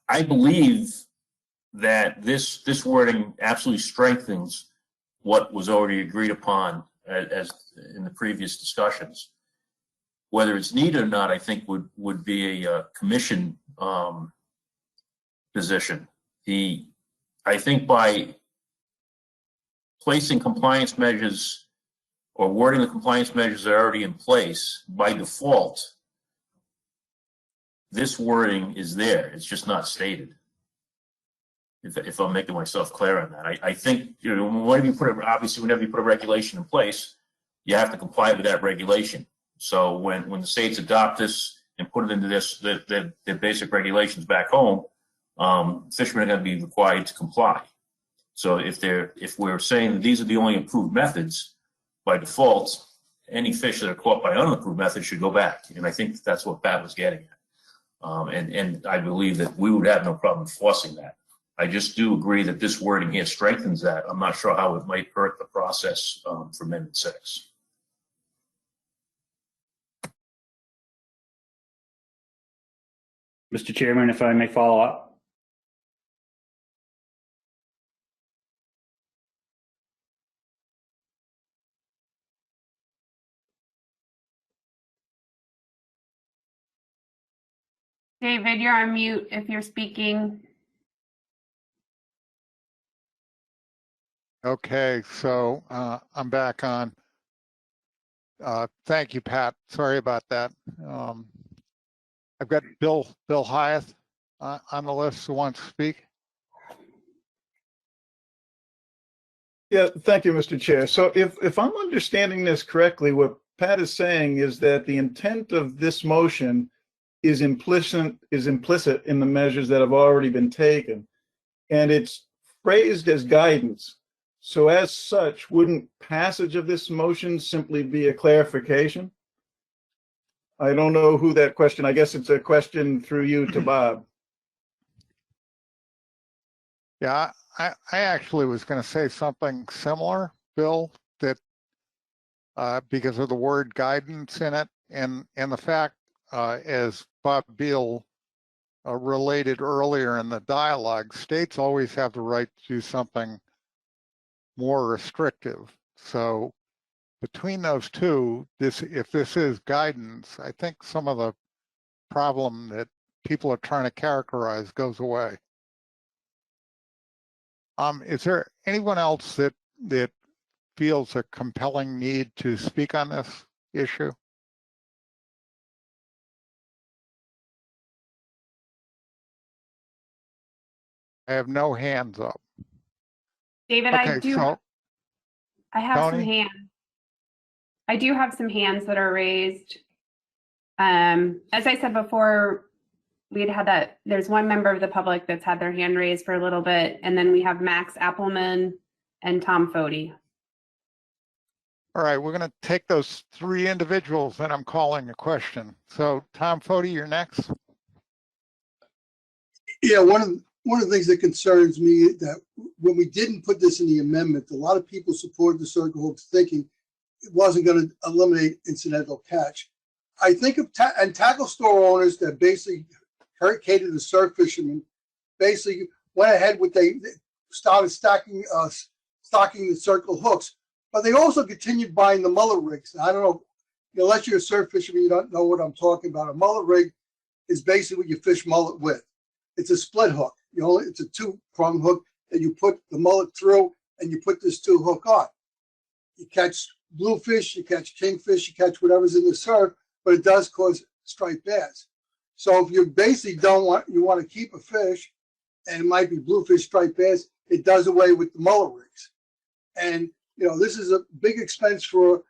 Speaker 12: I believe that this wording absolutely strengthens what was already agreed upon as in the previous discussions. Whether it's needed or not, I think would be a commission position. I think by placing compliance measures or wording the compliance measures that are already in place, by default, this wording is there. It's just not stated. If I'm making myself clear on that, I think, you know, whenever you put a regulation in place, you have to comply with that regulation. So when the states adopt this and put it into their basic regulations back home, fishermen are going to be required to comply. So if we're saying that these are the only approved methods, by default, any fish that are caught by unapproved methods should go back. And I think that's what Pat was getting at. And I believe that we would have no problem enforcing that. I just do agree that this wording here strengthens that. I'm not sure how it might hurt the process for Amendment 6.
Speaker 5: Mr. Chairman, if I may follow up.
Speaker 2: David, you're on mute if you're speaking.
Speaker 1: Okay, so I'm back on. Thank you, Pat. Sorry about that. I've got Bill Hyeth on the list who wants to speak.
Speaker 22: Yeah, thank you, Mr. Chair. So if I'm understanding this correctly, what Pat is saying is that the intent of this motion is implicit in the measures that have already been taken, and it's phrased as guidance. So as such, wouldn't passage of this motion simply be a clarification? I don't know who that question, I guess it's a question through you to Bob.
Speaker 1: Yeah, I actually was going to say something similar, Bill, that because of the word guidance in it and the fact, as Bob Beal related earlier in the dialogue, states always have the right to do something more restrictive. So between those two, if this is guidance, I think some of the problem that people are trying to characterize goes away. Is there anyone else that feels a compelling need to speak on this issue? I have no hands up.
Speaker 2: David,
Speaker 1: Okay,
Speaker 2: I have some
Speaker 1: Tony?
Speaker 2: hands. I do have some hands that are raised. As I said before, there's one member of the public that's had their hand raised for a little bit, and then we have Max Appelman and Tom Fody.
Speaker 1: All right, we're going to take those three individuals and I'm calling a question. So Tom Fody, you're next.
Speaker 20: Yeah, one of the things that concerns me is that when we didn't put this in the amendment, a lot of people supported the circle hook thinking it wasn't going to eliminate incidental catch. I think of tackle store owners that basically catered to surf fishermen, basically went ahead with they started stocking the circle hooks, but they also continued buying the muller rigs. I don't know, unless you're a surf fisherman, you don't know what I'm talking about. A mullet rig is basically what you fish mullet with. It's a split hook. It's a 2-prong hook that you put the mullet through, and you put this 2-hook on. You catch bluefish, you catch kingfish, you catch whatever's in the surf, but it does cause striped bass. So if you basically you want to keep a fish, and it might be bluefish, striped bass, it does away with the mullet rigs. And this is a big expense for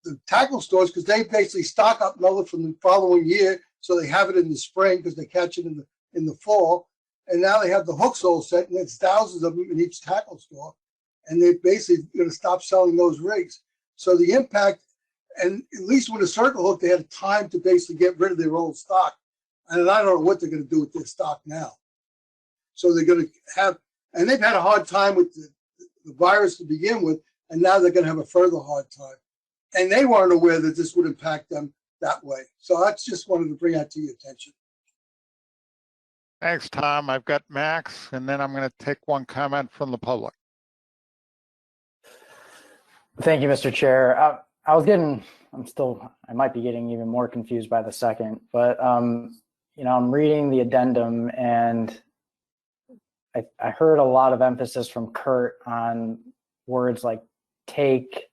Speaker 20: the tackle stores, because they basically stock up mullet from the following year, so they have it in the spring because they catch it in the fall. And now they have the hooks all set, and there's thousands of them in each tackle store, and they're basically going to stop selling those rigs. So the impact, and at least with a circle hook, they had time to basically get rid of their old stock. And I don't know what they're going to do with their stock now. So they're going to have, and they've had a hard time with the virus to begin with, and now they're going to have a further hard time. And they weren't aware that this would impact them that way. So I just wanted to bring that to your attention.
Speaker 1: Thanks, Tom. I've got Max, and then I'm going to take one comment from the public.
Speaker 23: Thank you, Mr. Chair. I might be getting even more confused by the second, but I'm reading the addendum, and I heard a lot of emphasis from Kurt on words like take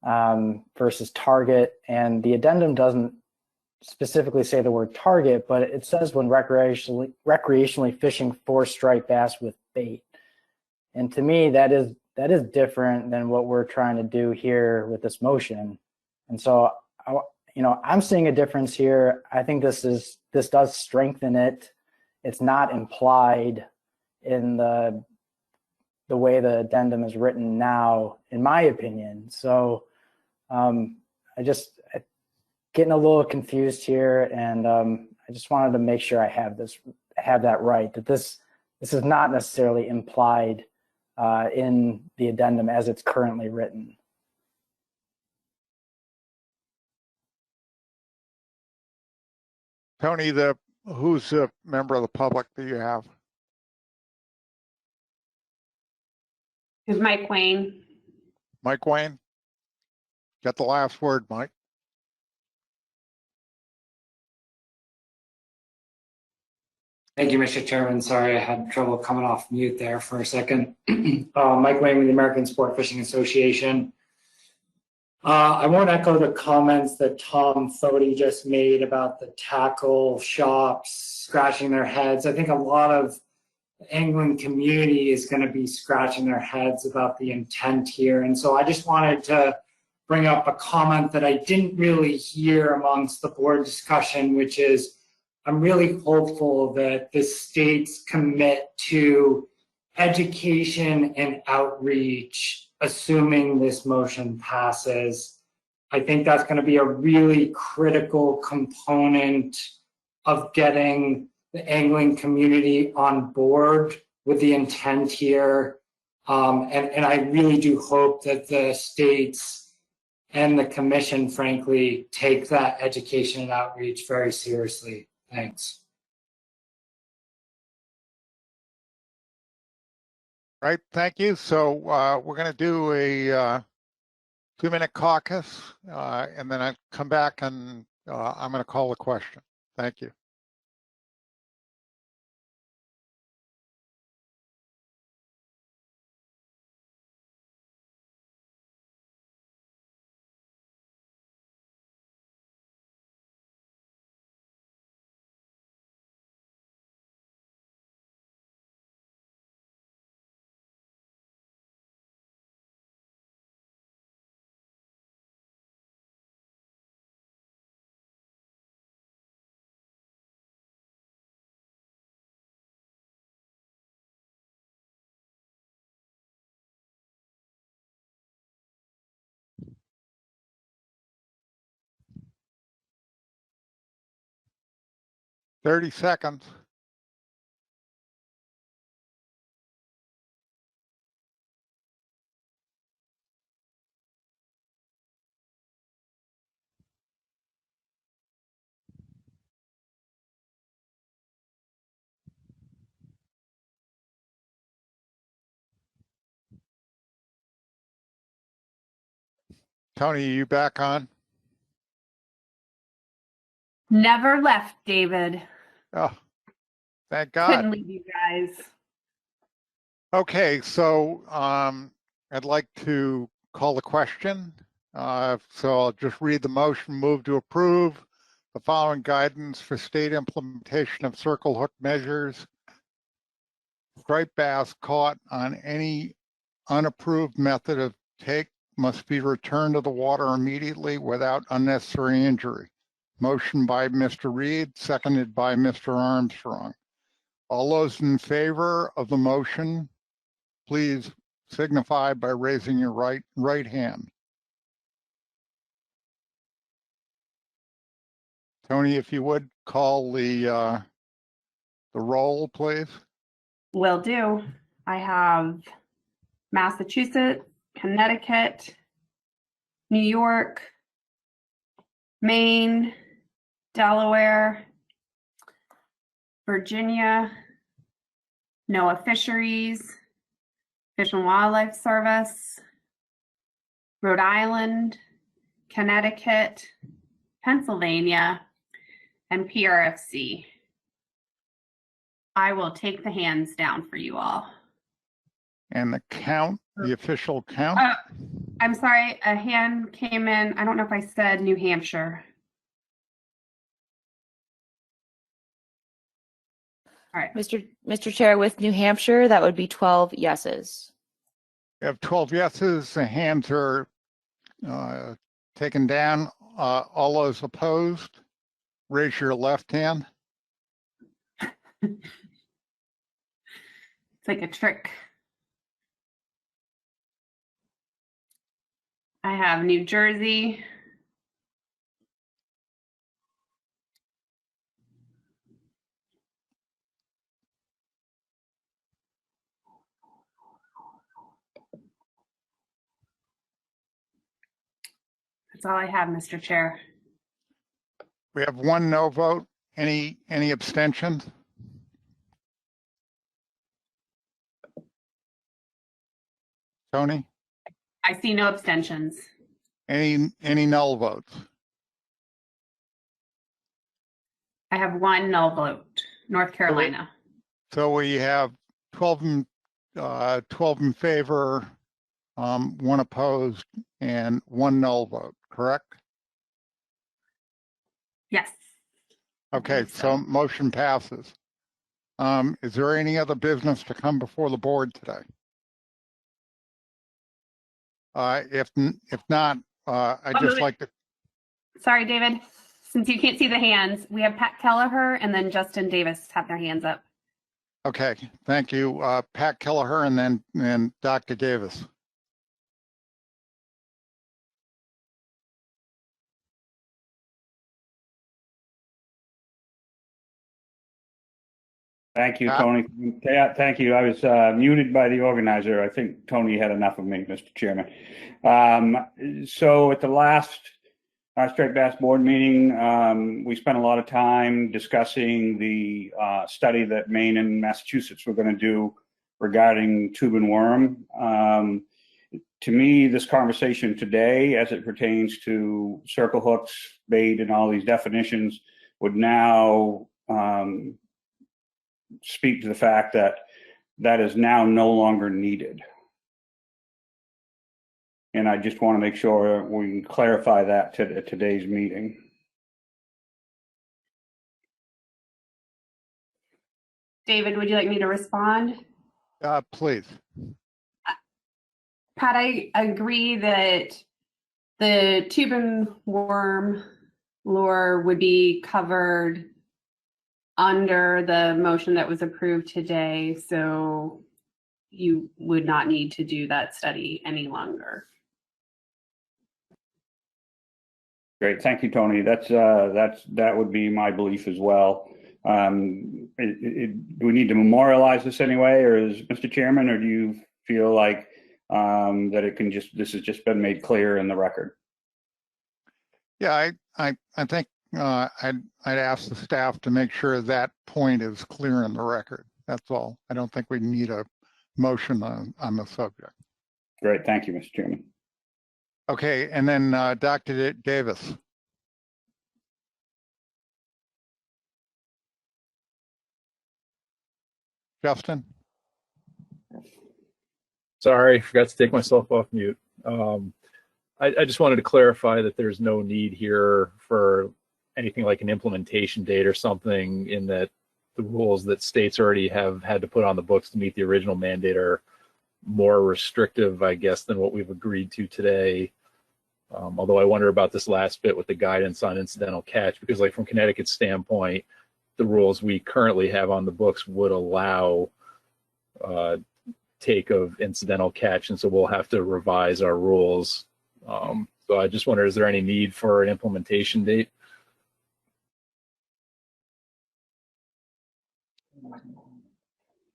Speaker 23: versus target, and the addendum doesn't specifically say the word target, but it says when recreationally fishing for striped bass with bait. And to me, that is different than what we're trying to do here with this motion. And so, I'm seeing a difference here. I think this does strengthen it. It's not implied in the way the addendum is written now, in my opinion. So getting a little confused here, and I just wanted to make sure I have that right, that this is not necessarily implied in the addendum as it's currently written.
Speaker 1: Tony, who's a member of the public that you have?
Speaker 2: Is Mike Wayne?
Speaker 1: Mike Wayne? Got the last word, Mike.
Speaker 10: Thank you, Mr. Chairman. Sorry, I had trouble coming off mute there for a second. Mike Wayne with the American Sport Fishing Association. I won't echo the comments that Tom Thody just made about the tackle shops scratching their heads. I think a lot of the angling community is going to be scratching their heads about the intent here. And so I just wanted to bring up a comment that I didn't really hear amongst the board discussion, which is I'm really hopeful that the states commit to education and outreach, assuming this motion passes. I think that's going to be a really critical component of getting the angling community on board with the intent here. And I really do hope that the states and the commission, frankly, take that education and outreach very seriously. Thanks.
Speaker 1: Right, thank you. So we're going to do a 2-minute caucus, and then I come back and I'm going to call the question. Thank you. Thirty seconds. Tony, are you back on?
Speaker 2: Never left, David.
Speaker 1: Oh, thank God.
Speaker 2: Couldn't leave you guys.
Speaker 1: Okay, so I'd like to call the question. So I'll just read the motion. Move to approve the following guidance for state implementation of circle hook measures. Striped bass caught on any unapproved method of take must be returned to the water immediately without unnecessary injury. Motion by Mr. Reed, seconded by Mr. Armstrong. All those in favor of the motion, please signify by raising your right hand. Tony, if you would call the roll, please.
Speaker 2: Will do. I have Massachusetts, Connecticut, New York, Maine, Delaware, Virginia, NOAA Fisheries, Fish and Wildlife Service, Rhode Island, Connecticut, Pennsylvania, and PRFC. I will take the hands down for you all.
Speaker 1: And the count, the official count?
Speaker 2: I'm sorry, a hand came in. I don't know if I said New Hampshire. All right.
Speaker 11: Mr. Chair, with New Hampshire, that would be 12 yeses.
Speaker 1: We have 12 yeses. The hands are taken down. All those opposed, raise your left hand.
Speaker 2: It's like a trick. I have New Jersey, that's all I have, Mr. Chair.
Speaker 1: We have one no vote. Any abstentions? Tony?
Speaker 2: I see no abstentions.
Speaker 1: Any null votes?
Speaker 2: I have one null vote, North Carolina.
Speaker 1: So we have 12 in favor, one opposed, and one null vote, correct?
Speaker 2: Yes.
Speaker 1: Okay, so motion passes. Is there any other business to come before the board today? If not, I'd just like to.
Speaker 2: Sorry, David. Since you can't see the hands, we have Pat Kelleher and then Justin Davis have their hands up.
Speaker 1: Okay, thank you. Pat Kelleher and then Dr. Davis.
Speaker 5: Thank you, Tony. Yeah, thank you. I was muted by the organizer. I think Tony had enough of me, Mr. Chairman. So at the last Striped Bass Board meeting, we spent a lot of time discussing the study that Maine and Massachusetts were going to do regarding tube and worm. To me, this conversation today, as it pertains to circle hooks, bait, and all these definitions, would now speak to the fact that that is now no longer needed. And I just want to make sure we can clarify that to today's meeting.
Speaker 2: David, would you like me to respond?
Speaker 1: Please.
Speaker 2: Pat, I agree that the tube and worm lure would be covered under the motion that was approved today, so you would not need to do that study any longer.
Speaker 5: Great, thank you, Tony. That would be my belief as well. Do we need to memorialize this anyway, or Mr. Chairman, or do you feel like that it can this has just been made clear in the record?
Speaker 1: Yeah, I think I'd ask the staff to make sure that point is clear in the record. That's all. I don't think we need a motion on the subject.
Speaker 5: Great, thank you, Mr. Chairman.
Speaker 1: Okay, and then Dr. Davis. Justin?
Speaker 9: Sorry, forgot to take myself off mute. I just wanted to clarify that there's no need here for anything like an implementation date or something, in that the rules that states already have had to put on the books to meet the original mandate are more restrictive, I guess, than what we've agreed to today. Although I wonder about this last bit with the guidance on incidental catch, because like from Connecticut's standpoint, the rules we currently have on the books would allow take of incidental catch, and so we'll have to revise our rules. So I just wonder, is there any need for an implementation date?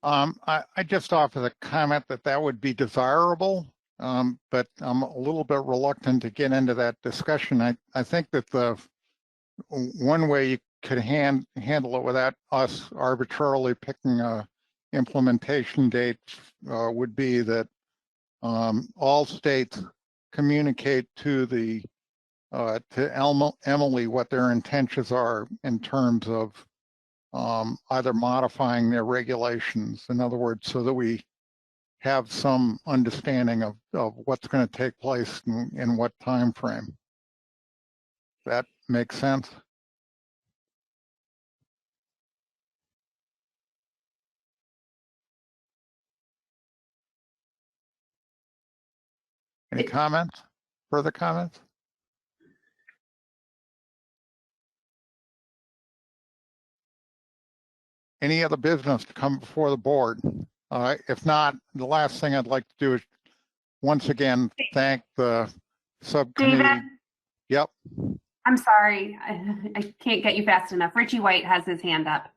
Speaker 1: I just offer the comment that that would be desirable, but I'm a little bit reluctant to get into that discussion. I think that the one way you could handle it without us arbitrarily picking a implementation date would be that all states communicate to the to Emily what their intentions are in terms of either modifying their regulations, in other words, so that we have some understanding of what's going to take place in what time frame. That makes sense? Any comments? Further comments? Any other business to come before the board? If not, the last thing I'd like to do is once again thank the subcommittee.
Speaker 2: David?
Speaker 1: Yep.
Speaker 2: I'm sorry, I can't get you fast enough. Richie White has his hand up.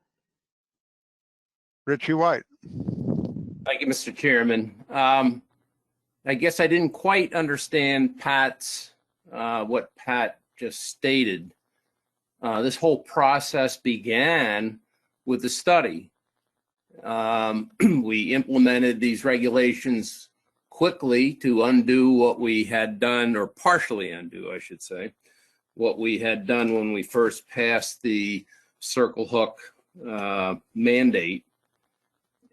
Speaker 1: Richie White.
Speaker 15: Thank you, Mr. Chairman. I guess I didn't quite understand Pat's, what Pat just stated. This whole process began with the study. We implemented these regulations quickly to undo what we had done, or partially undo, I should say, what we had done when we first passed the circle hook mandate.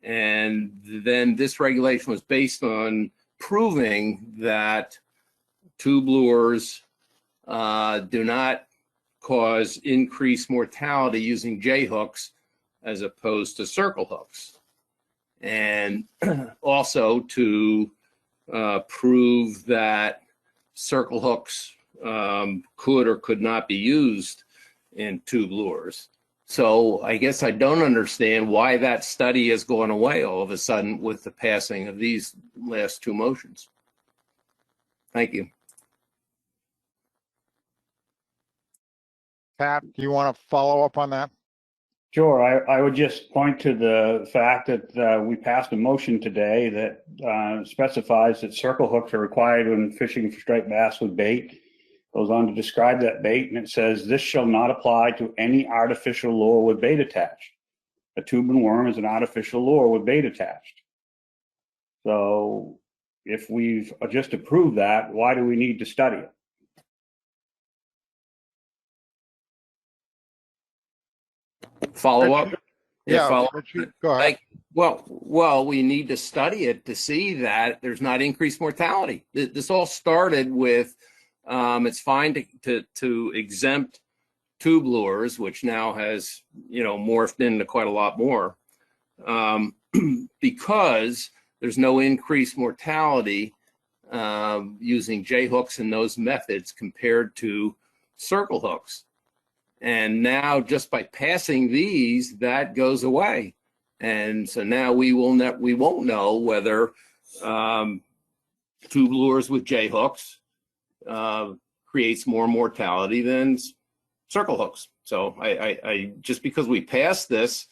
Speaker 15: And then this regulation was based on proving that tube lures do not cause increased mortality using J hooks as opposed to circle hooks. And also to prove that circle hooks could or could not be used in tube lures. So I guess I don't understand why that study has gone away all of a sudden with the passing of these last two motions. Thank you.
Speaker 1: Pat, do you want to follow up on that?
Speaker 5: Sure. I would just point to the fact that we passed a motion today that specifies that circle hooks are required when fishing for striped bass with bait. Goes on to describe that bait, and it says, this shall not apply to any artificial lure with bait attached. A tube and worm is an artificial lure with bait attached. So if we've just approved that, why do we need to study it?
Speaker 15: Follow up?
Speaker 1: Yeah,
Speaker 15: follow
Speaker 1: Richie, go ahead.
Speaker 15: Well, we need to study it to see that there's not increased mortality. This all started with, it's fine to exempt tube lures, which now has, morphed into quite a lot more, because there's no increased mortality using J hooks and those methods compared to circle hooks. And now just by passing these, that goes away. And so now we won't know whether tube lures with J hooks creates more mortality than circle hooks. So I just because we passed this,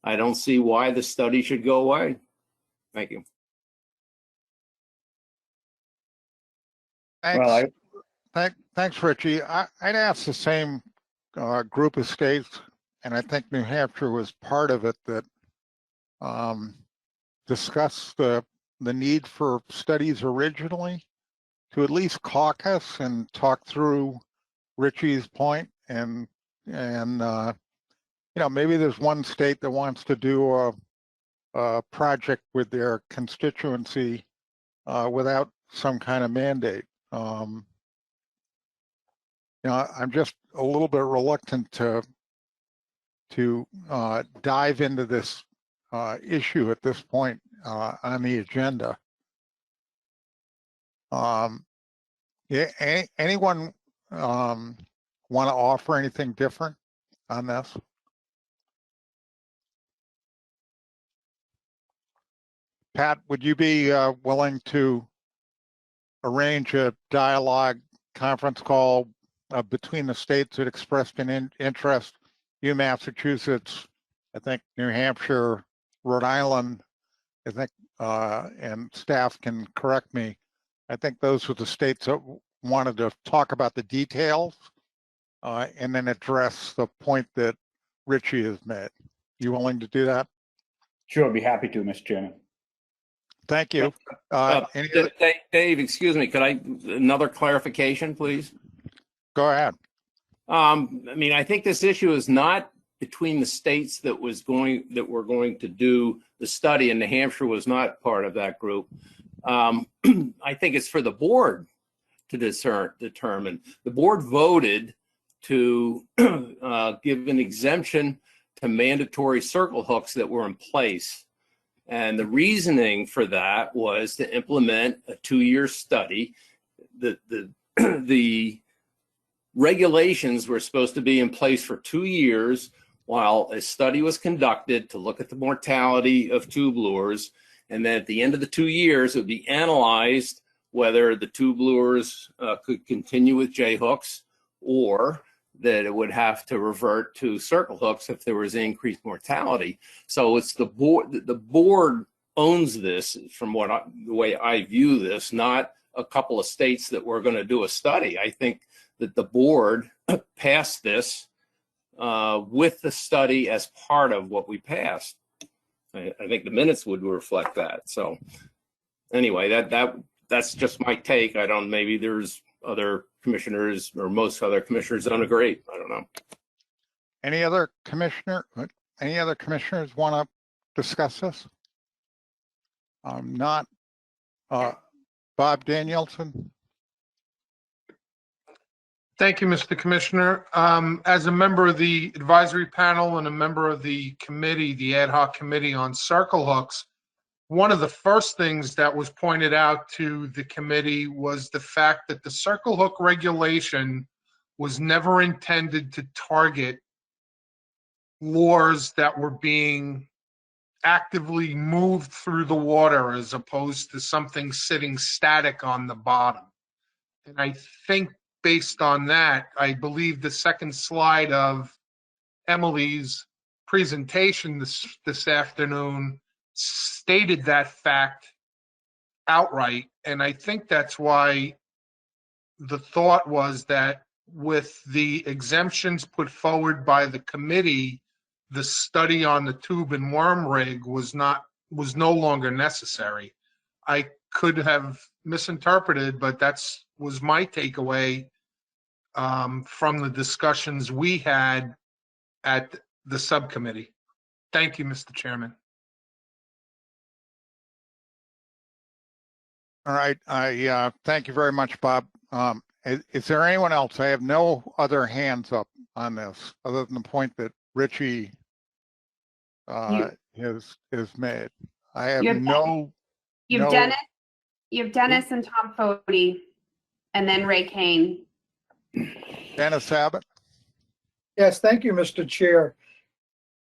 Speaker 15: I don't see why the study should go away. Thank you.
Speaker 1: Thanks. Thanks, Richie. I'd ask the same group of states, and I think New Hampshire was part of it, that discussed the need for studies originally, to at least caucus and talk through Richie's point, and maybe there's one state that wants to do project with their constituency without some kind of mandate. I'm just a little bit reluctant to dive into this issue at this point on the agenda. Anyone want to offer anything different on this? Pat, would you be willing to arrange a dialogue conference call between the states that expressed an interest? You, Massachusetts, I think New Hampshire, Rhode Island, I think, and staff can correct me. I think those were the states that wanted to talk about the details and then address the point that Richie has made. You willing to do that?
Speaker 5: Sure, I'd be happy to, Mr. Chairman.
Speaker 1: Thank you.
Speaker 15: Dave, excuse me, could I, another clarification, please?
Speaker 1: Go ahead.
Speaker 15: I mean, I think this issue is not between the states that were going to do the study, and New Hampshire was not part of that group. I think it's for the board to determine. The board voted to give an exemption to mandatory circle hooks that were in place. And the reasoning for that was to implement a 2-year study. The regulations were supposed to be in place for 2 years while a study was conducted to look at the mortality of tube lures. And then at the end of the 2 years, it would be analyzed whether the tube lures could continue with J hooks, or that it would have to revert to circle hooks if there was increased mortality. So it's the board. The board owns this, from the way I view this, not a couple of states that were going to do a study. I think that the board passed this with the study as part of what we passed. I think the minutes would reflect that. So anyway, that's just my take. I don't, maybe there's other commissioners, or most other commissioners, don't agree. I don't know.
Speaker 1: Any other commissioners want to discuss this? Not Bob Danielson.
Speaker 16: Thank you, Mr. Commissioner. As a member of the advisory panel and a member of the committee, the ad hoc committee on circle hooks, one of the first things that was pointed out to the committee was the fact that the circle hook regulation was never intended to target lures that were being actively moved through the water as opposed to something sitting static on the bottom. And I think based on that, I believe the second slide of Emily's presentation this afternoon stated that fact outright. And I think that's why the thought was that with the exemptions put forward by the committee, the study on the tube and worm rig was no longer necessary. I could have misinterpreted, but was my takeaway from the discussions we had at the subcommittee. Thank you, Mr. Chairman.
Speaker 1: All right, I thank you very much, Bob. Is there anyone else? I have no other hands up on this, other than the point that Richie has made. I have
Speaker 2: You have Dennis and Tom Fody, and then Ray Kane.
Speaker 1: Dennis Abbott.
Speaker 17: Yes, thank you, Mr. Chair.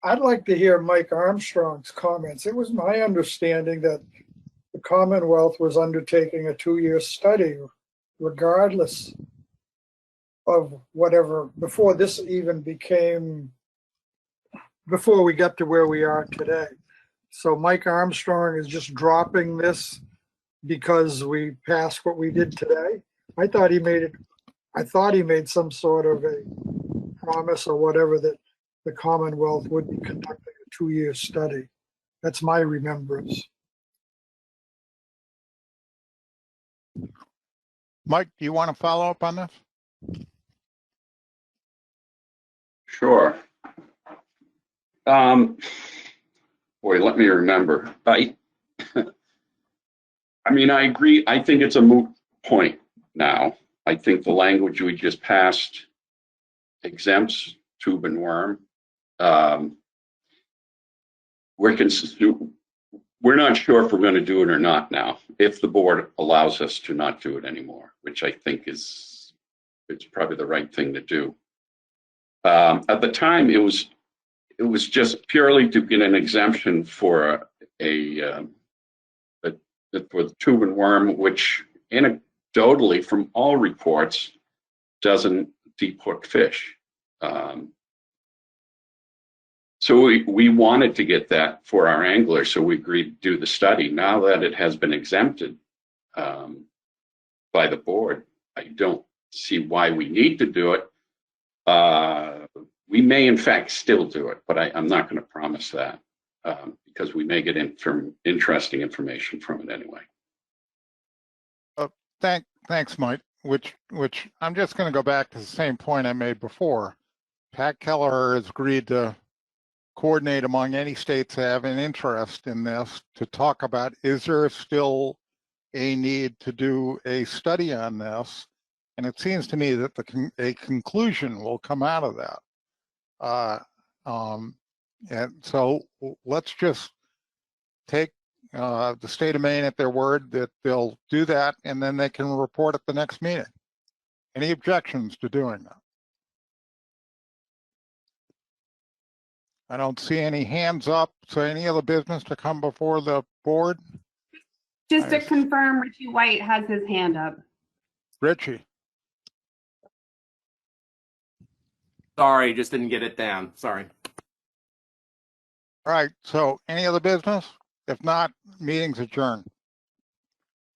Speaker 17: I'd like to hear Mike Armstrong's comments. It was my understanding that the Commonwealth was undertaking a 2-year study, regardless of whatever, before we got to where we are today. So Mike Armstrong is just dropping this because we passed what we did today. I thought he made some sort of a promise or whatever that the Commonwealth would be conducting a 2-year study. That's my remembrance.
Speaker 1: Mike, do you want to follow up on this?
Speaker 18: Sure. boy, let me remember. I mean, I agree. I think it's a moot point now. I think the language we just passed exempts tube and worm. We're not sure if we're going to do it or not now, if the board allows us to not do it anymore, which I think it's probably the right thing to do. At the time, it was just purely to get an exemption for for the tube and worm, which anecdotally, from all reports, doesn't deep hook fish. So we wanted to get that for our anglers, so we agreed to do the study. Now that it has been exempted by the board, I don't see why we need to do it. We may, in fact, still do it, but I'm not going to promise that because we may get interesting information from it anyway.
Speaker 1: Thanks, Mike. Which I'm just going to go back to the same point I made before. Pat Keller has agreed to coordinate among any states that have an interest in this to talk about, is there still a need to do a study on this? And it seems to me that a conclusion will come out of that. And so let's just take the state of Maine at their word that they'll do that, and then they can report at the next meeting. Any objections to doing that? I don't see any hands up. So any other business to come before the board?
Speaker 2: Just to confirm, Richie White has his hand up.
Speaker 1: Richie.
Speaker 15: Sorry, just didn't get it down. Sorry.
Speaker 1: All right. So any other business? If not, meeting's adjourned.